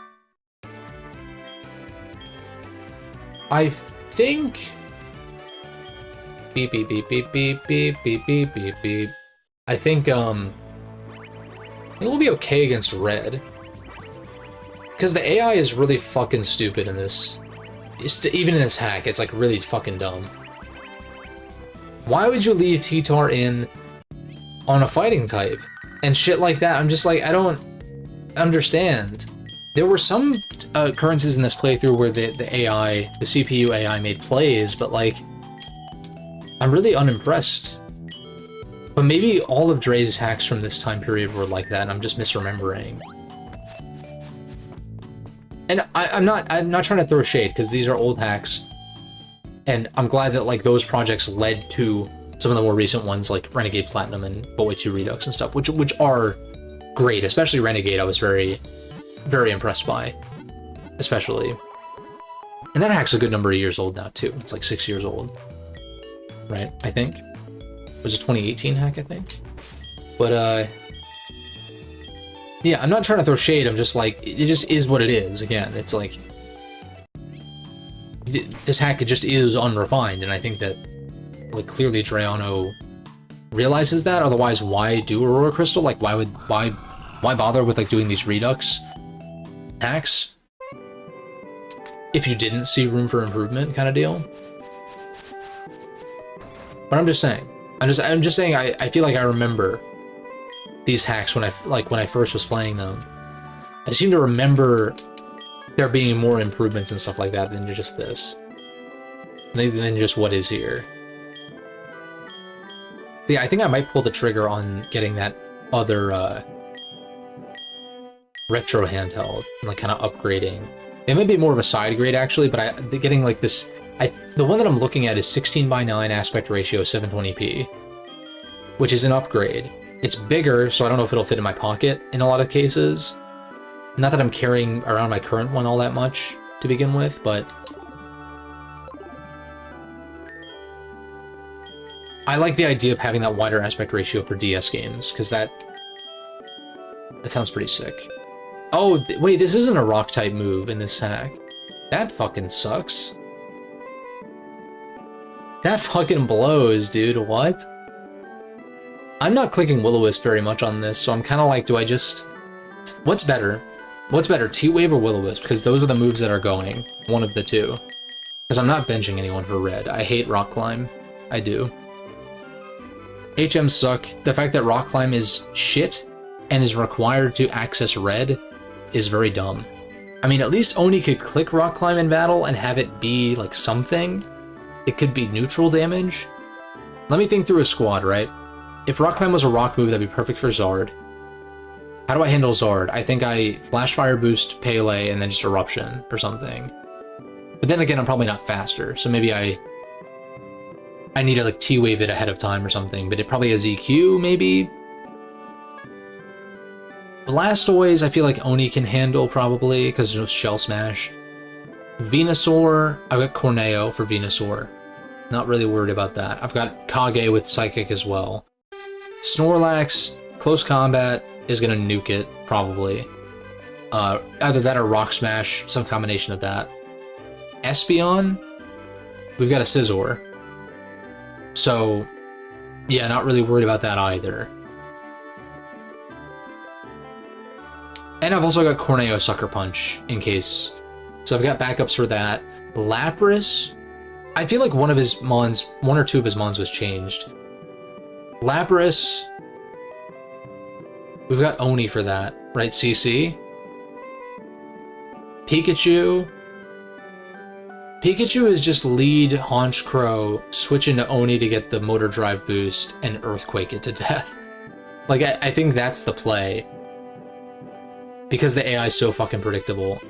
I think... Beep, beep, beep, beep, beep, beep, beep, beep, beep, beep. I think, it will be okay against Red. Because the AI is really fucking stupid in this. Even in this hack, it's like really fucking dumb. Why would you leave T-Tar in on a fighting type? And shit like that, I'm just like, I don't understand. There were some occurrences in this playthrough where the AI, the CPU AI made plays, but like, I'm really unimpressed. But maybe all of Dre's hacks from this time period were like that, and I'm just misremembering. And I'm not trying to throw shade, because these are old hacks, and I'm glad that like those projects led to some of the more recent ones like Renegade Platinum and Boy 2 Redux and stuff, which are great. Especially Renegade, I was very, very impressed by, especially. And that hack's a good number of years old now too. It's like 6 years old, right? I think it was a 2018 hack, I think. But yeah, I'm not trying to throw shade. I'm just like, it just is what it is. Again, it's like this hack, it just is unrefined, and I think that like clearly Drayano realizes that. Otherwise, why do Aurora Crystal? Like, why bother with like doing these Redux hacks if you didn't see room for improvement, kind of deal? But I'm just saying. I'm just saying. I feel like I remember these hacks when I first was playing them. I seem to remember there being more improvements and stuff like that than just this, than just what is here. But yeah, I think I might pull the trigger on getting that other retro handheld and like kind of upgrading. It might be more of a side grade actually, but getting like this. The one that I'm looking at is 16:9 aspect ratio 720p, which is an upgrade. It's bigger, so I don't know if it'll fit in my pocket in a lot of cases. Not that I'm carrying around my current one all that much to begin with, but I like the idea of having that wider aspect ratio for DS games, because that sounds pretty sick. Oh, wait, this isn't a rock-type move in this hack. That fucking sucks. That fucking blows, dude. What? I'm not clicking Will-O-Wisp very much on this, so I'm kind of like, do I just... What's better? What's better, T-Wave or Will-O-Wisp? Because those are the moves that are going. One of the two. Because I'm not benching anyone for red. I hate Rock Climb. I do. HMs suck. The fact that Rock Climb is shit and is required to access red is very dumb. I mean, at least Oni could click Rock Climb in battle and have it be like something. It could be neutral damage. Let me think through a squad, right? If Rock Climb was a rock move, that'd be perfect for Zard. How do I handle Zard? I think I Flash Fire Boost Pele and then just Eruption or something. But then again, I'm probably not faster, so maybe I need to like T-Wave it ahead of time or something, but it probably has EQ, maybe? Blastoise, I feel like Oni can handle, probably, because there's no Shell Smash. Venusaur, I've got Corneo for Venusaur. Not really worried about that. I've got Kage with Psychic as well. Snorlax, Close Combat is gonna nuke it, probably. Either that or Rock Smash, some combination of that. Espeon, we've got a Scizor. So, yeah, not really worried about that either. And I've also got Corneo Sucker Punch, in case. So I've got backups for that. Lapras, I feel like one or two of his mons was changed. Lapras, we've got Oni for that, right, CC? Pikachu is just lead Honchkrow, switch into Oni to get the Motor Drive boost, and Earthquake it to death. Like, I think that's the play. Because the AI is so fucking predictable.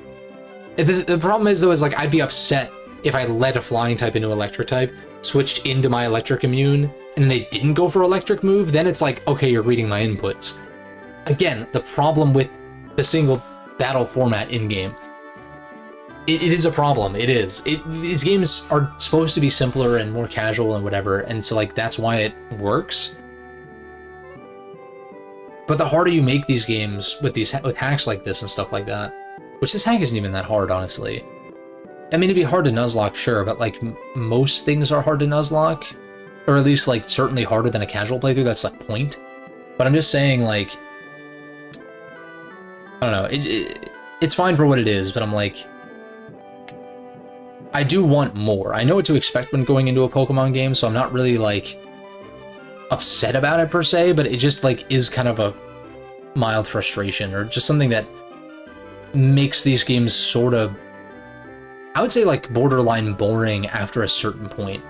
The problem is, though, is like, I'd be upset if I let a flying type into electric type, switched into my electric immune, and they didn't go for electric move, then it's like, okay, you're reading my inputs. Again, the problem with the single battle format in-game. It is a problem, it is. These games are supposed to be simpler and more casual and whatever, and so like that's why it works. But the harder you make these games with hacks like this and stuff like that, which this hack isn't even that hard, honestly. I mean, it'd be hard to Nuzlocke, sure, but like most things are hard to Nuzlocke, or at least like certainly harder than a casual playthrough. That's the point. But I'm just saying, like, I don't know. It's fine for what it is, but I'm like, I do want more. I know what to expect when going into a Pokemon game, so I'm not really like upset about it per se, but it just like is kind of a mild frustration, or just something that makes these games sort of, I would say, like borderline boring after a certain point.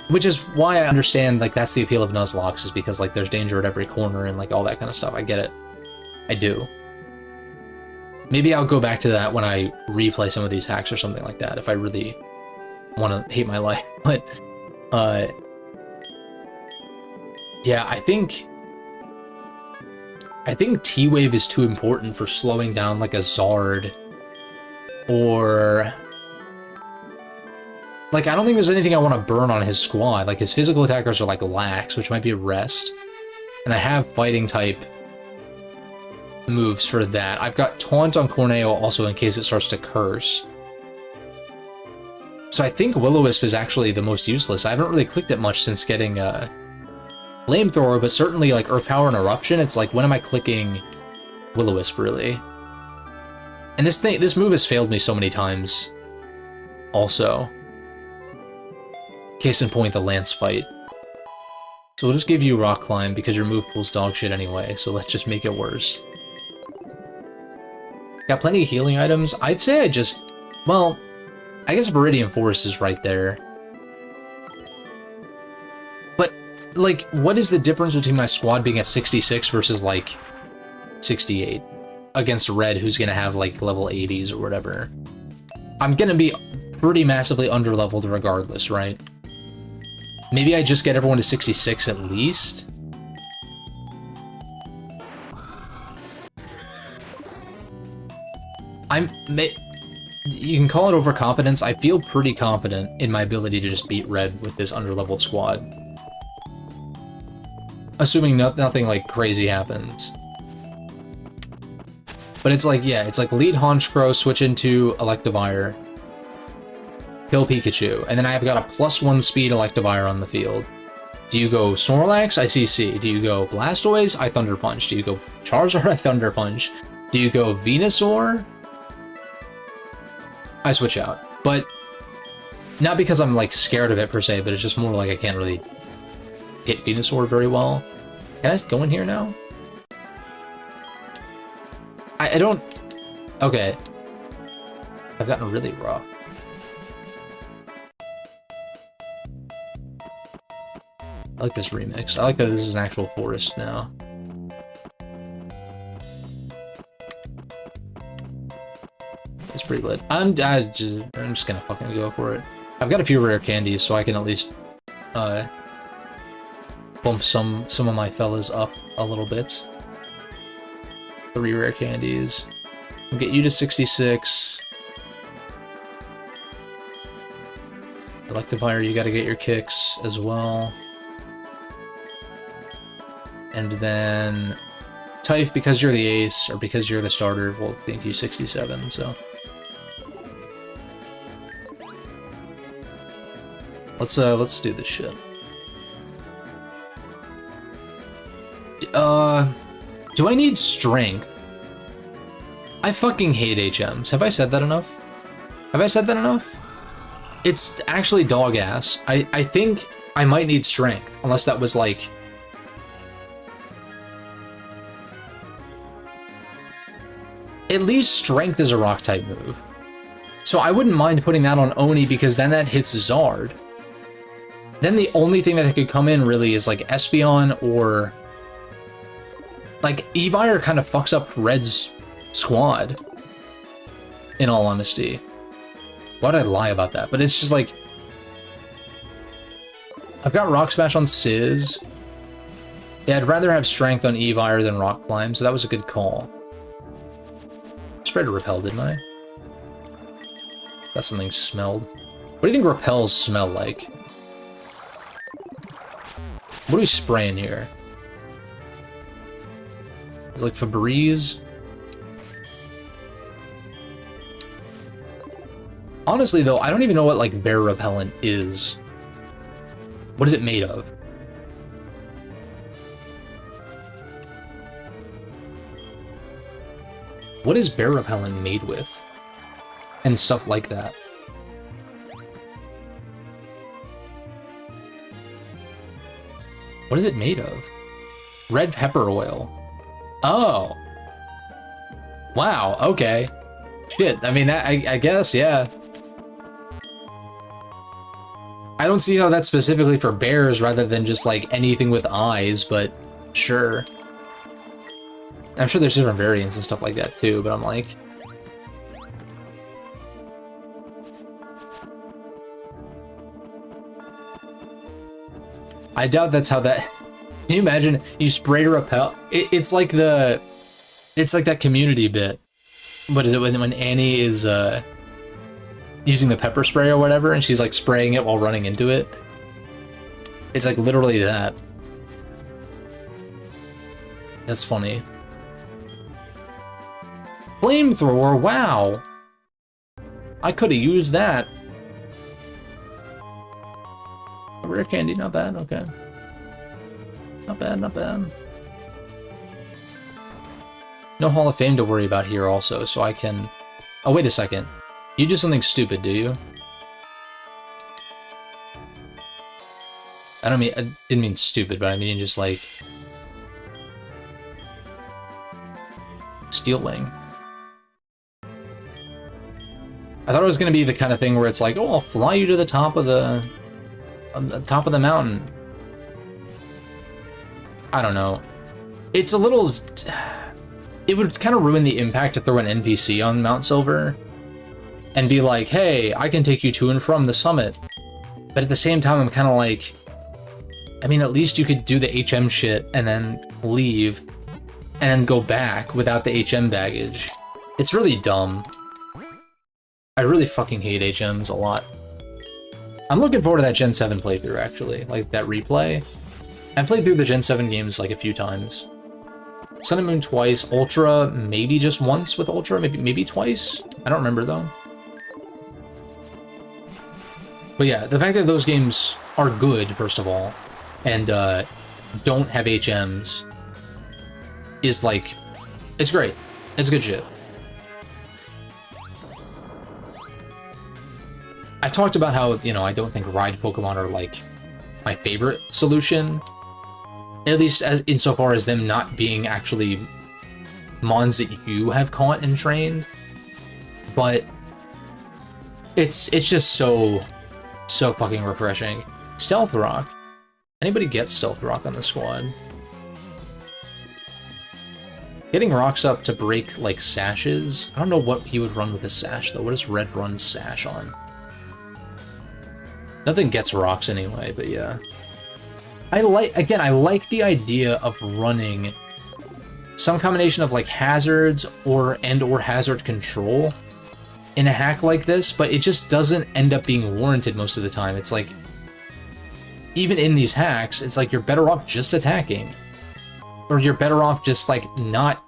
Which is why I understand, like, that's the appeal of Nuzlocke, is because like there's danger at every corner and like all that kind of stuff. I get it. I do. Maybe I'll go back to that when I replay some of these hacks or something like that, if I really want to hate my life. But, yeah, I think T-Wave is too important for slowing down like a Zard, or like I don't think there's anything I want to burn on his squad. Like his physical attackers are like lax, which might be a rest, and I have fighting type moves for that. I've got taunt on Corneo also in case it starts to curse. So I think Will-O-Wisp is actually the most useless. I haven't really clicked it much since getting Flamethrower, but certainly like Earth Power and Eruption, it's like, when am I clicking Will-O-Wisp, really? And this move has failed me so many times, also. Case in point, the Lance fight. So we'll just give you Rock Climb, because your move pool's dog shit anyway, so let's just make it worse. Got plenty of healing items. I'd say I just... well, I guess Viridian Forest is right there. Like, what is the difference between my squad being at 66 versus, like, 68? Against Red, who's gonna have, like, level 80s or whatever. I'm gonna be pretty massively under-leveled regardless, right? Maybe I just get everyone to 66 at least? You can call it overconfidence. I feel pretty confident in my ability to just beat Red with this under-leveled squad. Assuming nothing like crazy happens. But it's like, yeah, it's like lead Honchkrow, switch into Electivire, kill Pikachu, and then I've got a +1 speed Electivire on the field. Do you go Snorlax? I CC. Do you go Blastoise? I Thunder Punch. Do you go Charizard? I Thunder Punch. Do you go Venusaur? I switch out. But not because I'm like scared of it per se, but it's just more like I can't really hit Venusaur very well. Can I go in here now? I don't... okay. I've gotten really rough. I like this remix. I like that this is an actual forest now. It's pretty lit. I'm just gonna fucking go for it. I've got a few rare candies, so I can at least bump some of my fellas up a little bit. 3 rare candies. I'll get you to 66. Electivire, you gotta get your kicks as well. And then Typh, because you're the ace, or because you're the starter, will make you 67, so. Let's do this shit. Do I need strength? I fucking hate HMs. Have I said that enough? Have I said that enough? It's actually dog ass. I think I might need strength, unless that was like... at least strength is a rock type move. So I wouldn't mind putting that on Oni, because then that hits Zard. Then the only thing that could come in really is like Espeon, or like Evire kind of fucks up Red's squad, in all honesty. Why'd I lie about that? But it's just like, I've got Rock Smash on Sizz. Yeah, I'd rather have Strength on Evire than Rock Climb, so that was a good call. Spread to Repel, didn't I? Got something smelled. What do you think Repels smell like? What are we spraying here? It's like Febreze. Honestly, though, I don't even know what, like, bear repellent is. What is it made of? What is bear repellent made with? And stuff like that. What is it made of? Red pepper oil. Oh. Wow, okay. Shit, I mean, I guess, yeah. I don't see how that's specifically for bears rather than just, like, anything with eyes, but sure. I'm sure there's different variants and stuff like that, too, but I'm like... I doubt that's how that... Can you imagine? You spray to repel? It's like the... It's like that Community bit. What is it, when Annie is using the pepper spray or whatever, and she's like spraying it while running into it? It's like literally that. That's funny. Flamethrower, wow! I could have used that. Rare candy, not bad, okay. Not bad, not bad. No Hall of Fame to worry about here also, so I can... Oh, wait a second. You do something stupid, do you? I didn't mean stupid, but I mean just like... Stealing. I thought it was gonna be the kind of thing where it's like, oh, I'll fly you to the top of the... on the top of the mountain. I don't know. It's a little... It would kind of ruin the impact to throw an NPC on Mount Silver and be like, hey, I can take you to and from the summit. But at the same time, I'm kind of like, I mean, at least you could do the HM shit and then leave and then go back without the HM baggage. It's really dumb. I really fucking hate HMs a lot. I'm looking forward to that Gen 7 playthrough, actually. Like, that replay. I've played through the Gen 7 games, like, a few times. Sun and Moon twice, Ultra maybe just once with Ultra, maybe twice? I don't remember, though. But yeah, the fact that those games are good, first of all, and don't have HMs is, like, it's great. It's good shit. I talked about how, you know, I don't think ride Pokemon are, like, my favorite solution. At least insofar as them not being actually mons that you have caught and trained. But it's just so fucking refreshing. Stealth Rock. Anybody get Stealth Rock on the squad? Getting rocks up to break, like, sashes. I don't know what he would run with a sash, though. What does Red run sash on? Nothing gets rocks anyway, but yeah. I like the idea of running some combination of, like, hazards or hazard control in a hack like this, but it just doesn't end up being warranted most of the time. It's like, even in these hacks, it's like you're better off just attacking. Or you're better off just, like, not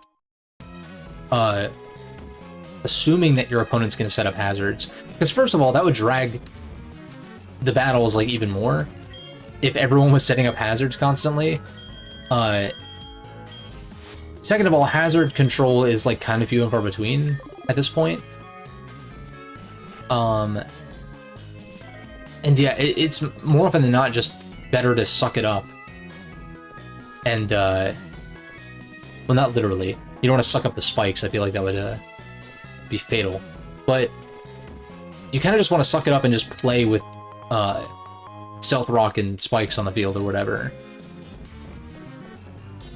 assuming that your opponent's gonna set up hazards. Because first of all, that would drag the battles, like, even more if everyone was setting up hazards constantly. Second of all, hazard control is, like, kind of few and far between at this point. And yeah, it's more often than not just better to suck it up. And, well, not literally. You don't want to suck up the spikes. I feel like that would be fatal. But you kind of just want to suck it up and just play with Stealth Rock and spikes on the field or whatever.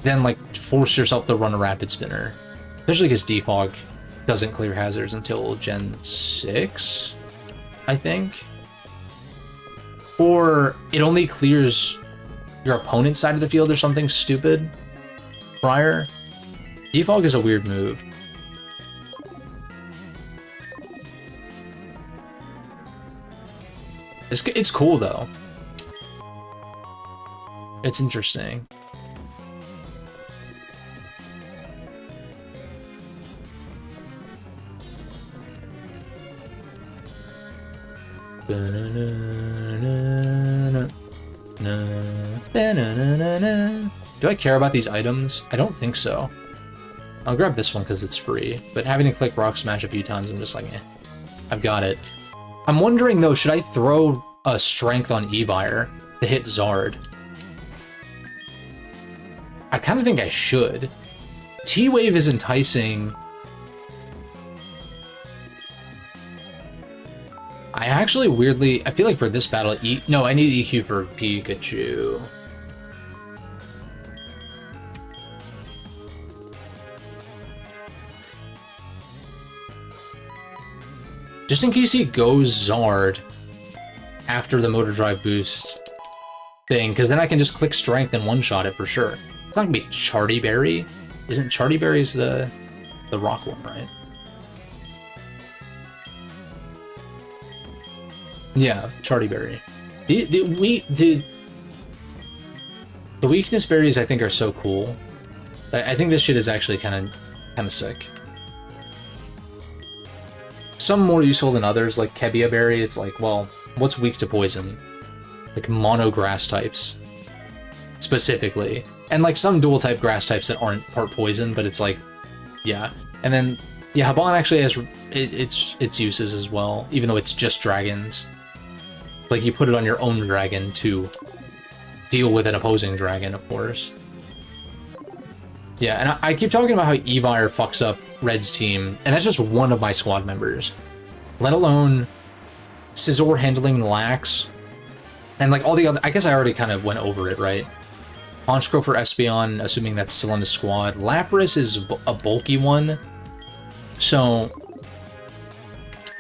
Then, like, force yourself to run a Rapid Spinner. Especially because Defog doesn't clear hazards until Gen 6, I think. Or it only clears your opponent's side of the field or something stupid prior. Defog is a weird move. It's cool, though. It's interesting. Do I care about these items? I don't think so. I'll grab this one because it's free, but having to click Rock Smash a few times, I'm just like, eh. I've got it. I'm wondering, though, should I throw a Strength on Evire to hit Zard? I kind of think I should. T-Wave is enticing. I actually weirdly... I feel like for this battle... No, I need EQ for Pikachu. Just in case he goes Zard after the Motor Drive boost, thing, because then I can just click strength and one-shot it for sure. It's not gonna be Charty Berry. Isn't Charty Berry's the rock one, right? Yeah, Charty Berry. The weakness berries I think are so cool. I think this shit is actually kind of sick. Some more useful than others, like Kebia Berry. It's like, well, what's weak to poison? Like mono grass types, specifically, and like some dual type grass types that aren't part poison, but it's like, yeah. And then yeah, Haban actually has its uses as well, even though it's just dragons. Like you put it on your own dragon to deal with an opposing dragon, of course. Yeah, and I keep talking about how Evire fucks up Red's team, and that's just one of my squad members. Let alone Scizor handling Lax, and like all the other. I guess I already kind of went over it, right? Honchkrow for Espeon, assuming that's still on the squad. Lapras is a bulky one, so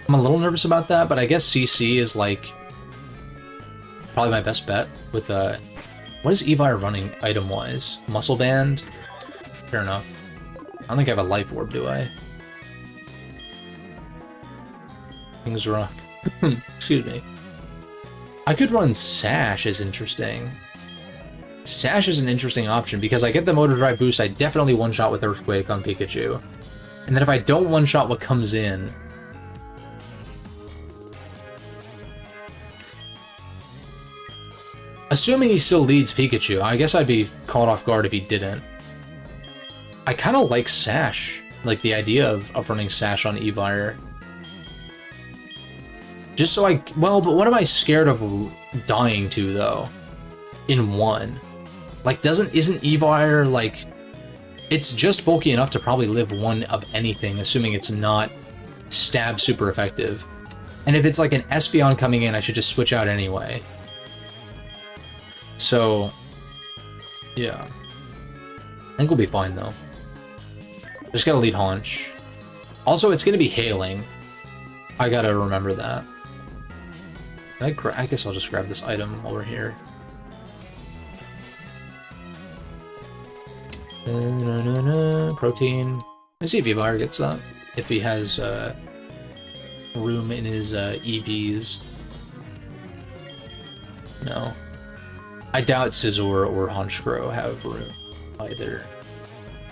I'm a little nervous about that, but I guess CC is like probably my best bet with what is Evire running item-wise? Muscle Band? Fair enough. I don't think I have a Life Orb, do I? Things rock. Excuse me. I could run Sash is interesting. Sash is an interesting option because I get the Motor Drive boost, I definitely one-shot with Earthquake on Pikachu. And then if I don't one-shot what comes in, assuming he still leads Pikachu, I guess I'd be caught off guard if he didn't. I kind of like Sash, like the idea of running Sash on Evire. Just so well, but what am I scared of dying to, though? In one. Like, isn't Evire, like, it's just bulky enough to probably live one of anything, assuming it's not stab super effective. And if it's like an Espeon coming in, I should just switch out anyway. So, yeah. I think we'll be fine, though. Just gotta lead Haunch. Also, it's gonna be hailing. I gotta remember that. I guess I'll just grab this item while we're here. Protein. Let's see if Evire gets that. If he has room in his EVs. No. I doubt Scizor or Honchkrow have room either.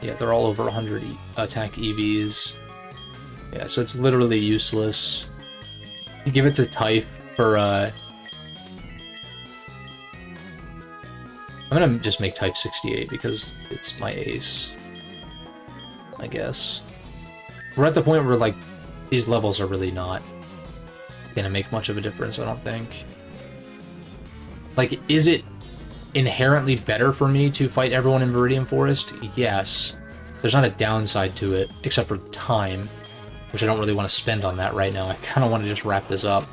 Yeah, they're all over 100 attack EVs. Yeah, so it's literally useless. You give it to Typh for, I'm gonna just make Typh 68 because it's my ace, I guess. We're at the point where, like, these levels are really not gonna make much of a difference, I don't think. Like, is it inherently better for me to fight everyone in Viridian Forest? Yes. There's not a downside to it, except for time, which I don't really want to spend on that right now. I kind of want to just wrap this up.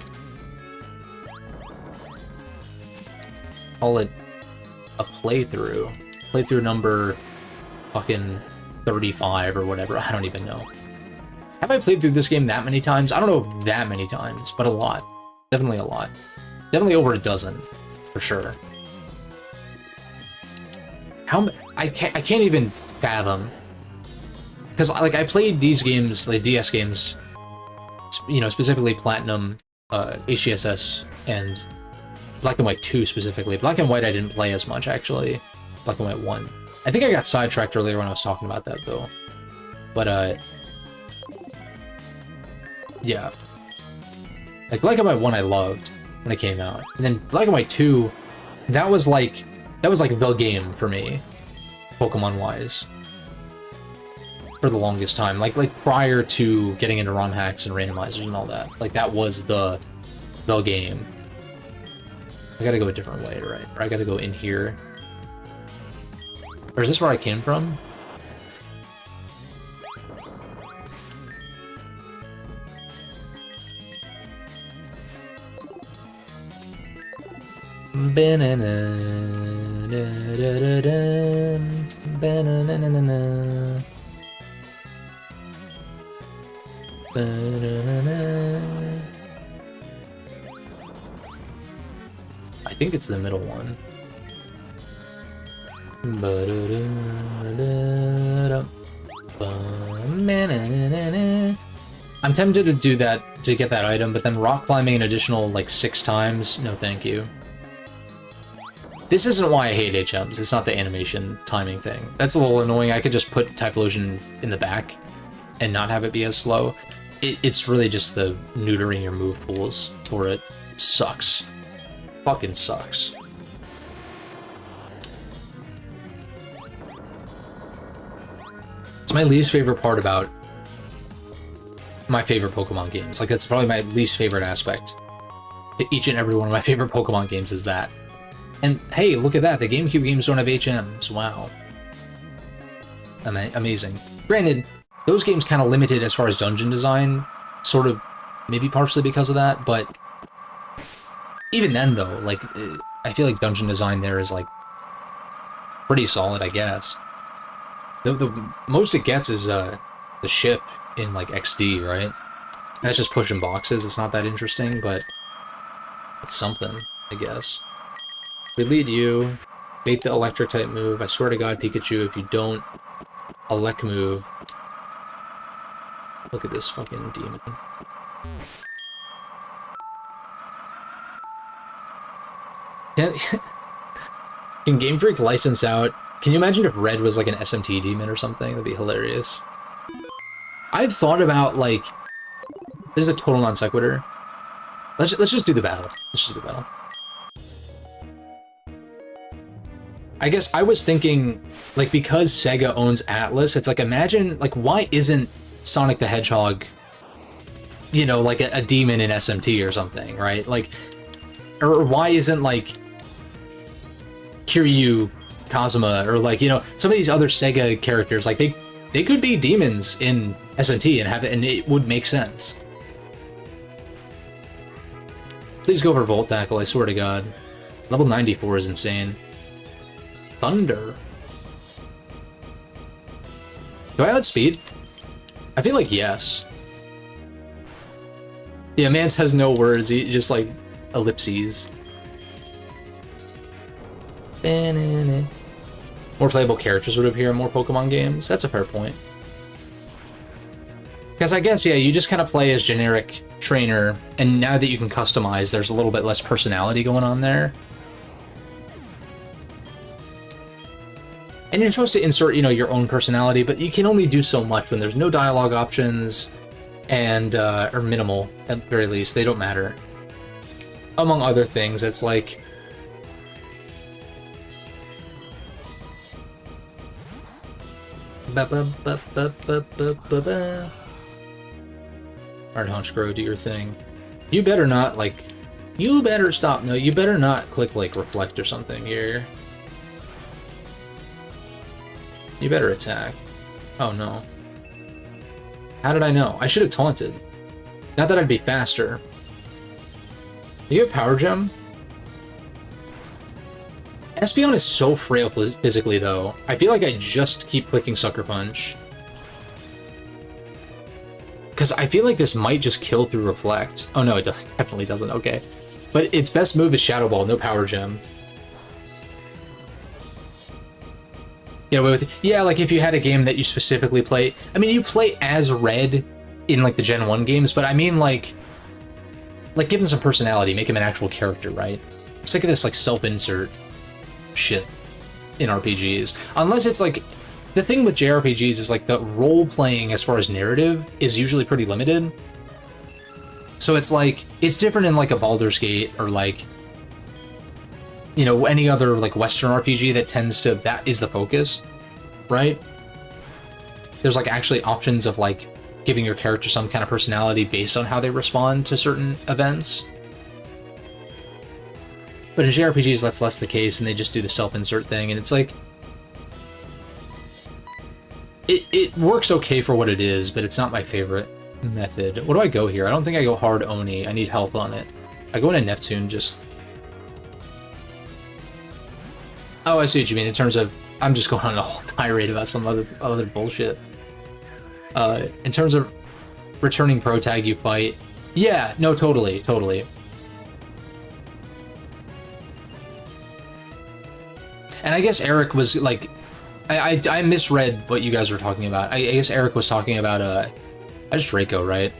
Call it a playthrough. Playthrough number fucking 35 or whatever. I don't even know. Have I played through this game that many times? I don't know if that many times, but a lot. Definitely a lot. Definitely over a dozen, for sure. I can't even fathom, because like I played these games, like DS games, you know, specifically Platinum, HGSS, and Black and White 2 specifically. Black and White I didn't play as much, actually. Black and White 1. I think I got sidetracked earlier when I was talking about that, though. But yeah, like Black and White 1 I loved when it came out, and then Black and White 2, that was like the game for me, Pokemon-wise, for the longest time. Like prior to getting into ROM hacks and randomizers and all that. Like, that was the game. I gotta go a different way, right? Or I gotta go in here. Or is this where I came from? I think it's the middle one. I'm tempted to do that to get that item, but then rock climbing an additional like 6 times, no thank you. This isn't why I hate HMs, it's not the animation timing thing. That's a little annoying. I could just put Typhlosion in the back and not have it be as slow. It's really just the neutering your move pools for it. Sucks. Fucking sucks. It's my least favorite part about my favorite Pokemon games. Like, that's probably my least favorite aspect. Each and every one of my favorite Pokemon games is that. And hey, look at that, the GameCube games don't have HMs. Wow. Amazing. Granted, those games kind of limited as far as dungeon design, sort of, maybe partially because of that, but even then though, like, I feel like dungeon design there is like pretty solid, I guess. The most it gets is the ship in like XD, right? That's just pushing boxes. It's not that interesting, but it's something, I guess. We lead you. Bait the electric type move. I swear to God, Pikachu, if you don't elect move. Look at this fucking demon. Can Game Freak license out? Can you imagine if Red was like an SMT demon or something? That'd be hilarious. I've thought about, like, this is a total non sequitur. Let's just do the battle. Let's just do the battle. I guess I was thinking, like, because Sega owns Atlas, it's like, imagine, like, why isn't Sonic the Hedgehog, you know, like a demon in SMT or something, right? Like, or why isn't, like, Kiryu Kazuma, or, like, you know, some of these other Sega characters, like, they could be demons in SMT and have it, and it would make sense. Please go for Volt Tackle, I swear to God. Level 94 is insane. Thunder. Do I outspeed? I feel like yes. Yeah, Mance has no words, he just like ellipses. More playable characters would appear in more Pokemon games. That's a fair point. Because I guess, yeah, you just kind of play as generic trainer, and now that you can customize, there's a little bit less personality going on there. And you're supposed to insert, you know, your own personality, but you can only do so much when there's no dialogue options, and, or minimal, at the very least. They don't matter. Among other things, it's like... Alright, Honchkrow, do your thing. You better not, like... You better stop. No, you better not click, like, reflect or something here. You better attack. Oh, no. How did I know? I should have taunted. Not that I'd be faster. You have Power Gem? Espeon is so frail physically, though. I feel like I just keep clicking Sucker Punch. Because I feel like this might just kill through Reflect. Oh, no, it definitely doesn't. Okay. But its best move is Shadow Ball, no Power Gem. Yeah, like if you had a game that you specifically play... I mean, you play as Red in, like, the Gen 1 games, but I mean, like give him some personality, make him an actual character, right? I'm sick of this, like, self-insert shit in RPGs. Unless it's, like... The thing with JRPGs is, like, the role-playing as far as narrative is usually pretty limited. So it's, like... It's different in, like, a Baldur's Gate or, like... You know, any other, like, Western RPG that tends to... That is the focus, right? There's, like, actually options of, like, giving your character some kind of personality based on how they respond to certain events. But in JRPGs, that's less the case, and they just do the self-insert thing, and it's, like... It works okay for what it is, but it's not my favorite method. What do I go here? I don't think I go hard Oni. I need health on it. I go into Neptune, just... Oh, I see what you mean, in terms of... I'm just going on a whole tirade about some other bullshit. In terms of returning Pro Tag you fight... Yeah, no, totally. And I guess Eric was like, I misread what you guys were talking about. I guess Eric was talking about just Draco, right?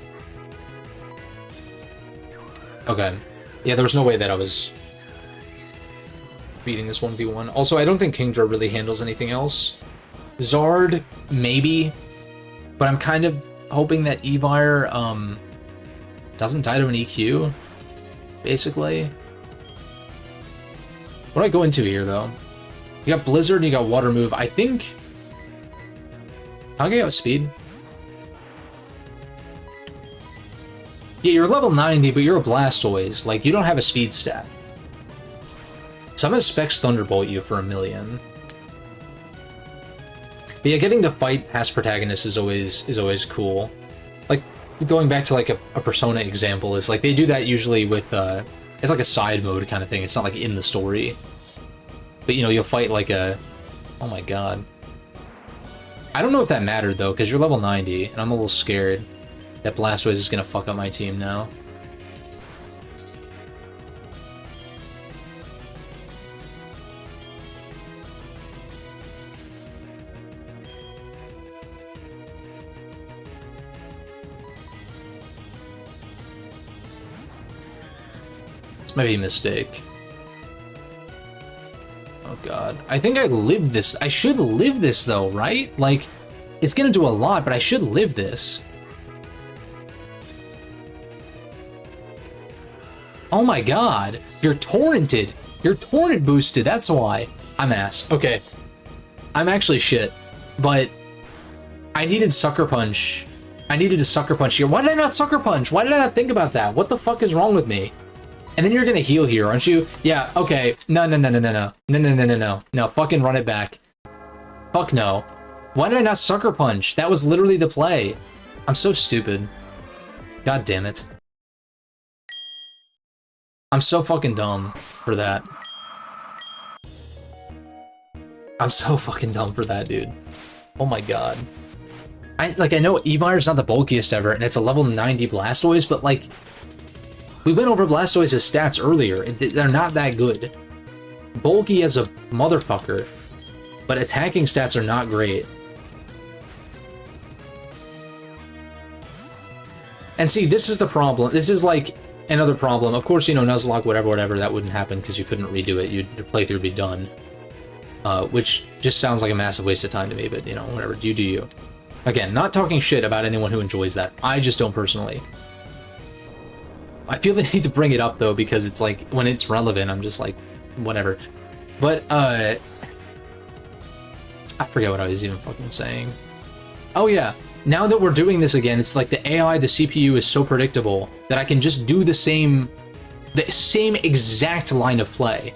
Okay. Yeah, there was no way that I was beating this 1v1. Also, I don't think Kingdra really handles anything else. Zard, maybe. But I'm kind of hoping that Evire, doesn't die to an EQ, basically. What do I go into here, though? You got Blizzard and you got Water Move. I think... I'll get out Speed. Yeah, you're level 90, but you're a Blastoise. Like, you don't have a speed stat. So I'm gonna Specs Thunderbolt you for 1,000,000. But yeah, getting to fight past protagonists is always cool. Like, going back to like a Persona example, is like they do that usually with it's like a side mode kind of thing. It's not like in the story. But you know, you'll fight like a... Oh my god. I don't know if that mattered though, because you're level 90, and I'm a little scared that Blastoise is gonna fuck up my team now. This might be a mistake. Oh god. I think I lived this. I should live this though, right? Like, it's gonna do a lot, but I should live this. Oh my god. You're torrented. You're torrent boosted, that's why. I'm ass. Okay. I'm actually shit. But I needed Sucker Punch. I needed to Sucker Punch here. Why did I not Sucker Punch? Why did I not think about that? What the fuck is wrong with me? And then you're gonna heal here, aren't you? Yeah, okay. No. No, fucking run it back. Fuck no. Why did I not Sucker Punch? That was literally the play. I'm so stupid. God damn it. I'm so fucking dumb for that. I'm so fucking dumb for that, dude. Oh my god. I know Evire's not the bulkiest ever, and it's a level 90 Blastoise, but like... We went over Blastoise's stats earlier. They're not that good. Bulky as a motherfucker, but attacking stats are not great. And see, this is the problem. This is like another problem. Of course, you know, Nuzlocke, whatever, that wouldn't happen because you couldn't redo it. Your playthrough would be done. Which just sounds like a massive waste of time to me, but, you know, whatever. You do you. Again, not talking shit about anyone who enjoys that. I just don't personally. I feel the need to bring it up, though, because it's like, when it's relevant, I'm just like, whatever. But, I forget what I was even fucking saying. Oh, yeah. Now that we're doing this again, it's like the AI, the CPU is so predictable that I can just do the same exact line of play.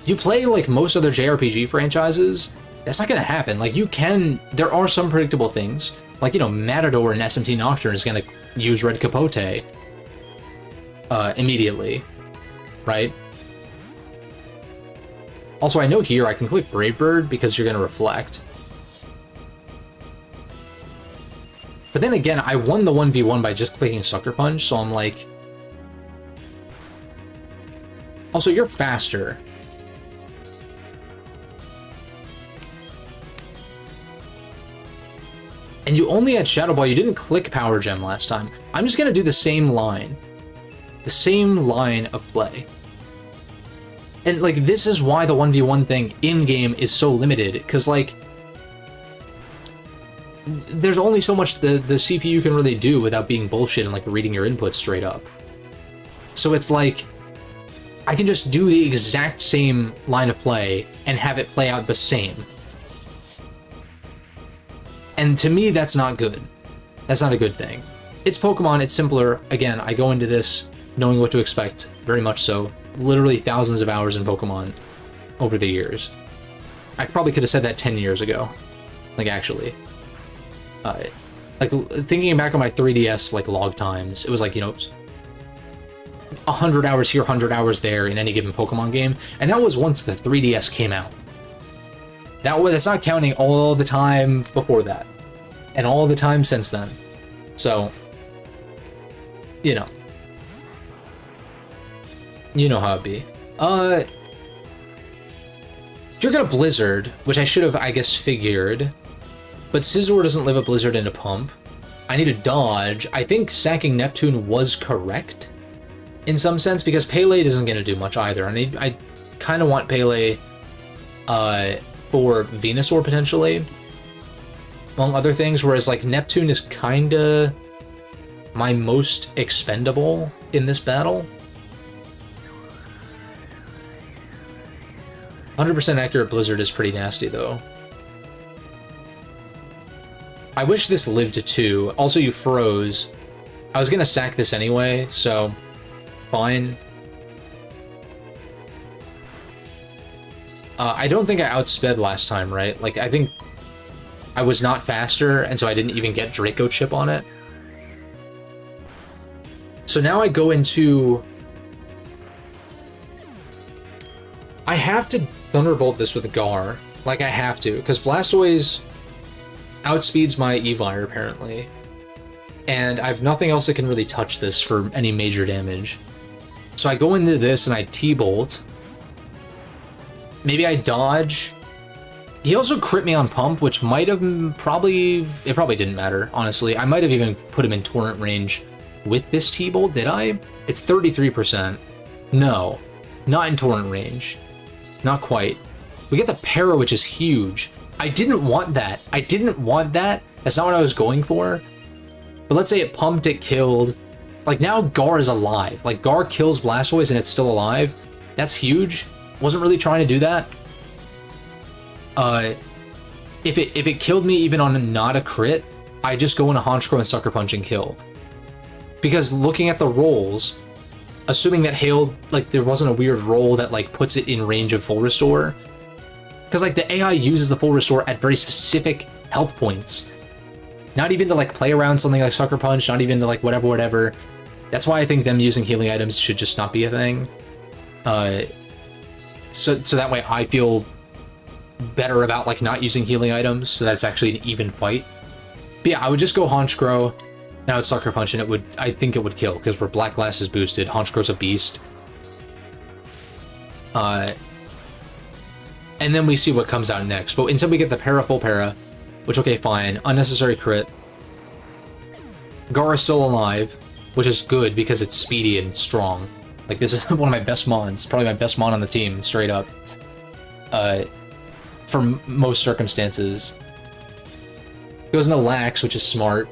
You play, like, most other JRPG franchises, that's not gonna happen. Like, you can... There are some predictable things. Like, you know, Matador in SMT Nocturne is gonna use Red Capote immediately, right? Also, I know here I can click Brave Bird because you're gonna reflect. But then again, I won the 1v1 by just clicking Sucker Punch, so I'm like... Also, you're faster. And you only had Shadow Ball, you didn't click Power Gem last time. I'm just gonna do the same line. The same line of play. And, like, this is why the 1v1 thing in-game is so limited, because, like... There's only so much the CPU can really do without being bullshit and, like, reading your inputs straight up. So it's like... I can just do the exact same line of play and have it play out the same. And to me, that's not good. That's not a good thing. It's Pokemon, it's simpler. Again, I go into this knowing what to expect, very much so. Literally thousands of hours in Pokemon over the years. I probably could have said that 10 years ago. Like, actually. Like, thinking back on my 3DS, like, log times, it was like, you know, 100 hours here, 100 hours there in any given Pokemon game. And that was once the 3DS came out. That's not counting all the time before that. And all the time since then. So, you know. You know how it be. You're gonna Blizzard, which I should have, I guess, figured. But Scizor doesn't live a Blizzard into Pump. I need to dodge. I think sacking Neptune was correct in some sense, because Pele isn't gonna do much either. I kind of want Pele for Venusaur potentially, among other things, whereas like Neptune is kinda my most expendable in this battle. 100% accurate Blizzard is pretty nasty though. I wish this lived too. Also, you froze. I was gonna sack this anyway, so fine. I don't think I outsped last time, right? Like, I think I was not faster, and so I didn't even get Draco Chip on it. So now I go into... I have to Thunderbolt this with Gar. Like, I have to, because Blastoise outspeeds my Evire, apparently. And I have nothing else that can really touch this for any major damage. So I go into this and I T-Bolt. Maybe I dodge. He also crit me on Pump, which might have probably... It probably didn't matter, honestly. I might have even put him in Torrent range with this T-Bolt, did I? It's 33%. No, not in Torrent range. Not quite. We get the Para, which is huge. I didn't want that. I didn't want that. That's not what I was going for. But let's say it pumped, it killed. Like, now Gar is alive. Like, Gar kills Blastoise and it's still alive. That's huge. Wasn't really trying to do that. If it killed me even on not a crit, I just go into Honchkrow and Sucker Punch and kill. Because looking at the rolls, assuming that Hail, like, there wasn't a weird roll that, like, puts it in range of Full Restore. Because, like, the AI uses the Full Restore at very specific health points. Not even to, like, play around something like Sucker Punch, not even to, like, whatever. That's why I think them using healing items should just not be a thing. So that way I feel better about, like, not using healing items, so that it's actually an even fight. But yeah, I would just go Honchkrow, now it's Sucker Punch, and it would, I think it would kill, because where Black Glass is boosted, Honchkrow's a beast. And then we see what comes out next. But until we get the Para, full Para, which, okay, fine, unnecessary crit. Gar is still alive, which is good because it's speedy and strong. Like, this is one of my best mons, probably my best mon on the team, straight up. For most circumstances. Goes into Lax, which is smart.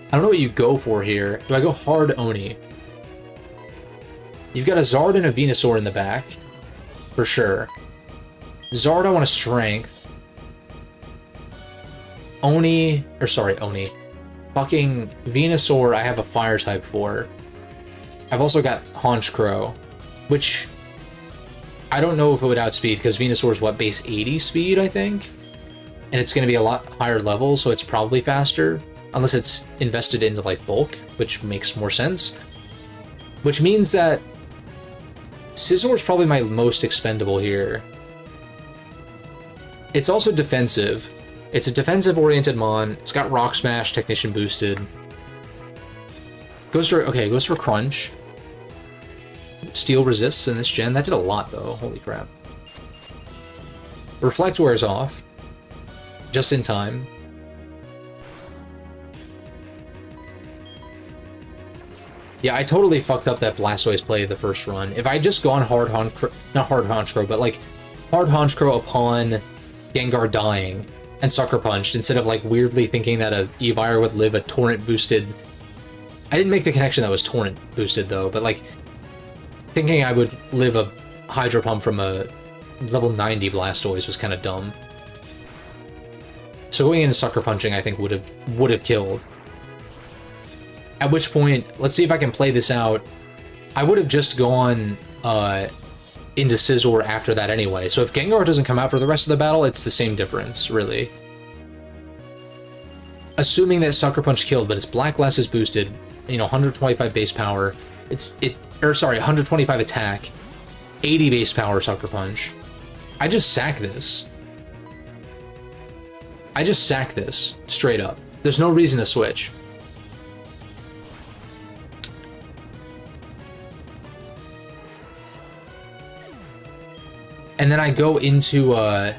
I don't know what you go for here. Do I go hard Oni? You've got a Zard and a Venusaur in the back. For sure. Zard, I want a Strength. Oni... Oni. Fucking Venusaur, I have a Fire type for. I've also got Honchkrow, which... I don't know if it would outspeed, because Venusaur's, what, base 80 speed, I think? And it's going to be a lot higher level, so it's probably faster. Unless it's invested into, like, bulk, which makes more sense. Which means that Scizor's probably my most expendable here. It's also defensive. It's a defensive-oriented mon. It's got Rock Smash, Technician boosted. Goes for Crunch. Steel resists in this gen. That did a lot, though. Holy crap. Reflect wears off. Just in time. Yeah, I totally fucked up that Blastoise play the first run. If I just gone hard Honchkrow, not hard Honchkrow, but like hard Honchkrow upon Gengar dying and Sucker Punched, instead of like weirdly thinking that a Evire would live a Torrent boosted... I didn't make the connection that was Torrent boosted though, but like thinking I would live a Hydro Pump from a level 90 Blastoise was kind of dumb. So going into Sucker Punching, I think would have killed. At which point, let's see if I can play this out. I would have just gone into Scizor after that anyway. So if Gengar doesn't come out for the rest of the battle, it's the same difference, really. Assuming that Sucker Punch killed, but its Black Glass is boosted, you know, 125 base power. 125 attack, 80 base power Sucker Punch. I just sack this. I just sack this, straight up. There's no reason to switch. And And then I go into, I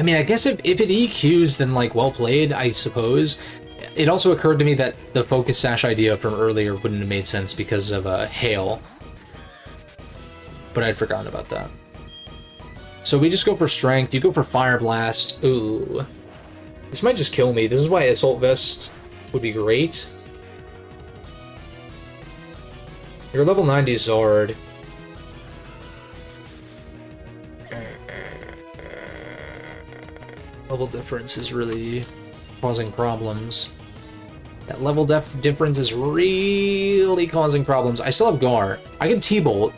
mean, I guess if it EQs, then, like, well played, I suppose. It also occurred to me that the Focus Sash idea from earlier wouldn't have made sense because of, Hail. But I'd forgotten about that. So we just go for Strength, you go for Fire Blast. Ooh. This might just kill me. This is why Assault Vest would be great. You're level 90 Zard. Level difference is really causing problems. That level difference is really causing problems. I still have Gar. I can T-Bolt,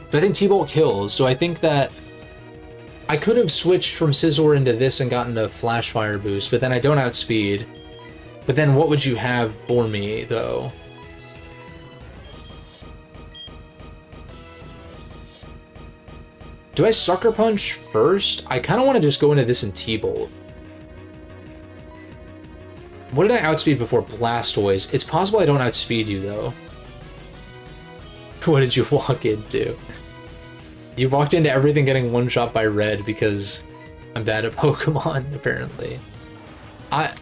but I think T-Bolt kills, so I think that I could have switched from Scizor into this and gotten a Flash Fire boost, but then I don't outspeed. But then what would you have for me, though? Do I Sucker Punch first? I kind of want to just go into this and T-Bolt. What did I outspeed before? Blastoise. It's possible I don't outspeed you, though. What did you walk into? You walked into everything getting one-shot by Red because I'm bad at Pokemon, apparently. Oh,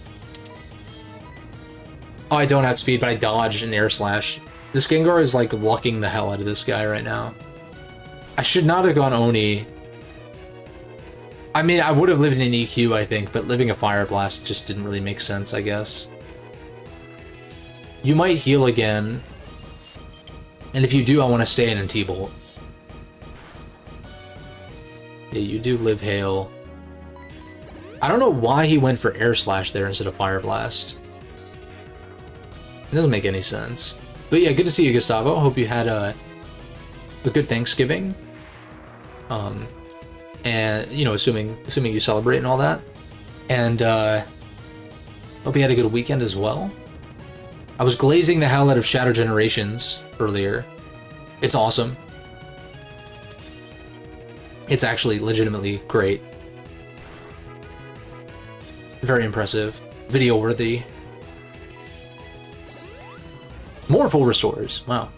I don't outspeed, but I dodged an Air Slash. This Gengar is, like, lucking the hell out of this guy right now. I should not have gone Oni. I mean, I would have lived in an EQ, I think, but living a Fire Blast just didn't really make sense, I guess. You might heal again. And if you do, I want to stay in and T-Bolt. Yeah, you do live Hail. I don't know why he went for Air Slash there instead of Fire Blast. It doesn't make any sense. But yeah, good to see you, Gustavo. Hope you had a good Thanksgiving. And, you know, assuming you celebrate and all that. And, hope you had a good weekend as well. I was glazing the hell out of Shadow Generations earlier. It's awesome. It's actually legitimately great. Very impressive. Video worthy. More full restores. Wow.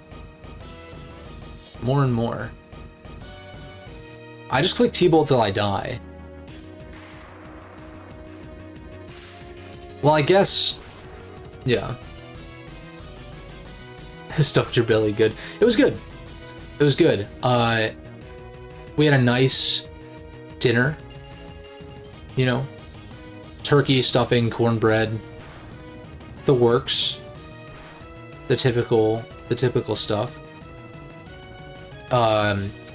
More and more. I just click T-Bolt till I die. Well, I guess... yeah. Stuffed your belly good. It was good. It was good. We had a nice dinner. You know? Turkey, stuffing, cornbread. The works. The typical stuff.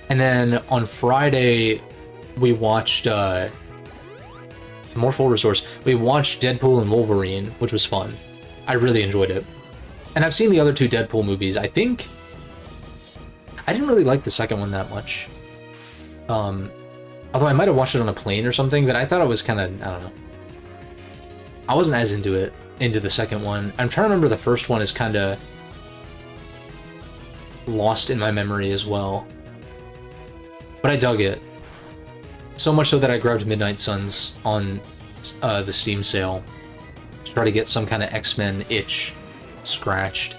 And then on Friday, we watched, more full resource. We watched Deadpool and Wolverine, which was fun. I really enjoyed it. And I've seen the other two Deadpool movies. I think I didn't really like the second one that much. Although I might have watched it on a plane or something, but I thought it was kind of, I don't know. I wasn't as into the second one. I'm trying to remember the first one is kind of lost in my memory as well. But I dug it. So much so that I grabbed Midnight Suns on the Steam sale to try to get some kind of X-Men itch scratched.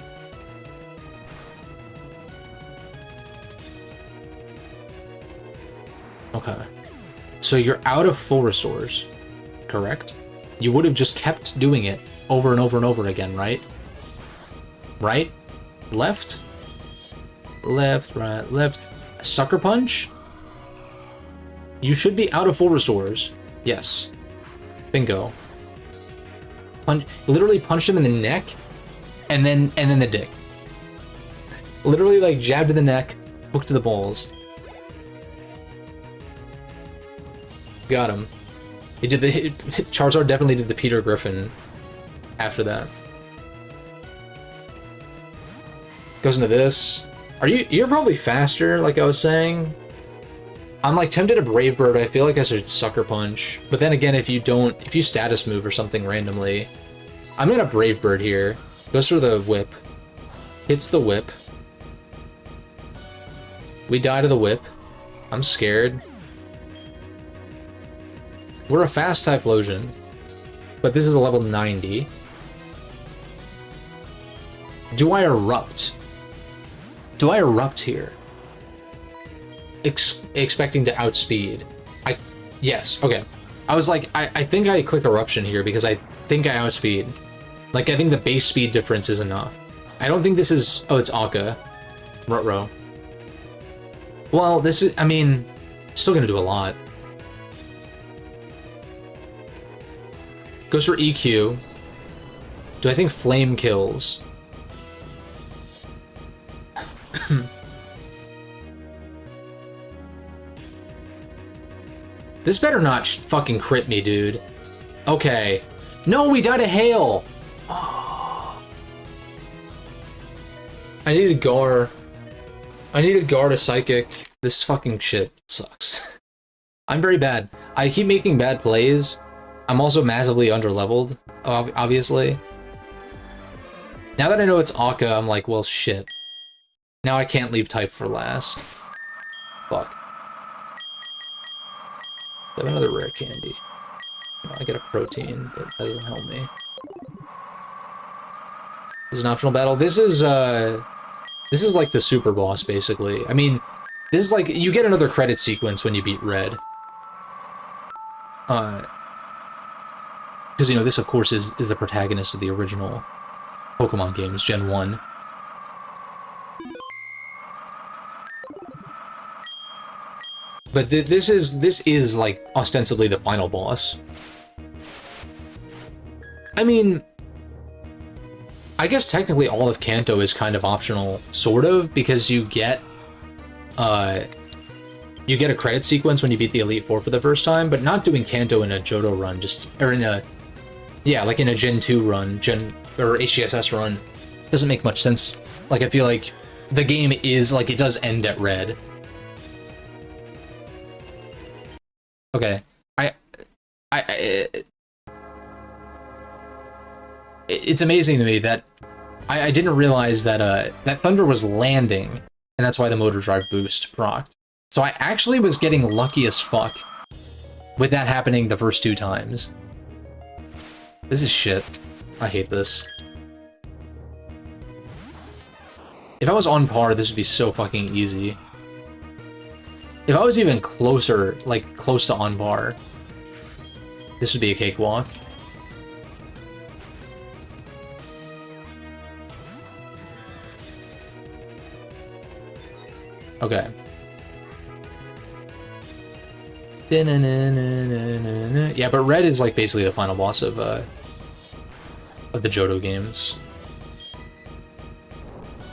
Okay. So you're out of full restores, correct? You would have just kept doing it over and over and over again, right? Right? Left? Left, right, left. Sucker Punch? You should be out of full restores. Yes. Bingo. Literally punched him in the neck, and then the dick. Literally, like, jab to the neck, hook to the balls. Got him. He did the Charizard definitely did the Peter Griffin after that. Goes into this. You're probably faster, like I was saying. I'm like tempted to Brave Bird. I feel like I should Sucker Punch. But then again, if you status move or something randomly, I'm gonna Brave Bird here. Goes for the whip. Hits the whip. We die to the whip. I'm scared. We're a fast Typhlosion, but this is a level 90. Do I Erupt? Do I Erupt here? expecting to outspeed. Yes, okay. I was like, I think I click Eruption here because I think I outspeed. Like, I think the base speed difference is enough. I don't think this is... Oh, it's Akka. Ruh-roh. Well, this is... I mean, still gonna do a lot. Goes for EQ. Do I think Flame kills? This better not fucking crit me, dude. Okay. No, we died of hail! Oh. I needed Gar. I needed Gar to Psychic. This fucking shit sucks. I'm very bad. I keep making bad plays. I'm also massively underleveled, obviously. Now that I know it's Akka, I'm like, well, shit. Now I can't leave type for last. Fuck. I have another rare candy. I get a protein, but that doesn't help me. This is an optional battle. This is like the super boss, basically. I mean, this is like, you get another credit sequence when you beat Red. Because, you know, this, of course, is the protagonist of the original Pokemon games, Gen 1. But this is like ostensibly the final boss. I mean, I guess technically all of Kanto is kind of optional, sort of, because you get a credit sequence when you beat the Elite Four for the first time, but not doing Kanto in a Johto run, or in a, yeah, like in a Gen 2 run, or HGSS run, doesn't make much sense. Like, I feel like the game is, like, it does end at Red. Okay, it's amazing to me that I didn't realize that that Thunder was landing, and that's why the Motor Drive boost procced. So I actually was getting lucky as fuck with that happening the first 2 times. This is shit. I hate this. If I was on par, this would be so fucking easy. If I was even closer, like, close to on par, this would be a cakewalk. Okay. Yeah, but Red is, like, basically the final boss of the Johto games.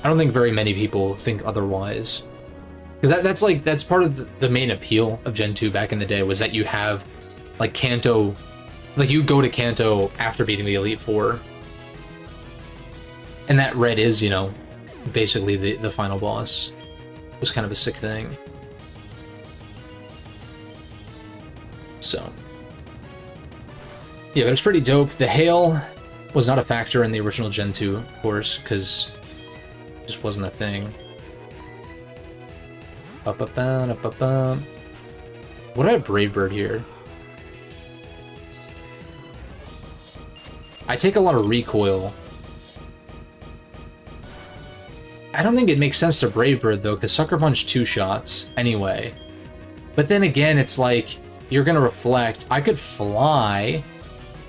I don't think very many people think otherwise. Because that's part of the main appeal of Gen 2 back in the day, was that you have, like, Kanto, like, you go to Kanto after beating the Elite Four. And that Red is, you know, basically the final boss. It was kind of a sick thing. So. Yeah, but it's pretty dope. The hail was not a factor in the original Gen 2, of course, because it just wasn't a thing. What do I have Brave Bird here? I take a lot of recoil. I don't think it makes sense to Brave Bird, though, because Sucker Punch 2 shots, anyway. But then again, it's like, you're gonna reflect. I could fly,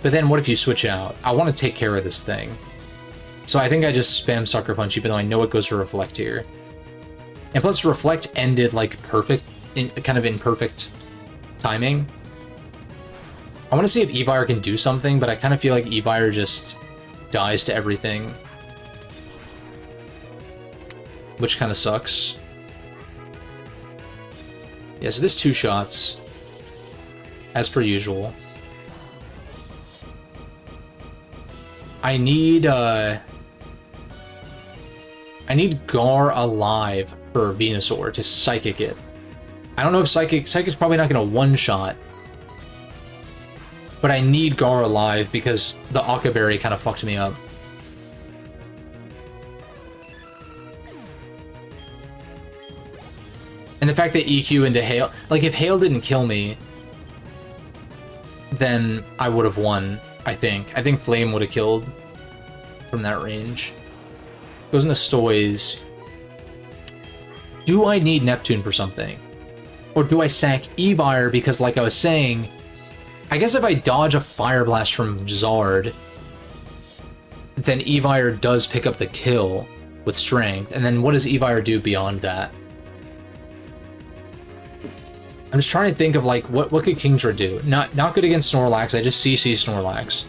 but then what if you switch out? I want to take care of this thing. So I think I just spam Sucker Punch, even though I know it goes for Reflect here. And plus, Reflect ended, like, kind of in perfect timing. I want to see if Evire can do something, but I kind of feel like Evire just dies to everything. Which kind of sucks. Yeah, so this 2 shots. As per usual. I need Gar alive for Venusaur to Psychic it. I don't know if Psychic's probably not going to one-shot. But I need Gar alive because the Akka Berry kind of fucked me up. And the fact that EQ into Hail... Like, if Hail didn't kill me, then I would have won, I think. I think Flame would have killed from that range. Goes into Stoys. Do I need Neptune for something? Or do I sack Evire because, like I was saying, I guess if I dodge a Fire Blast from Zard, then Evire does pick up the kill with Strength. And then what does Evire do beyond that? I'm just trying to think of, like, what could Kingdra do? Not good against Snorlax. I just CC Snorlax.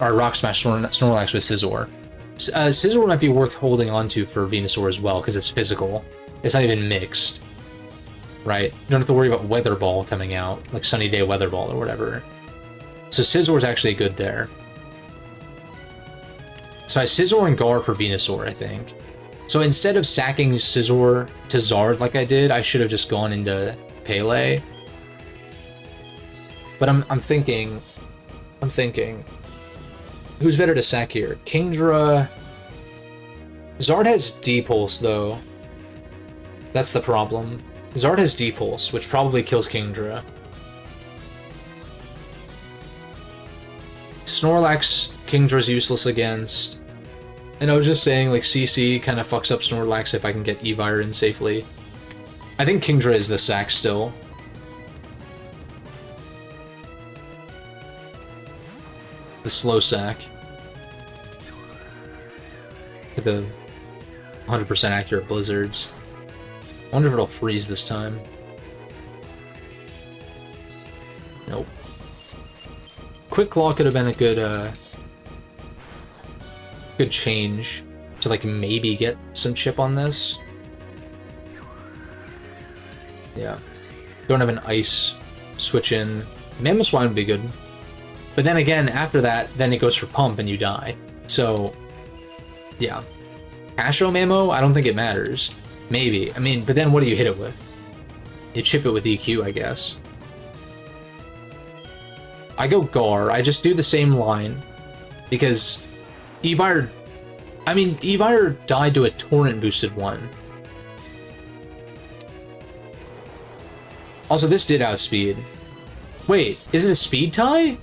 Or Rock Smash Snorlax with Scizor. Scizor might be worth holding onto for Venusaur as well, because it's physical. It's not even mixed. Right? You don't have to worry about Weather Ball coming out, like Sunny Day Weather Ball or whatever. So Scizor's actually good there. So I Scizor and Gar for Venusaur, I think. So instead of sacking Scizor to Zard like I did, I should have just gone into Pele. But I'm thinking, who's better to sack here? Kingdra. Zard has D-Pulse, though. That's the problem. Zard has D-Pulse, which probably kills Kingdra. Snorlax, Kingdra's useless against. And I was just saying, like, CC kind of fucks up Snorlax if I can get Evire in safely. I think Kingdra is the sack still. The slow sack. With the 100% accurate blizzards. I wonder if it'll freeze this time. Nope. Quick Claw could have been a good, good change to, like, maybe get some chip on this. Yeah. Don't have an Ice switch in. Mamoswine would be good. But then again, after that, then it goes for Pump and you die. So, yeah. Astro Mamo, I don't think it matters. Maybe. I mean, but then what do you hit it with? You chip it with EQ, I guess. I go Gar. I just do the same line. Because Evire... I mean, Evire died to a Torrent-boosted one. Also, this did outspeed. Wait, is it a speed tie?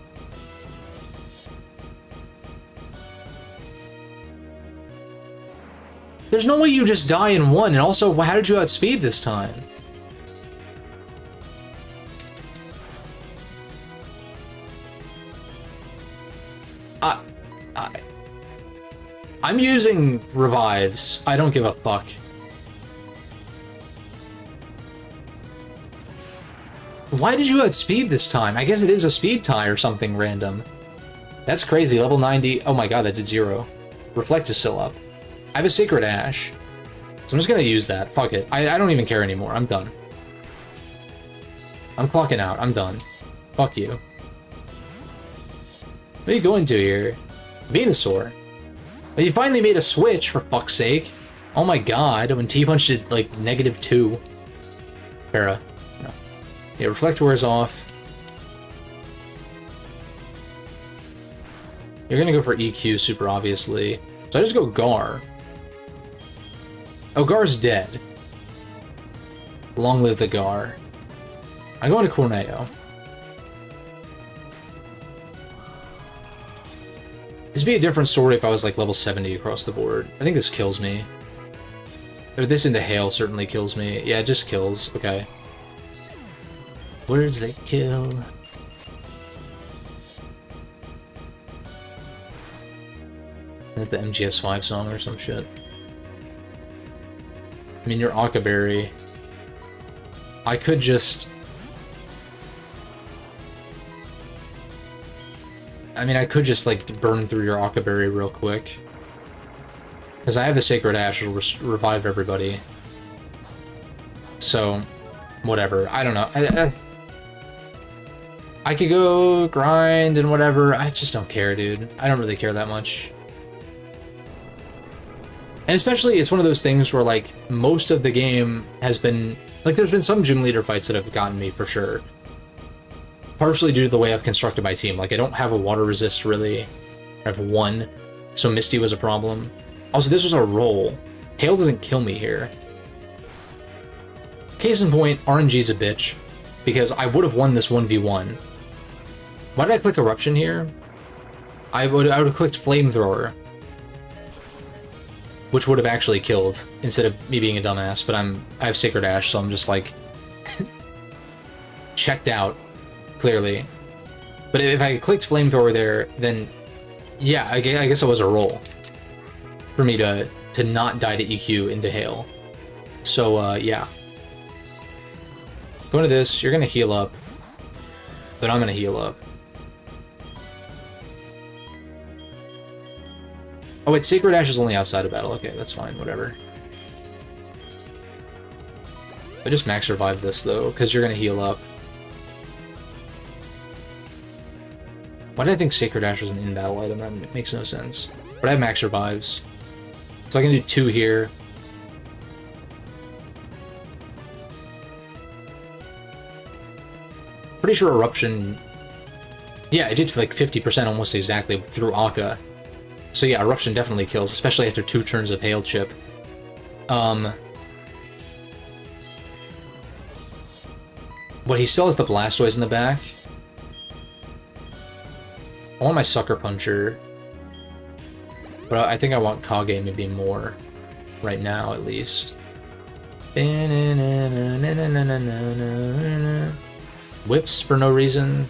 There's no way you just die in one, and also, how did you outspeed this time? I'm using revives. I don't give a fuck. Why did you outspeed this time? I guess it is a speed tie or something random. That's crazy. Level 90. Oh my god, that did 0. Reflect is still up. I have a Sacred Ash. So I'm just gonna use that. Fuck it. I don't even care anymore. I'm done. I'm clocking out. I'm done. Fuck you. What are you going to here? Venusaur. Well, you finally made a switch, for fuck's sake. Oh my god, when T-Punch did, like, -2. Para. No. Yeah, Reflect wears off. You're gonna go for EQ, super obviously. So I just go Gar. Oh, Gar's dead. Long live the Gar. I go into Corneo. This would be a different story if I was like level 70 across the board. I think this kills me. Or this into Hail certainly kills me. Yeah, it just kills. Okay. Words that kill. At the MGS5 song or some shit. I mean, your Akaberry. I could just... like, burn through your Akaberry real quick. Because I have the Sacred Ash, it'll revive everybody. So, whatever. I don't know. I could go grind and whatever. I just don't care, dude. I don't really care that much. And especially, it's one of those things where, like, most of the game has been... Like, there's been some gym leader fights that have gotten me, for sure. Partially due to the way I've constructed my team. Like, I don't have a water resist, really. I have one. So Misty was a problem. Also, this was a roll. Hail doesn't kill me here. Case in point, RNG's a bitch. Because I would have won this 1v1. Why did I click Eruption here? I would have clicked Flamethrower. Which would have actually killed, instead of me being a dumbass, but I have Sacred Ash, so I'm just like... checked out, clearly. But if I clicked Flamethrower there, then yeah, I guess it was a roll for me to not die to EQ into Hail. So, yeah. Go into this, you're gonna heal up. Then I'm gonna heal up. Oh wait, Sacred Ash is only outside of battle. Okay, that's fine, whatever. I just max revive this though, because you're gonna heal up. Why did I think Sacred Ash was an in-battle item? That makes no sense. But I have max revives. So I can do 2 here. Pretty sure Eruption... Yeah, it did like 50% almost exactly through Akka. So yeah, Eruption definitely kills, especially after 2 turns of Hail Chip. But he still has the Blastoise in the back. I want my Sucker Puncher. But I think I want Kage maybe more. Right now, at least. Whips for no reason.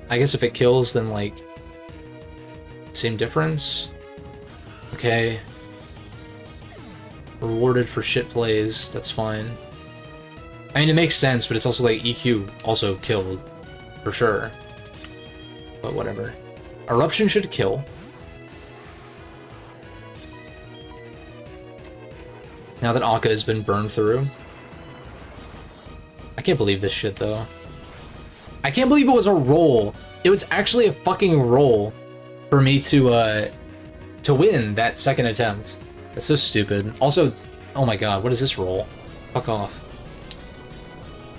I guess if it kills, then like... Same difference? Okay. Rewarded for shit plays, that's fine. I mean, it makes sense, but it's also like EQ also killed. For sure. But whatever. Eruption should kill. Now that Akka has been burned through. I can't believe this shit, though. I can't believe it was a roll. It was actually a fucking roll for me to win that second attempt. That's so stupid. Also, oh my god, what is this roll? Fuck off.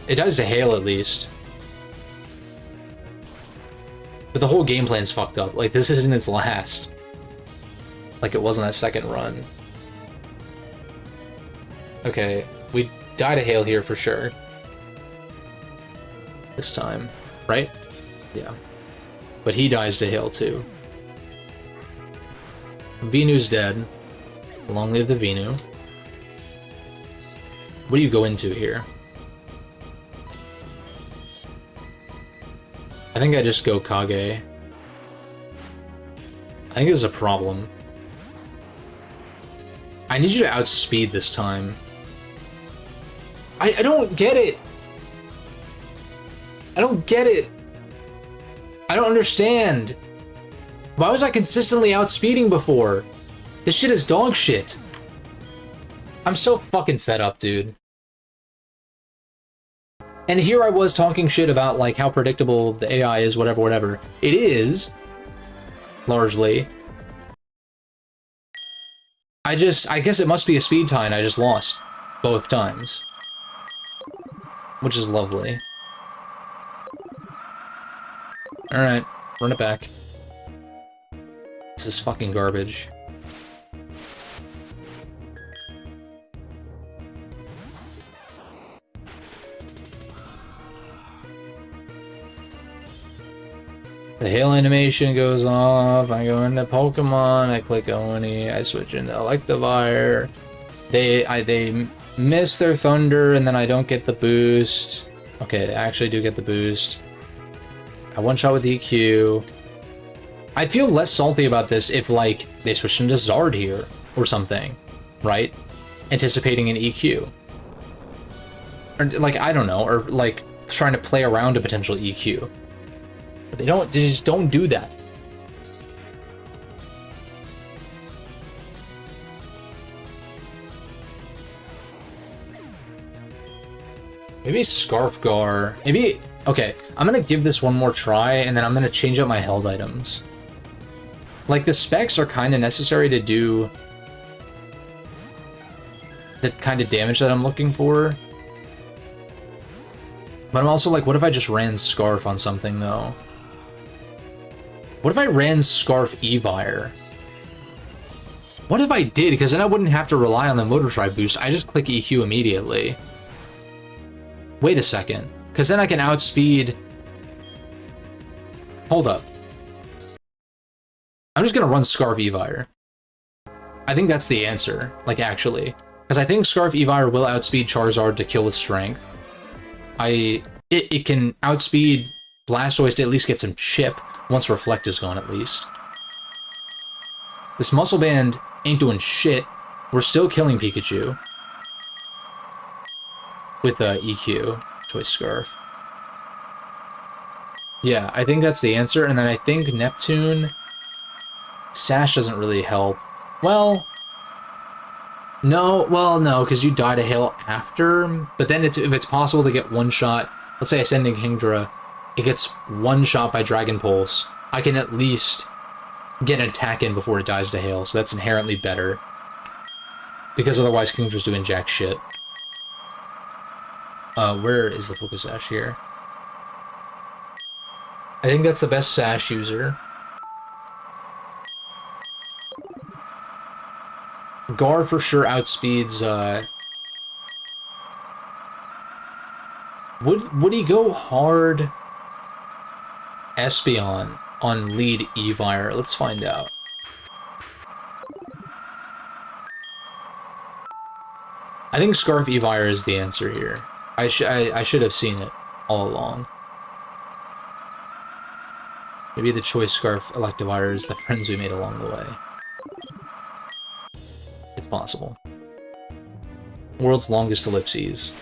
It does to Hail, at least. But the whole game plan's fucked up. Like, this isn't its last. Like it was on that second run. Okay, we die to Hail here for sure. This time, right? Yeah. But he dies to Hail too. Venu's dead. Long live the Venu. What do you go into here? I think I just go Kage. I think this is a problem. I need you to outspeed this time. I don't get it. I don't get it. I don't understand. Why was I consistently outspeeding before? This shit is dog shit. I'm so fucking fed up, dude. And here I was talking shit about like how predictable the AI is, whatever. It is, largely. I guess it must be a speed tie and I just lost both times. Which is lovely. Alright, run it back. This is fucking garbage. The Hail animation goes off, I go into Pokemon, I click Oni, I switch into Electivire. They miss their Thunder, and then I don't get the boost. Okay, I actually do get the boost. I one-shot with EQ. I'd feel less salty about this if, like, they switched into Zard here, or something, right? Anticipating an EQ. Or, like, I don't know, or, like, trying to play around a potential EQ. But they just don't do that. Maybe Scarfgar. Maybe... Okay, I'm gonna give this one more try, and then I'm gonna change up my held items. Like, the specs are kind of necessary to do the kind of damage that I'm looking for. But I'm also like, what if I just ran Scarf on something, though? What if I ran Scarf Evire? What if I did? Because then I wouldn't have to rely on the Motor Tribe boost. I just click EQ immediately. Wait a second. Because then I can outspeed... Hold up. I'm just going to run Scarf Evire. I think that's the answer. Like, actually. Because I think Scarf Evire will outspeed Charizard to kill with Strength. I it can outspeed Blastoise to at least get some chip once Reflect is gone, at least. This Muscle Band ain't doing shit. We're still killing Pikachu with EQ, Choice Scarf. Yeah, I think that's the answer, and then I think Neptune... Sash doesn't really help. Well... No, because you die to Hail after, but then if it's possible to get one shot, let's say Ascending Kingdra, it gets one shot by Dragon Pulse, I can at least get an attack in before it dies to Hail, so that's inherently better. Because otherwise Kingdra's doing jack shit. Where is the Focus Sash here? I think that's the best Sash user. Gar for sure outspeeds, Would he go hard Espeon on lead Evire? Let's find out. I think Scarf Evire is the answer here. I should have seen it all along. Maybe the Choice Scarf Electivire is the friends we made along the way. It's possible. World's longest ellipses.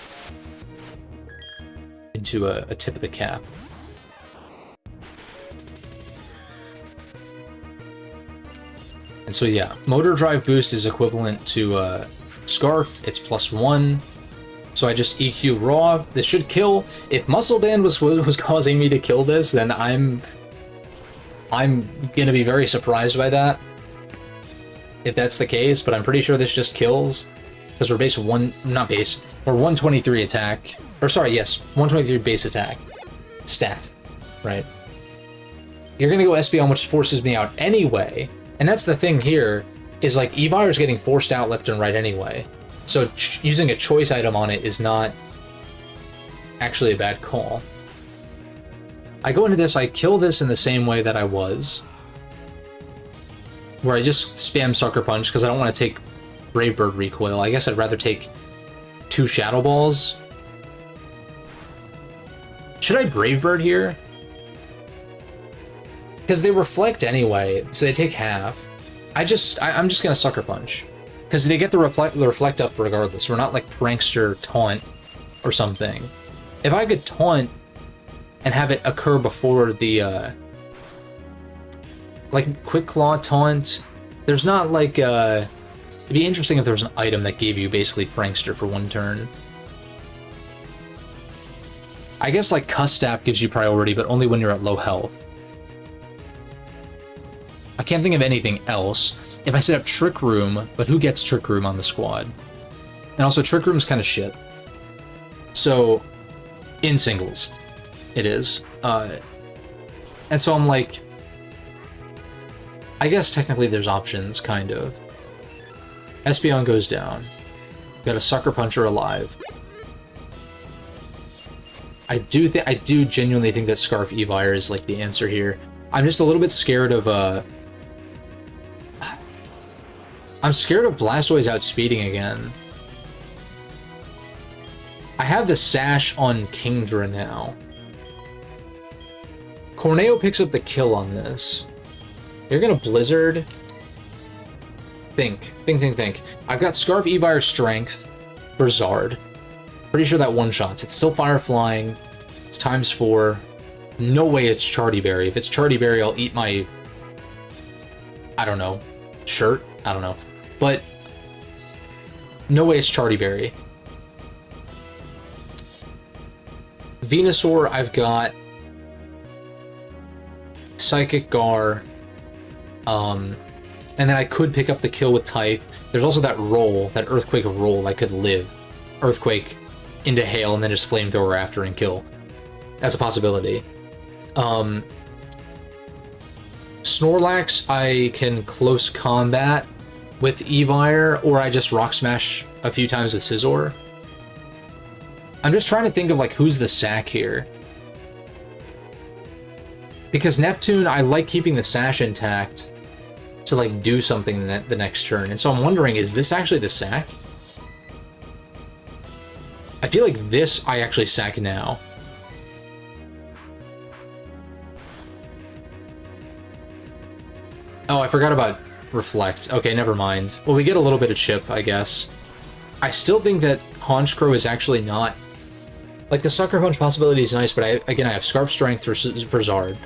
Into a tip of the cap. And so yeah, Motor Drive Boost is equivalent to Scarf. It's +1. So I just EQ Raw. This should kill. If Muscle Band was causing me to kill this, then I'm gonna be very surprised by that. If that's the case, but I'm pretty sure this just kills. Because we're we're 123 attack. Or sorry, yes, 123 base attack. Stat. Right? You're gonna go Espeon, which forces me out anyway. And that's the thing here, is like Evire's getting forced out left and right anyway. So using a choice item on it is not actually a bad call. I go into this, I kill this in the same way that I was. Where I just spam Sucker Punch because I don't want to take Brave Bird recoil. I guess I'd rather take 2 Shadow Balls. Should I Brave Bird here? Because they reflect anyway, so they take half. I'm just gonna Sucker Punch. Because they get the reflect up regardless. We're not like Prankster Taunt or something. If I could Taunt and have it occur before the like Quick Claw Taunt, there's not like it'd be interesting if there was an item that gave you basically Prankster for 1 turn. I guess like Cuss Stap gives you priority, but only when you're at low health. I can't think of anything else. If I set up Trick Room, but who gets Trick Room on the squad? And also Trick Room's kind of shit. So, in singles, it is. And so I'm like, I guess technically there's options, kind of. Espeon goes down. Got a Sucker Puncher alive. I do genuinely think that Scarf Evire is like the answer here. I'm just a little bit scared of I'm scared of Blastoise outspeeding again. I have the Sash on Kingdra now. Corneo picks up the kill on this. You're gonna Blizzard. Think. I've got Scarf Evire Strength for Zard. Pretty sure that one-shots. It's still Fire Flying. It's ×4. No way it's Charty Berry. If it's Charty Berry, I'll eat my... I don't know. Shirt? I don't know. But... no way it's Charty Berry. Venusaur, I've got... Psychic Gar. And then I could pick up the kill with Tithe. There's also that roll, that Earthquake roll I could live. Earthquake into Hail and then just Flamethrower after and kill. That's a possibility. Snorlax, I can close combat with Evire, or I just Rock Smash a few times with Scizor. I'm just trying to think of like who's the sack here. Because Neptune, I like keeping the Sash intact to like do something the next turn. And so I'm wondering, is this actually the sack? I feel like this I actually sack now. Oh, I forgot about Reflect. Okay, never mind. Well, we get a little bit of chip, I guess. I still think that Honchkrow is actually not... Like, the Sucker Punch possibility is nice, but again, I have Scarf Strength for Zard,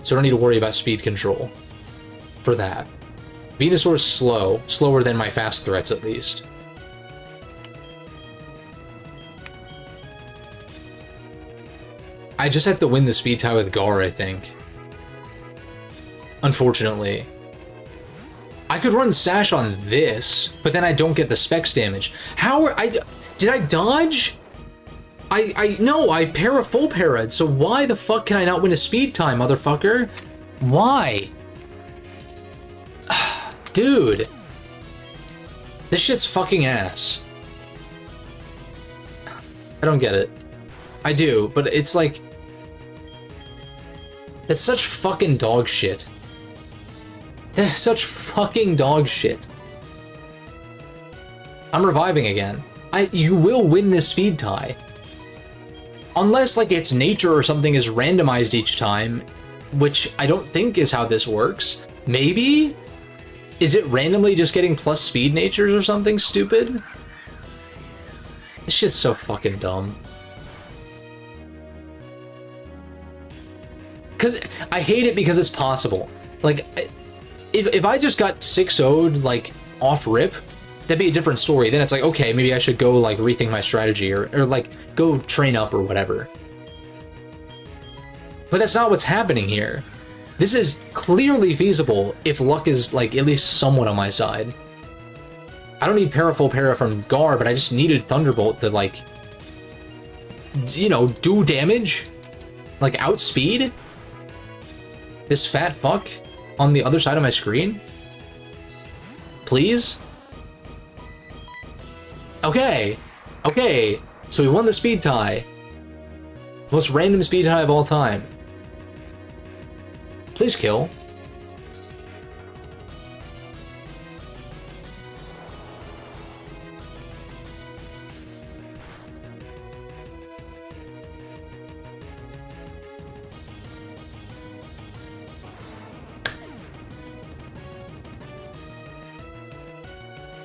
so I don't need to worry about speed control for that. Venusaur is slow. Slower than my fast threats, at least. I just have to win the speed tie with Gar, I think. Unfortunately. I could run Sash on this, but then I don't get the Specs damage. How are did I dodge? No, I full para'd, so why the fuck can I not win a speed tie, motherfucker? Why? Dude. This shit's fucking ass. I don't get it. I do, but it's like... It's such fucking dog shit. That is such fucking dog shit. I'm reviving again. You will win this speed tie. Unless, like, its nature or something is randomized each time, which I don't think is how this works. Maybe? Is it randomly just getting plus speed natures or something stupid? This shit's so fucking dumb. Because I hate it because it's possible. Like, if I just got 6-0'd, like, off rip, that'd be a different story. Then it's like, okay, maybe I should go, like, rethink my strategy or like, go train up or whatever. But that's not what's happening here. This is clearly feasible if luck is, like, at least somewhat on my side. I don't need Full Para from Gar, but I just needed Thunderbolt to, like, you know, do damage? Like, outspeed? This fat fuck on the other side of my screen? Please? Okay. Okay. So we won the speed tie. Most random speed tie of all time. Please kill.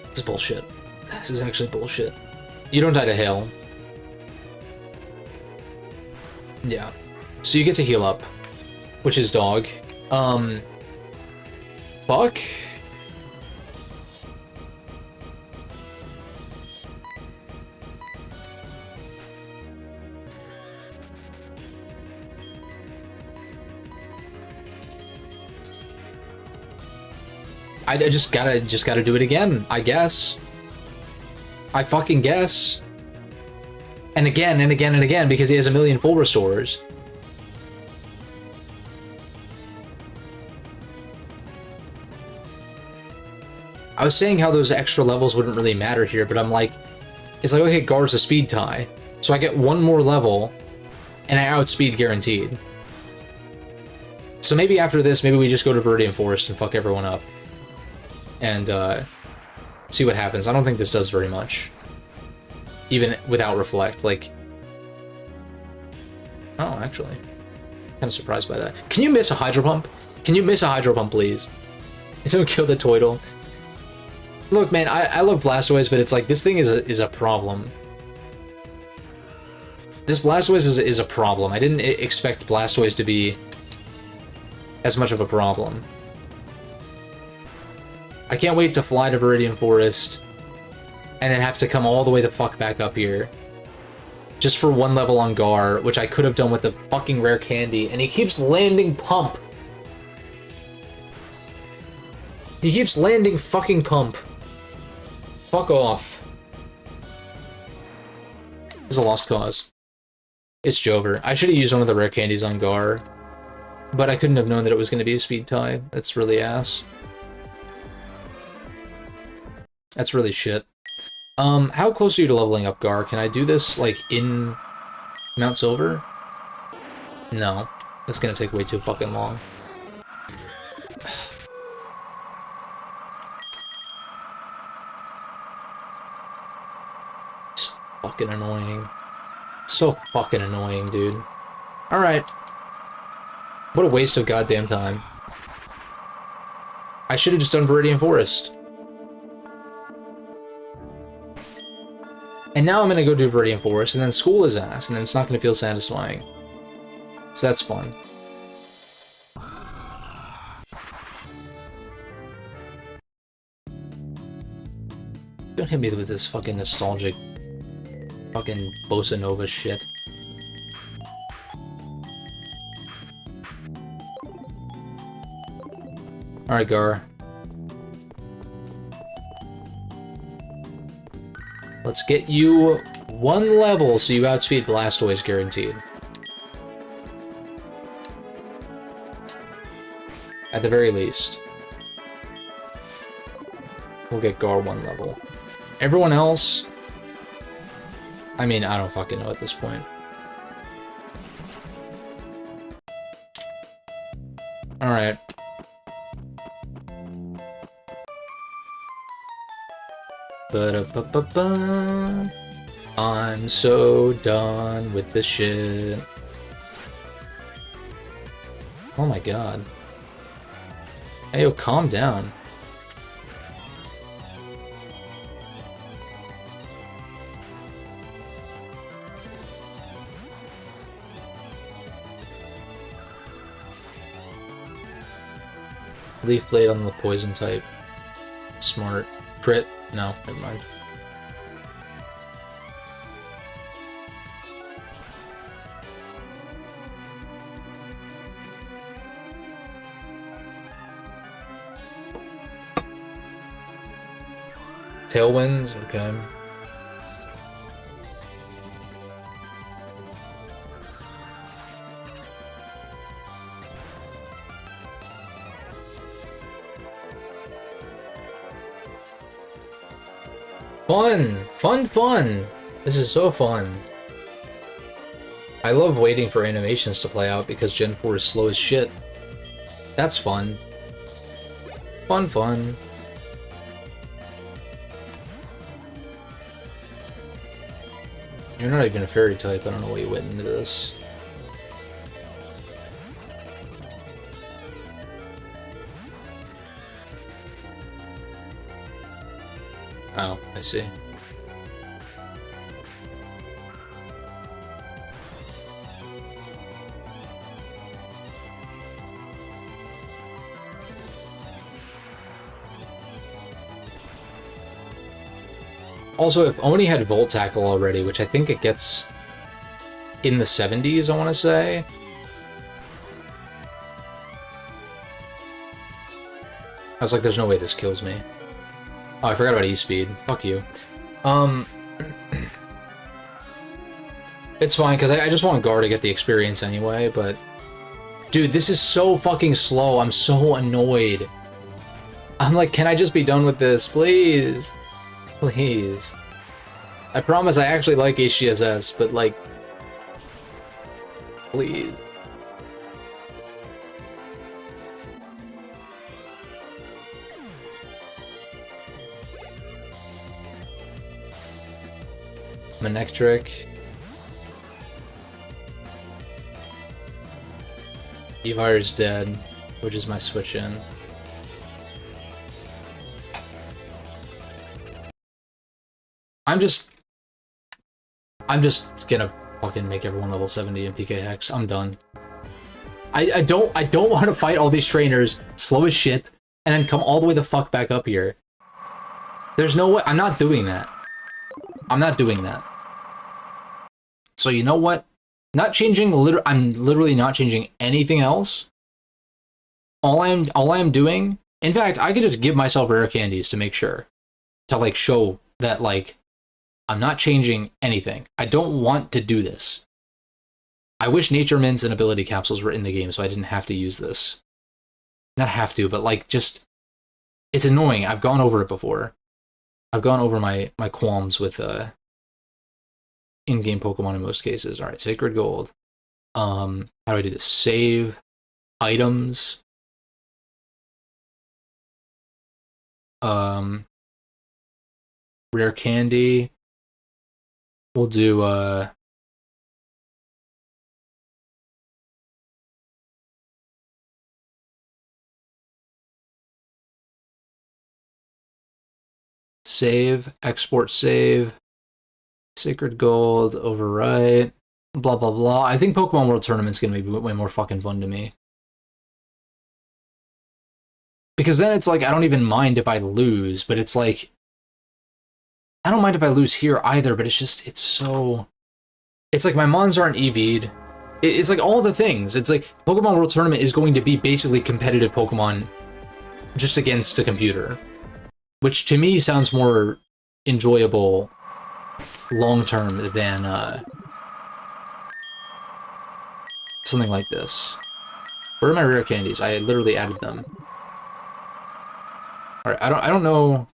This is bullshit. This is actually bullshit. You don't die to hail. Yeah. So you get to heal up, which is dog. Fuck? I just gotta do it again, I guess. I fucking guess. And again, and again, and again, because he has a million full restores. I was saying how those extra levels wouldn't really matter here, but I'm like, it's like, okay, Gar's a speed tie, so I get one more level, and I outspeed guaranteed. So maybe after this, maybe we just go to Viridian Forest and fuck everyone up. And, see what happens. I don't think this does very much. Even without Reflect, like... Oh, actually. Kind of surprised by that. Can you miss a Hydro Pump? Can you miss a Hydro Pump, please? Don't kill the Toidle. Look, man, I love Blastoise, but it's like, this thing is a problem. This Blastoise is a problem. I didn't expect Blastoise to be as much of a problem. I can't wait to fly to Viridian Forest and then have to come all the way the fuck back up here just for one level on Gar, which I could have done with the fucking rare candy, and he keeps landing Pump. He keeps landing fucking Pump. Fuck off. It's a lost cause. It's Jover. I should have used one of the rare candies on Gar, but I couldn't have known that it was going to be a speed tie. That's really ass. That's really shit. How close are you to leveling up, Gar? Can I do this, like, in Mount Silver? No. That's gonna take way too fucking long. So fucking annoying. So fucking annoying, dude. Alright. What a waste of goddamn time. I should have just done Viridian Forest. And now I'm gonna go do Viridian Forest, and then school is ass, and then it's not gonna feel satisfying. So that's fun. Don't hit me with this fucking nostalgic fucking bossa nova shit. Alright, Gar. Let's get you one level so you outspeed Blastoise guaranteed. At the very least. We'll get Gar one level. Everyone else... I mean, I don't fucking know at this point. Alright. Ba-da-ba-ba-ba. I'm so done with this shit. Oh my god. Hey, yo, calm down. Leaf Blade on the poison type. Smart. Crit. No, never mind. Tailwinds, okay. Fun! Fun, fun! This is so fun. I love waiting for animations to play out because Gen 4 is slow as shit. That's fun. Fun, fun. You're not even a fairy type, I don't know why you went into this. Oh, I see. Also, if Oni had Volt Tackle already, which I think it gets in the 70s, I want to say. I was like, there's no way this kills me. Oh, I forgot about E-Speed. Fuck you. It's fine, because I just want Gar to get the experience anyway, but... Dude, this is so fucking slow. I'm so annoyed. I'm like, can I just be done with this? Please. Please. I promise I actually like HGSS, but like... Please. Manectric. Evire's dead, which is my switch in. I'm just gonna fucking make everyone level 70 in PK Hex. I'm done. I don't want to fight all these trainers slow as shit and then come all the way the fuck back up here. There's no way. I'm not doing that. I'm not doing that. So you know what? Not changing. I'm literally not changing anything else. All I am doing. In fact, I could just give myself rare candies to make sure, to like show that like I'm not changing anything. I don't want to do this. I wish Nature Mints and Ability Capsules were in the game so I didn't have to use this. Not have to, but like just it's annoying. I've gone over it before. I've gone over my qualms with in-game Pokemon in most cases. All right, Sacred Gold. How do I do this? Save items. Rare candy. We'll do Save, export save, Sacred Gold, overwrite, blah, blah, blah. I think Pokemon World Tournament's gonna be way more fucking fun to me. Because then it's like, I don't even mind if I lose, but it's like, I don't mind if I lose here either, but it's just, it's so... It's like my Mons aren't EV'd. It's like all the things. It's like Pokemon World Tournament is going to be basically competitive Pokemon just against a computer. Which to me sounds more enjoyable long-term than something like this. Where are my rare candies? I literally added them. Alright, I don't know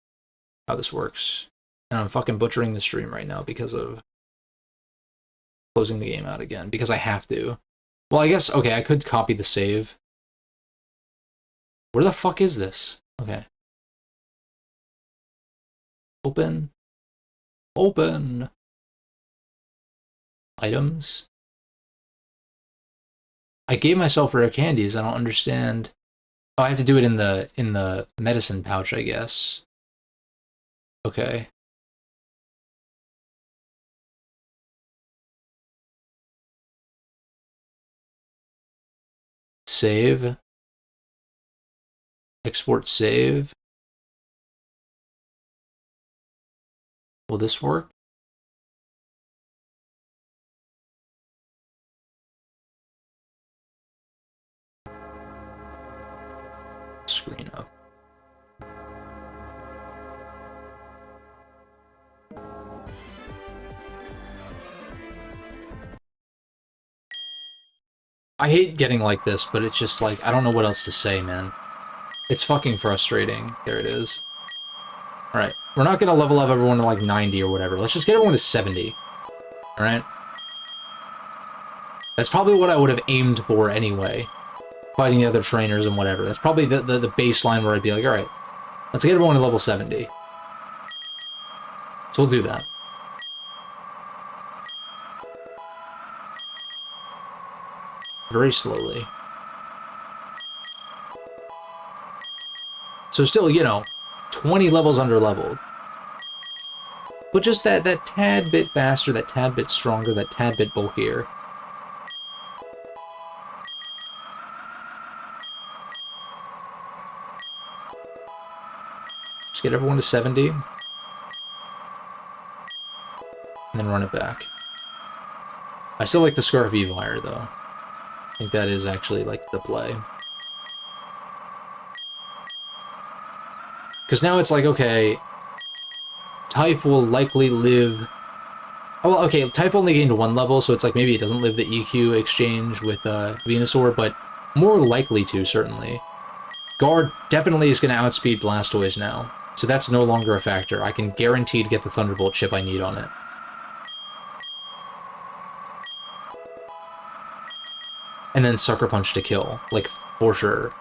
how this works. And I'm fucking butchering the stream right now because of closing the game out again, because I have to. Well, I guess, okay, I could copy the save. Where the fuck is this? Okay. Open. Open. Items. I gave myself rare candies, I don't understand. Oh, I have to do it in the medicine pouch, I guess. Okay. Save. Export save. Will this work? Screen up. I hate getting like this, but it's just like, I don't know what else to say, man. It's fucking frustrating. There it is. Alright, we're not gonna level up everyone to like 90 or whatever. Let's just get everyone to 70. Alright? That's probably what I would have aimed for anyway. Fighting the other trainers and whatever. That's probably the baseline where I'd be like, alright, let's get everyone to level 70. So we'll do that. Very slowly. So still, you know, 20 levels under leveled. But just that tad bit faster, that tad bit stronger, that tad bit bulkier. Just get everyone to 70. And then run it back. I still like the Scarf Evire, though. I think that is actually, like, the play. Because now it's like, okay, Typh will likely live... Oh, well, okay, Typh only gained 1 level, so it's like maybe it doesn't live the EQ exchange with Venusaur, but more likely to, certainly. Guard definitely is going to outspeed Blastoise now, so that's no longer a factor. I can guarantee to get the Thunderbolt chip I need on it. And then Sucker Punch to kill, like, for sure.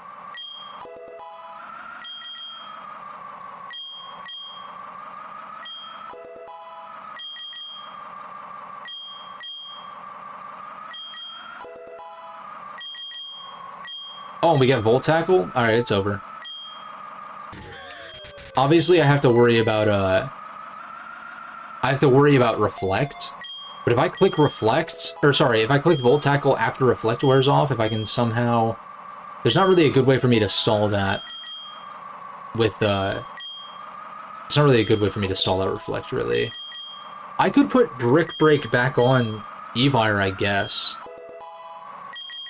Oh, and we get Volt Tackle? Alright, it's over. Obviously, I have to worry about, Reflect. But if I click Reflect, or sorry, if I click Volt Tackle after Reflect wears off, if I can somehow... There's not really a good way for me to stall that with, It's not really a good way for me to stall that Reflect, really. I could put Brick Break back on Evire, I guess.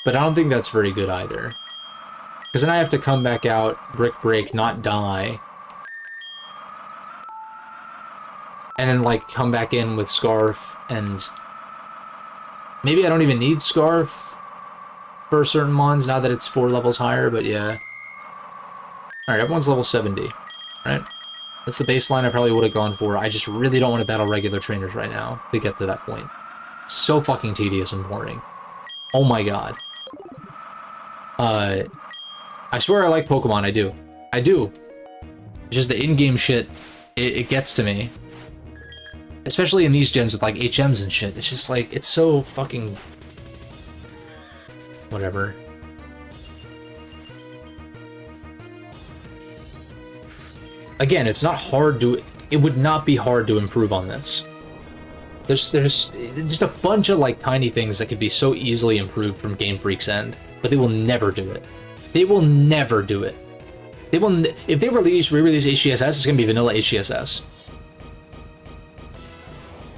But I don't think that's very good either. Because then I have to come back out, Brick Break, not die. And then, like, come back in with Scarf, and... Maybe I don't even need Scarf for certain mons, now that it's 4 levels higher, but yeah. Alright, everyone's level 70. Right? That's the baseline I probably would have gone for. I just really don't want to battle regular trainers right now to get to that point. It's so fucking tedious and boring. Oh my god. I swear I like Pokemon, I do. I do. It's just the in-game shit, it gets to me. Especially in these gens with, like, HMs and shit. It's just, like, it's so fucking... Whatever. Again, it's not hard to it would not be hard to improve on this. There's just a bunch of like tiny things that could be so easily improved from Game Freak's end, but they will never do it. They will never do it. They will if they re-release HGSS, it's gonna be vanilla HGSS.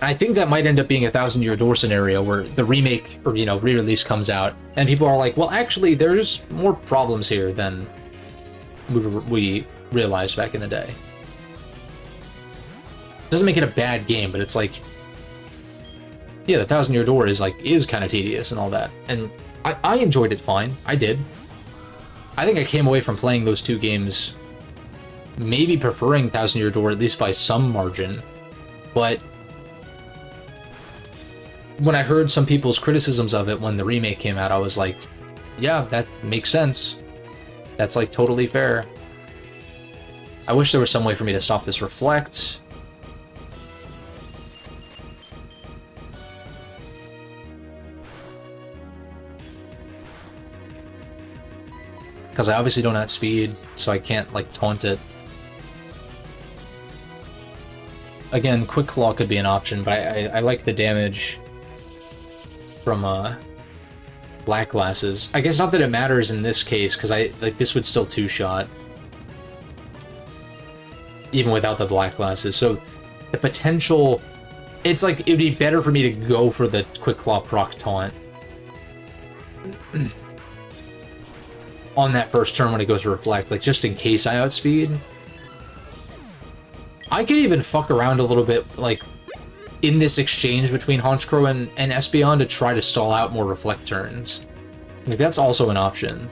I think that might end up being a 1,000-year door scenario where the remake or re-release comes out and people are like, well, actually, there's more problems here than we realized back in the day. It doesn't make it a bad game, but it's like, yeah, the 1,000-year door is kind of tedious and all that, and I enjoyed it fine. I did. I think I came away from playing those two games maybe preferring 1,000-year door at least by some margin, but when I heard some people's criticisms of it when the remake came out, I was like, yeah, that makes sense. That's like totally fair. I wish there was some way for me to stop this reflect. Because I obviously don't have speed, so I can't like taunt it. Again, Quick Claw could be an option, but I like the damage from black glasses. I guess not that it matters in this case, because this would still two-shot even without the black glasses. So the potential, it's like it'd be better for me to go for the Quick Claw proc taunt on that first turn when it goes to reflect, like just in case I outspeed. I could even fuck around a little bit, like in this exchange between Honchkrow and Espeon to try to stall out more reflect turns. Like, that's also an option.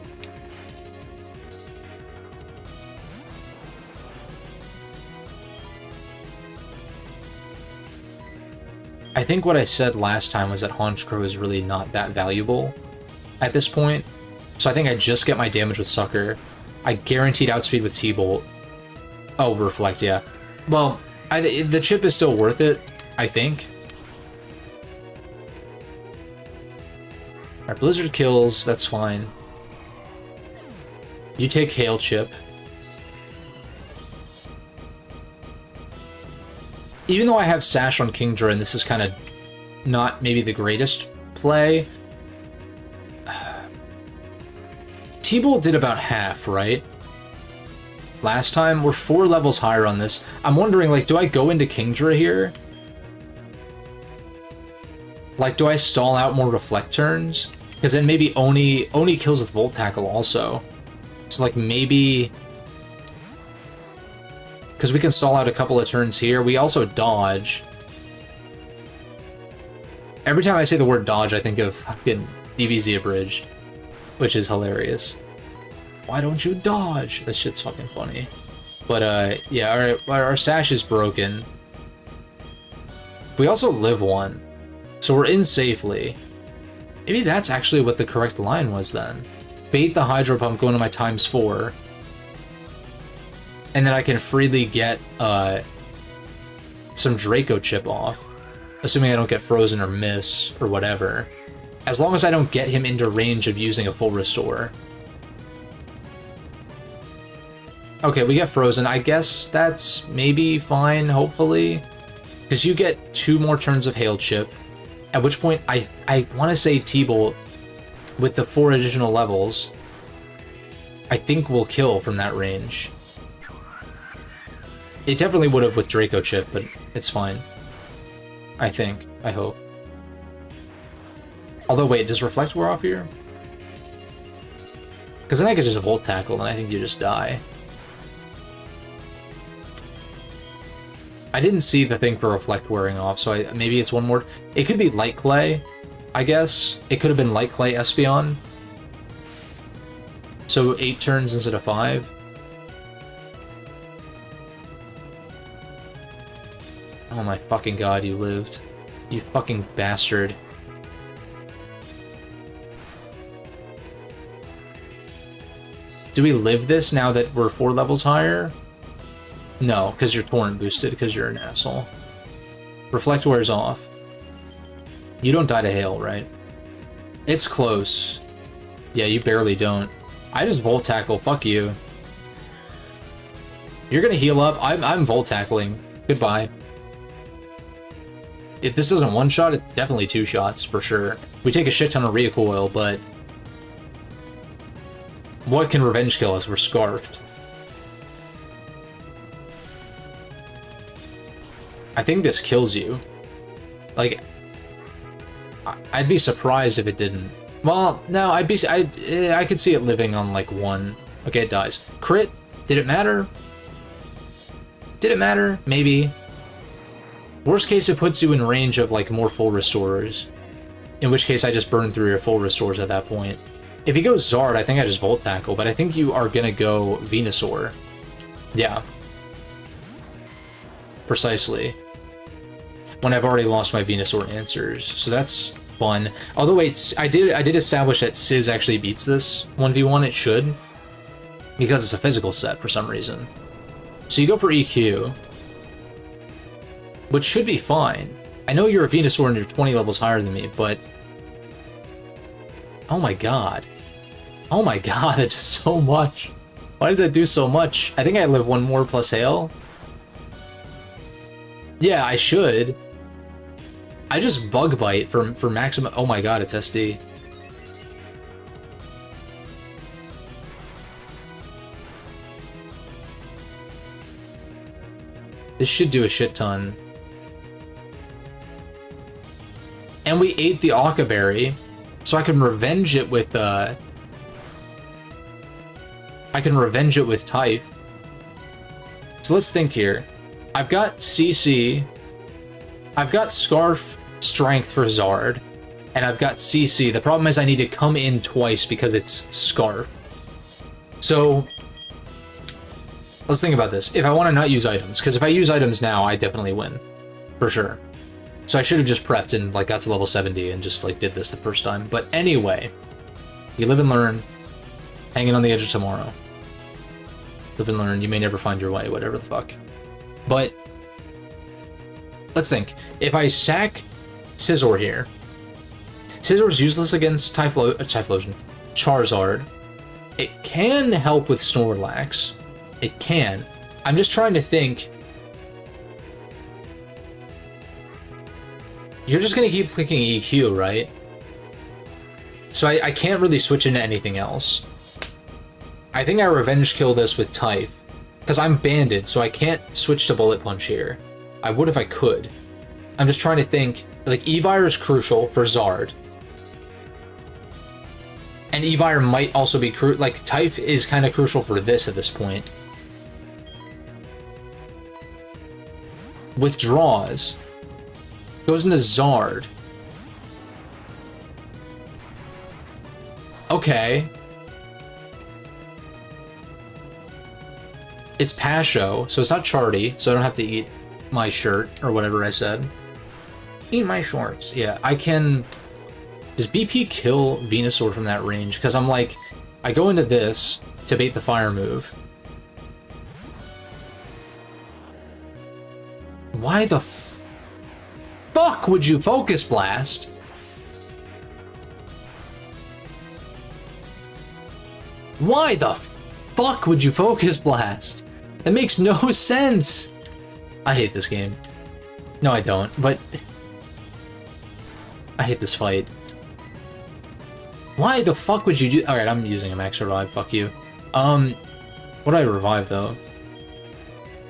I think what I said last time was that Honchkrow is really not that valuable at this point. So I think I just get my damage with Sucker. I guaranteed outspeed with T-Bolt. Oh, reflect, yeah. Well, the chip is still worth it, I think. Alright, Blizzard kills, that's fine. You take Hail Chip. Even though I have Sash on Kingdra, and this is kind of not maybe the greatest play, T-Bolt did about half, right? Last time, we're 4 levels higher on this. I'm wondering, like, do I go into Kingdra here? Like, do I stall out more reflect turns? Because then maybe Oni kills with Volt Tackle also. So, like, maybe... Because we can stall out a couple of turns here. We also dodge. Every time I say the word dodge, I think of fucking DBZ Abridged, which is hilarious. Why don't you dodge? That shit's fucking funny. But, yeah, alright, our Sash is broken. We also live 1. So we're in safely. Maybe that's actually what the correct line was then. Bait the Hydro Pump, go into my ×4. And then I can freely get, some Draco Chip off. Assuming I don't get frozen or miss, or whatever. As long as I don't get him into range of using a full restore. Okay, we get frozen. I guess that's maybe fine, hopefully. Because you get 2 more turns of Hail Chip. At which point, I want to say T-Bolt, with the 4 additional levels, I think will kill from that range. It definitely would have with Draco Chip, but it's fine. I think. I hope. Although, wait, does Reflect wear off here? Because then I could just Volt Tackle, and I think you just die. I didn't see the thing for Reflect wearing off, so maybe it's one more... It could be Light Clay, I guess. It could have been Light Clay Espeon. So 8 turns instead of 5. Oh my fucking god, you lived. You fucking bastard. Do we live this now that we're 4 levels higher? No, because you're torrent boosted, because you're an asshole. Reflect wears off. You don't die to hail, right? It's close. Yeah, you barely don't. I just Volt Tackle, fuck you. You're gonna heal up. I'm Volt Tackling. Goodbye. If this doesn't one-shot, it's definitely two shots, for sure. We take a shit ton of recoil, but... what can revenge kill us? We're scarfed. I think this kills you. Like... I'd be surprised if it didn't. Well, no, I could see it living on, like, one. Okay, it dies. Crit? Did it matter? Did it matter? Maybe. Worst case, it puts you in range of, like, more full restorers. In which case, I just burn through your full restores at that point. If he goes Zard, I think I just Volt Tackle, but I think you are gonna go Venusaur. Yeah. Precisely. When I've already lost my Venusaur answers. So that's fun. Although, wait, I did establish that Sizz actually beats this 1v1. It should. Because it's a physical set for some reason. So you go for EQ. Which should be fine. I know you're a Venusaur and you're 20 levels higher than me, but... oh my god. Oh my god, it does so much. Why does that do so much? I think I live one more plus Hail. Yeah, I should. I just Bug Bite for maximum... oh my god, it's SD. This should do a shit ton. And we ate the Occa Berry, so I can revenge it with, I can revenge it with Type. So let's think here. I've got CC, I've got Scarf Strength for Zard, and I've got CC. The problem is I need to come in twice because it's Scarf. So, let's think about this. If I want to not use items, because if I use items now, I definitely win. For sure. So I should have just prepped and like got to level 70 and just like did this the first time. But anyway, you live and learn, hanging on the edge of tomorrow. Live and learn, you may never find your way, whatever the fuck. But, let's think. If I sack Scizor here, Scizzor's useless against Typhlosion, Charizard. It can help with Snorlax. It can. I'm just trying to think. You're just gonna keep clicking EQ, right? So I can't really switch into anything else. I think I revenge kill this with Typh, because I'm banded, so I can't switch to Bullet Punch here. I would if I could. I'm just trying to think, like, Evire is crucial for Zard. And Evire might also be like, Typh is kind of crucial for this at this point. Withdraws. Goes into Zard. Okay. It's Pasho, so it's not Charty, so I don't have to eat my shirt, or whatever I said. Eat my shorts. Yeah, I can... Does BP kill Venusaur from that range? Because I'm like, I go into this to bait the fire move. Why the fuck would you Focus Blast? Why the fuck would you Focus Blast? That makes no sense. I hate this game. No, I don't, but... I hate this fight. Why the fuck would you do... Alright, I'm using a Max Revive, fuck you. What do I revive, though?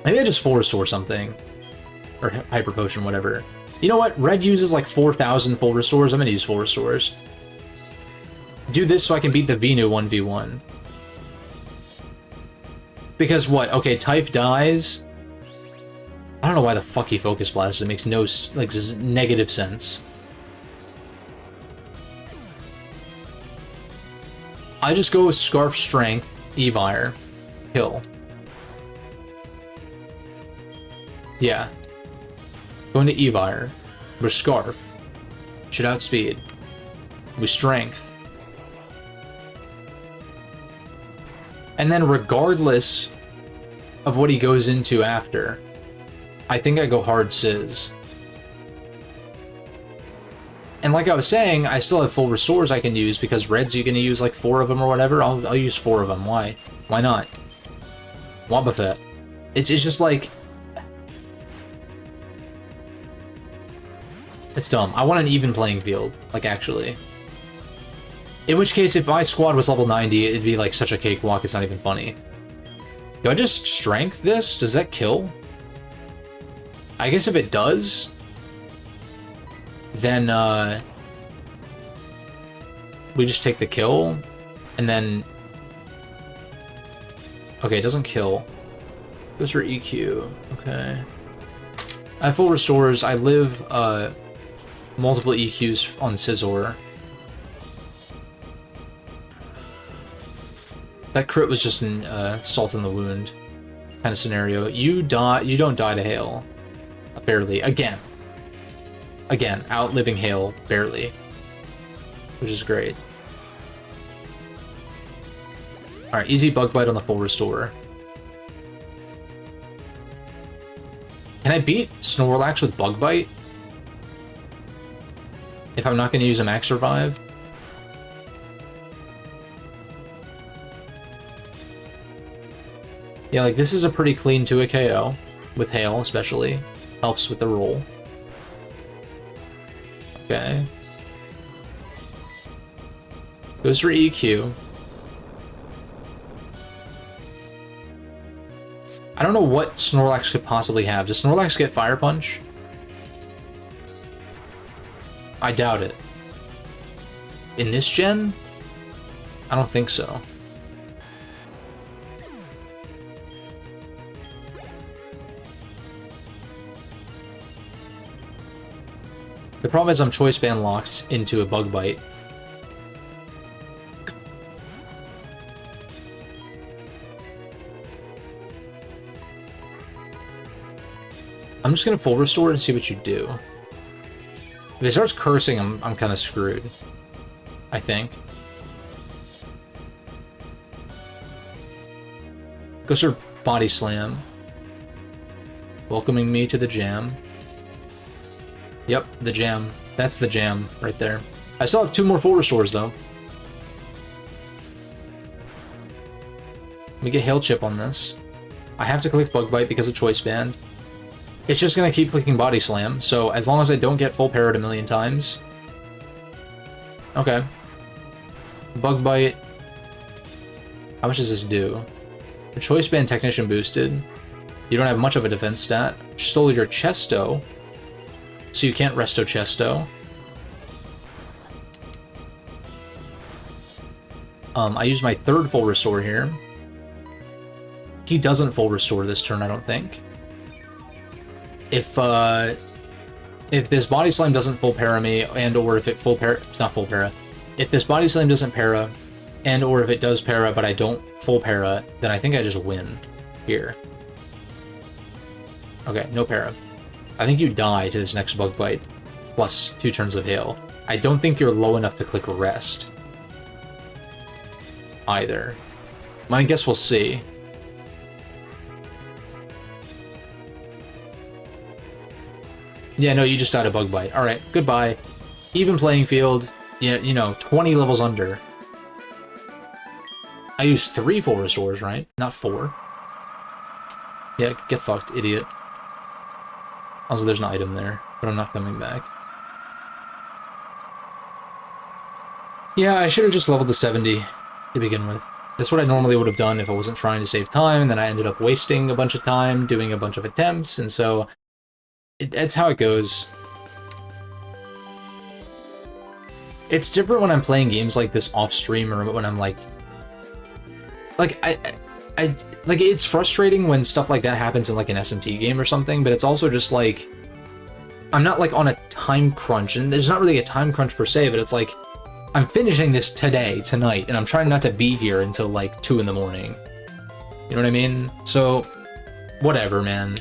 Maybe I just Full Restore something. Or Hyper Potion, whatever. You know what? Red uses like 4,000 Full Restores. I'm gonna use Full Restores. Do this so I can beat the Venu 1v1. Because what? Okay, Typh dies. I don't know why the fuck he Focus Blasted. It makes no, like, negative sense. I just go with Scarf Strength, Evire, Kill. Yeah. Go into Evire. With Scarf. Should outspeed. With Strength. And then regardless of what he goes into after, I think I go hard Sizz. And like I was saying, I still have full restores I can use because Red's you gonna use like 4 of them or whatever. I'll use 4 of them. Why? Why not? Wobbuffet. It's just like... It's dumb. I want an even playing field, like, actually. In which case, if my squad was level 90, it'd be, like, such a cakewalk, it's not even funny. Do I just strength this? Does that kill? I guess if it does, then, we just take the kill, and then... Okay, it doesn't kill. Goes for EQ. Okay. I have full restores. I live, multiple EQs on Scizor. That crit was just an, salt in the wound kind of scenario. You don't die to hail. Barely. Again, outliving hail, barely. Which is great. Alright, easy bug bite on the full restore. Can I beat Snorlax with bug bite? If I'm not going to use a max revive? Yeah, like, this is a pretty clean 2-hit KO. With hail, especially. Helps with the roll. Okay. Goes for EQ. I don't know what Snorlax could possibly have. Does Snorlax get Fire Punch? I doubt it. In this gen? I don't think so. The problem is I'm choice band locked into a bug bite. I'm just gonna full restore and see what you do. If it starts cursing, I'm kind of screwed. I think. Goes for Body Slam. Welcoming me to the jam. Yep, the jam. That's the jam right there. I still have 2 more full restores though. Let me get Hail Chip on this. I have to click Bug Bite because of Choice Band. It's just gonna keep clicking Body Slam, so as long as I don't get full parried a million times. Okay. Bug Bite. How much does this do? The Choice Band Technician boosted. You don't have much of a defense stat. Stole your Chesto. So you can't Resto Chesto. I use my 3rd full restore here. He doesn't full restore this turn, I don't think. If this Body Slam doesn't full para me, and or if it full para, it's not full para. If this Body Slam doesn't para, and or if it does para but I don't full para, then I think I just win here. Okay, no para. I think you die to this next Bug Bite, plus 2 turns of Hail. I don't think you're low enough to click Rest. Either. I guess we'll see. Yeah, no, you just died a Bug Bite. Alright, goodbye. Even playing field, yeah, you know, 20 levels under. I used 3 full restores, right? Not 4. Yeah, get fucked, idiot. Also, there's an item there, but I'm not coming back. Yeah, I should have just leveled to 70 to begin with. That's what I normally would have done if I wasn't trying to save time, and then I ended up wasting a bunch of time, doing a bunch of attempts, and so... That's how it goes. It's different when I'm playing games like this off-stream, or when I'm like... Like, like, it's frustrating when stuff like that happens in, like, an SMT game or something, but it's also just, like... I'm not, like, on a time crunch, and there's not really a time crunch per se, but it's like... I'm finishing this today, tonight, and I'm trying not to be here until, like, 2 in the morning. You know what I mean? So, whatever, man.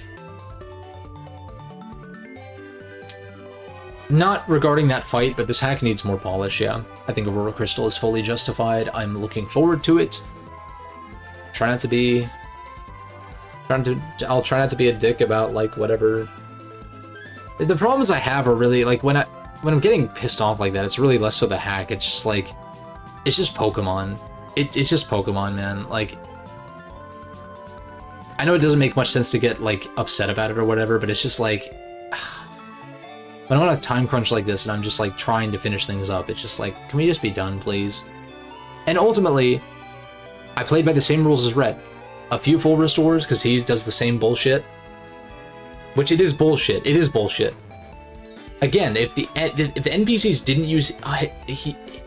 Not regarding that fight, but this hack needs more polish, yeah. I think Aurora Crystal is fully justified. I'm looking forward to it. Try not to be... I'll try not to be a dick about, like, whatever... The problems I have are really, like, when I'm getting pissed off like that, it's really less so the hack, it's just, like... It's just Pokemon. It's just Pokemon, man. Like... I know it doesn't make much sense to get, like, upset about it or whatever, but it's just, like... When I'm on a time crunch like this and I'm just like trying to finish things up, it's just like, can we just be done, please? And ultimately, I played by the same rules as Red. A few full restores, because he does the same bullshit. Which it is bullshit. It is bullshit. Again, if the NPCs didn't use...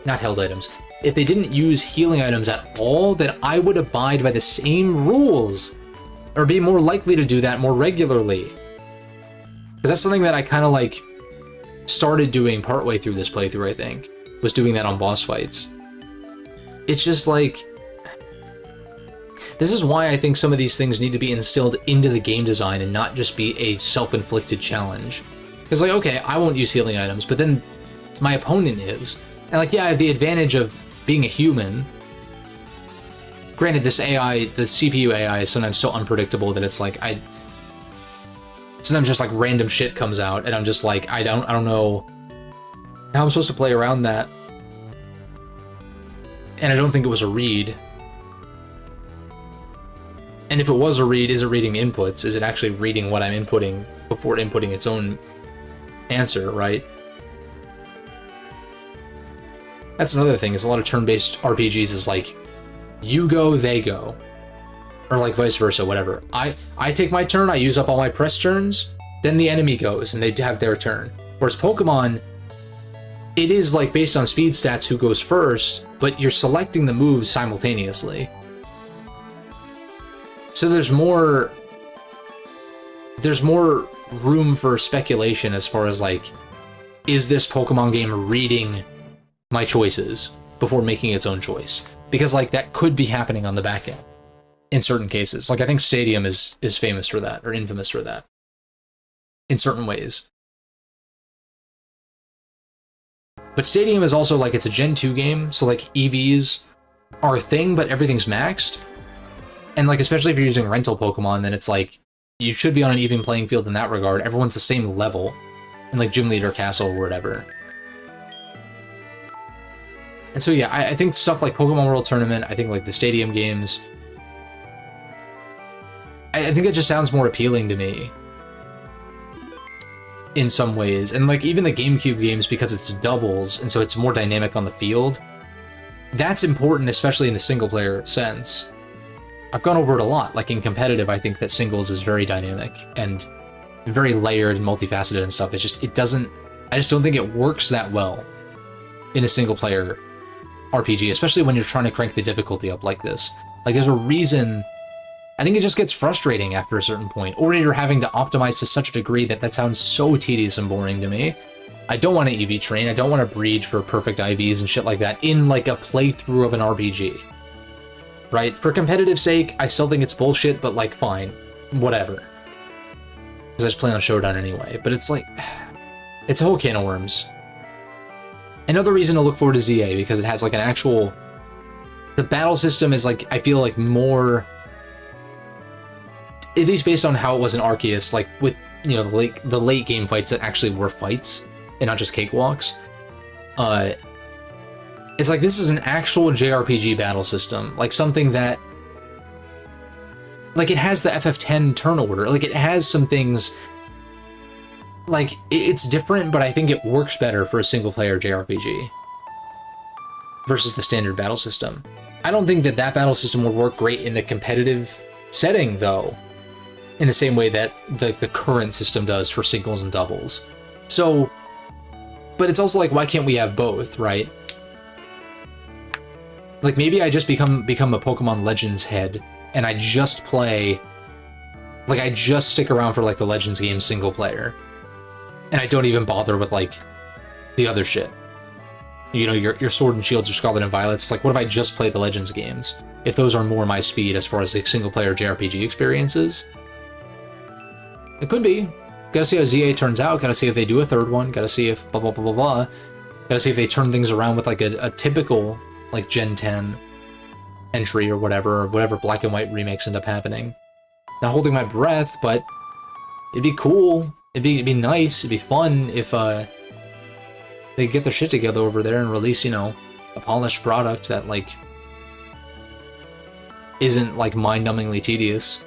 not held items. If they didn't use healing items at all, then I would abide by the same rules. Or be more likely to do that more regularly. Because that's something that I kind of like started doing partway through this playthrough, I think. Was doing that on boss fights. It's just like... This is why I think some of these things need to be instilled into the game design and not just be a self-inflicted challenge. Because like, okay, I won't use healing items, but then my opponent is. And like, yeah, I have the advantage of being a human. Granted, this AI, the CPU AI is sometimes so unpredictable that it's like, sometimes just like random shit comes out and I'm just like, I don't know how I'm supposed to play around that. And I don't think it was a read. And if it was a read, is it reading inputs? Is it actually reading what I'm inputting before inputting its own answer, right? That's another thing, is a lot of turn-based RPGs is like, you go, they go. Or like vice versa, whatever. I take my turn, I use up all my press turns, then the enemy goes, and they have their turn. Whereas Pokemon, it is like based on speed stats who goes first, but you're selecting the moves simultaneously. So there's more room for speculation as far as like, is this Pokemon game reading my choices before making its own choice? Because like that could be happening on the back end in certain cases. Like I think Stadium is famous for that, or infamous for that in certain ways. But Stadium is also like, it's a Gen 2 game, so like EVs are a thing, but everything's maxed. And like, especially if you're using rental Pokemon, then it's like, you should be on an even playing field in that regard. Everyone's the same level in like Gym Leader Castle or whatever. And so yeah, I think stuff like Pokemon World Tournament, I think like the Stadium games, I think it just sounds more appealing to me in some ways. And like even the GameCube games, because it's doubles, and so it's more dynamic on the field, that's important, especially in the single player sense. I've gone over it a lot. Like in competitive, I think that singles is very dynamic and very layered and multifaceted and stuff. It's just, I just don't think it works that well in a single player RPG, especially when you're trying to crank the difficulty up like this. Like there's a reason, I think it just gets frustrating after a certain point, or you're having to optimize to such a degree that sounds so tedious and boring to me. I don't want to EV train, I don't want to breed for perfect IVs and shit like that in like a playthrough of an RPG. Right? For competitive sake, I still think it's bullshit, but like, fine. Whatever. Because I just play on Showdown anyway. But it's like, it's a whole can of worms. Another reason to look forward to ZA, because it has like an actual... The battle system is like, I feel like more... At least based on how it was in Arceus, like with, you know, the late game fights that actually were fights, and not just cakewalks. It's like, this is an actual JRPG battle system, like something that, like it has the FF10 turn order, like it has some things, like it's different, but I think it works better for a single player JRPG versus the standard battle system. I don't think that battle system would work great in a competitive setting though, in the same way that the current system does for singles and doubles. So, but it's also like, why can't we have both, right? Like, maybe I just become a Pokemon Legends head, and I just play... Like, I just stick around for, like, the Legends game single player. And I don't even bother with, like, the other shit. You know, your Sword and Shields or Scarlet and Violets. Like, what if I just play the Legends games? If those are more my speed as far as, like, single player JRPG experiences. It could be. Gotta see how ZA turns out. Gotta see if they do a third one. Gotta see if blah, blah, blah, blah, blah. Gotta see if they turn things around with, like, a typical... like Gen 10 entry or whatever Black and White remakes end up happening. Not holding my breath, but it'd be cool. It'd be nice. It'd be fun if they get their shit together over there and release, you know, a polished product that like isn't like mind-numbingly tedious.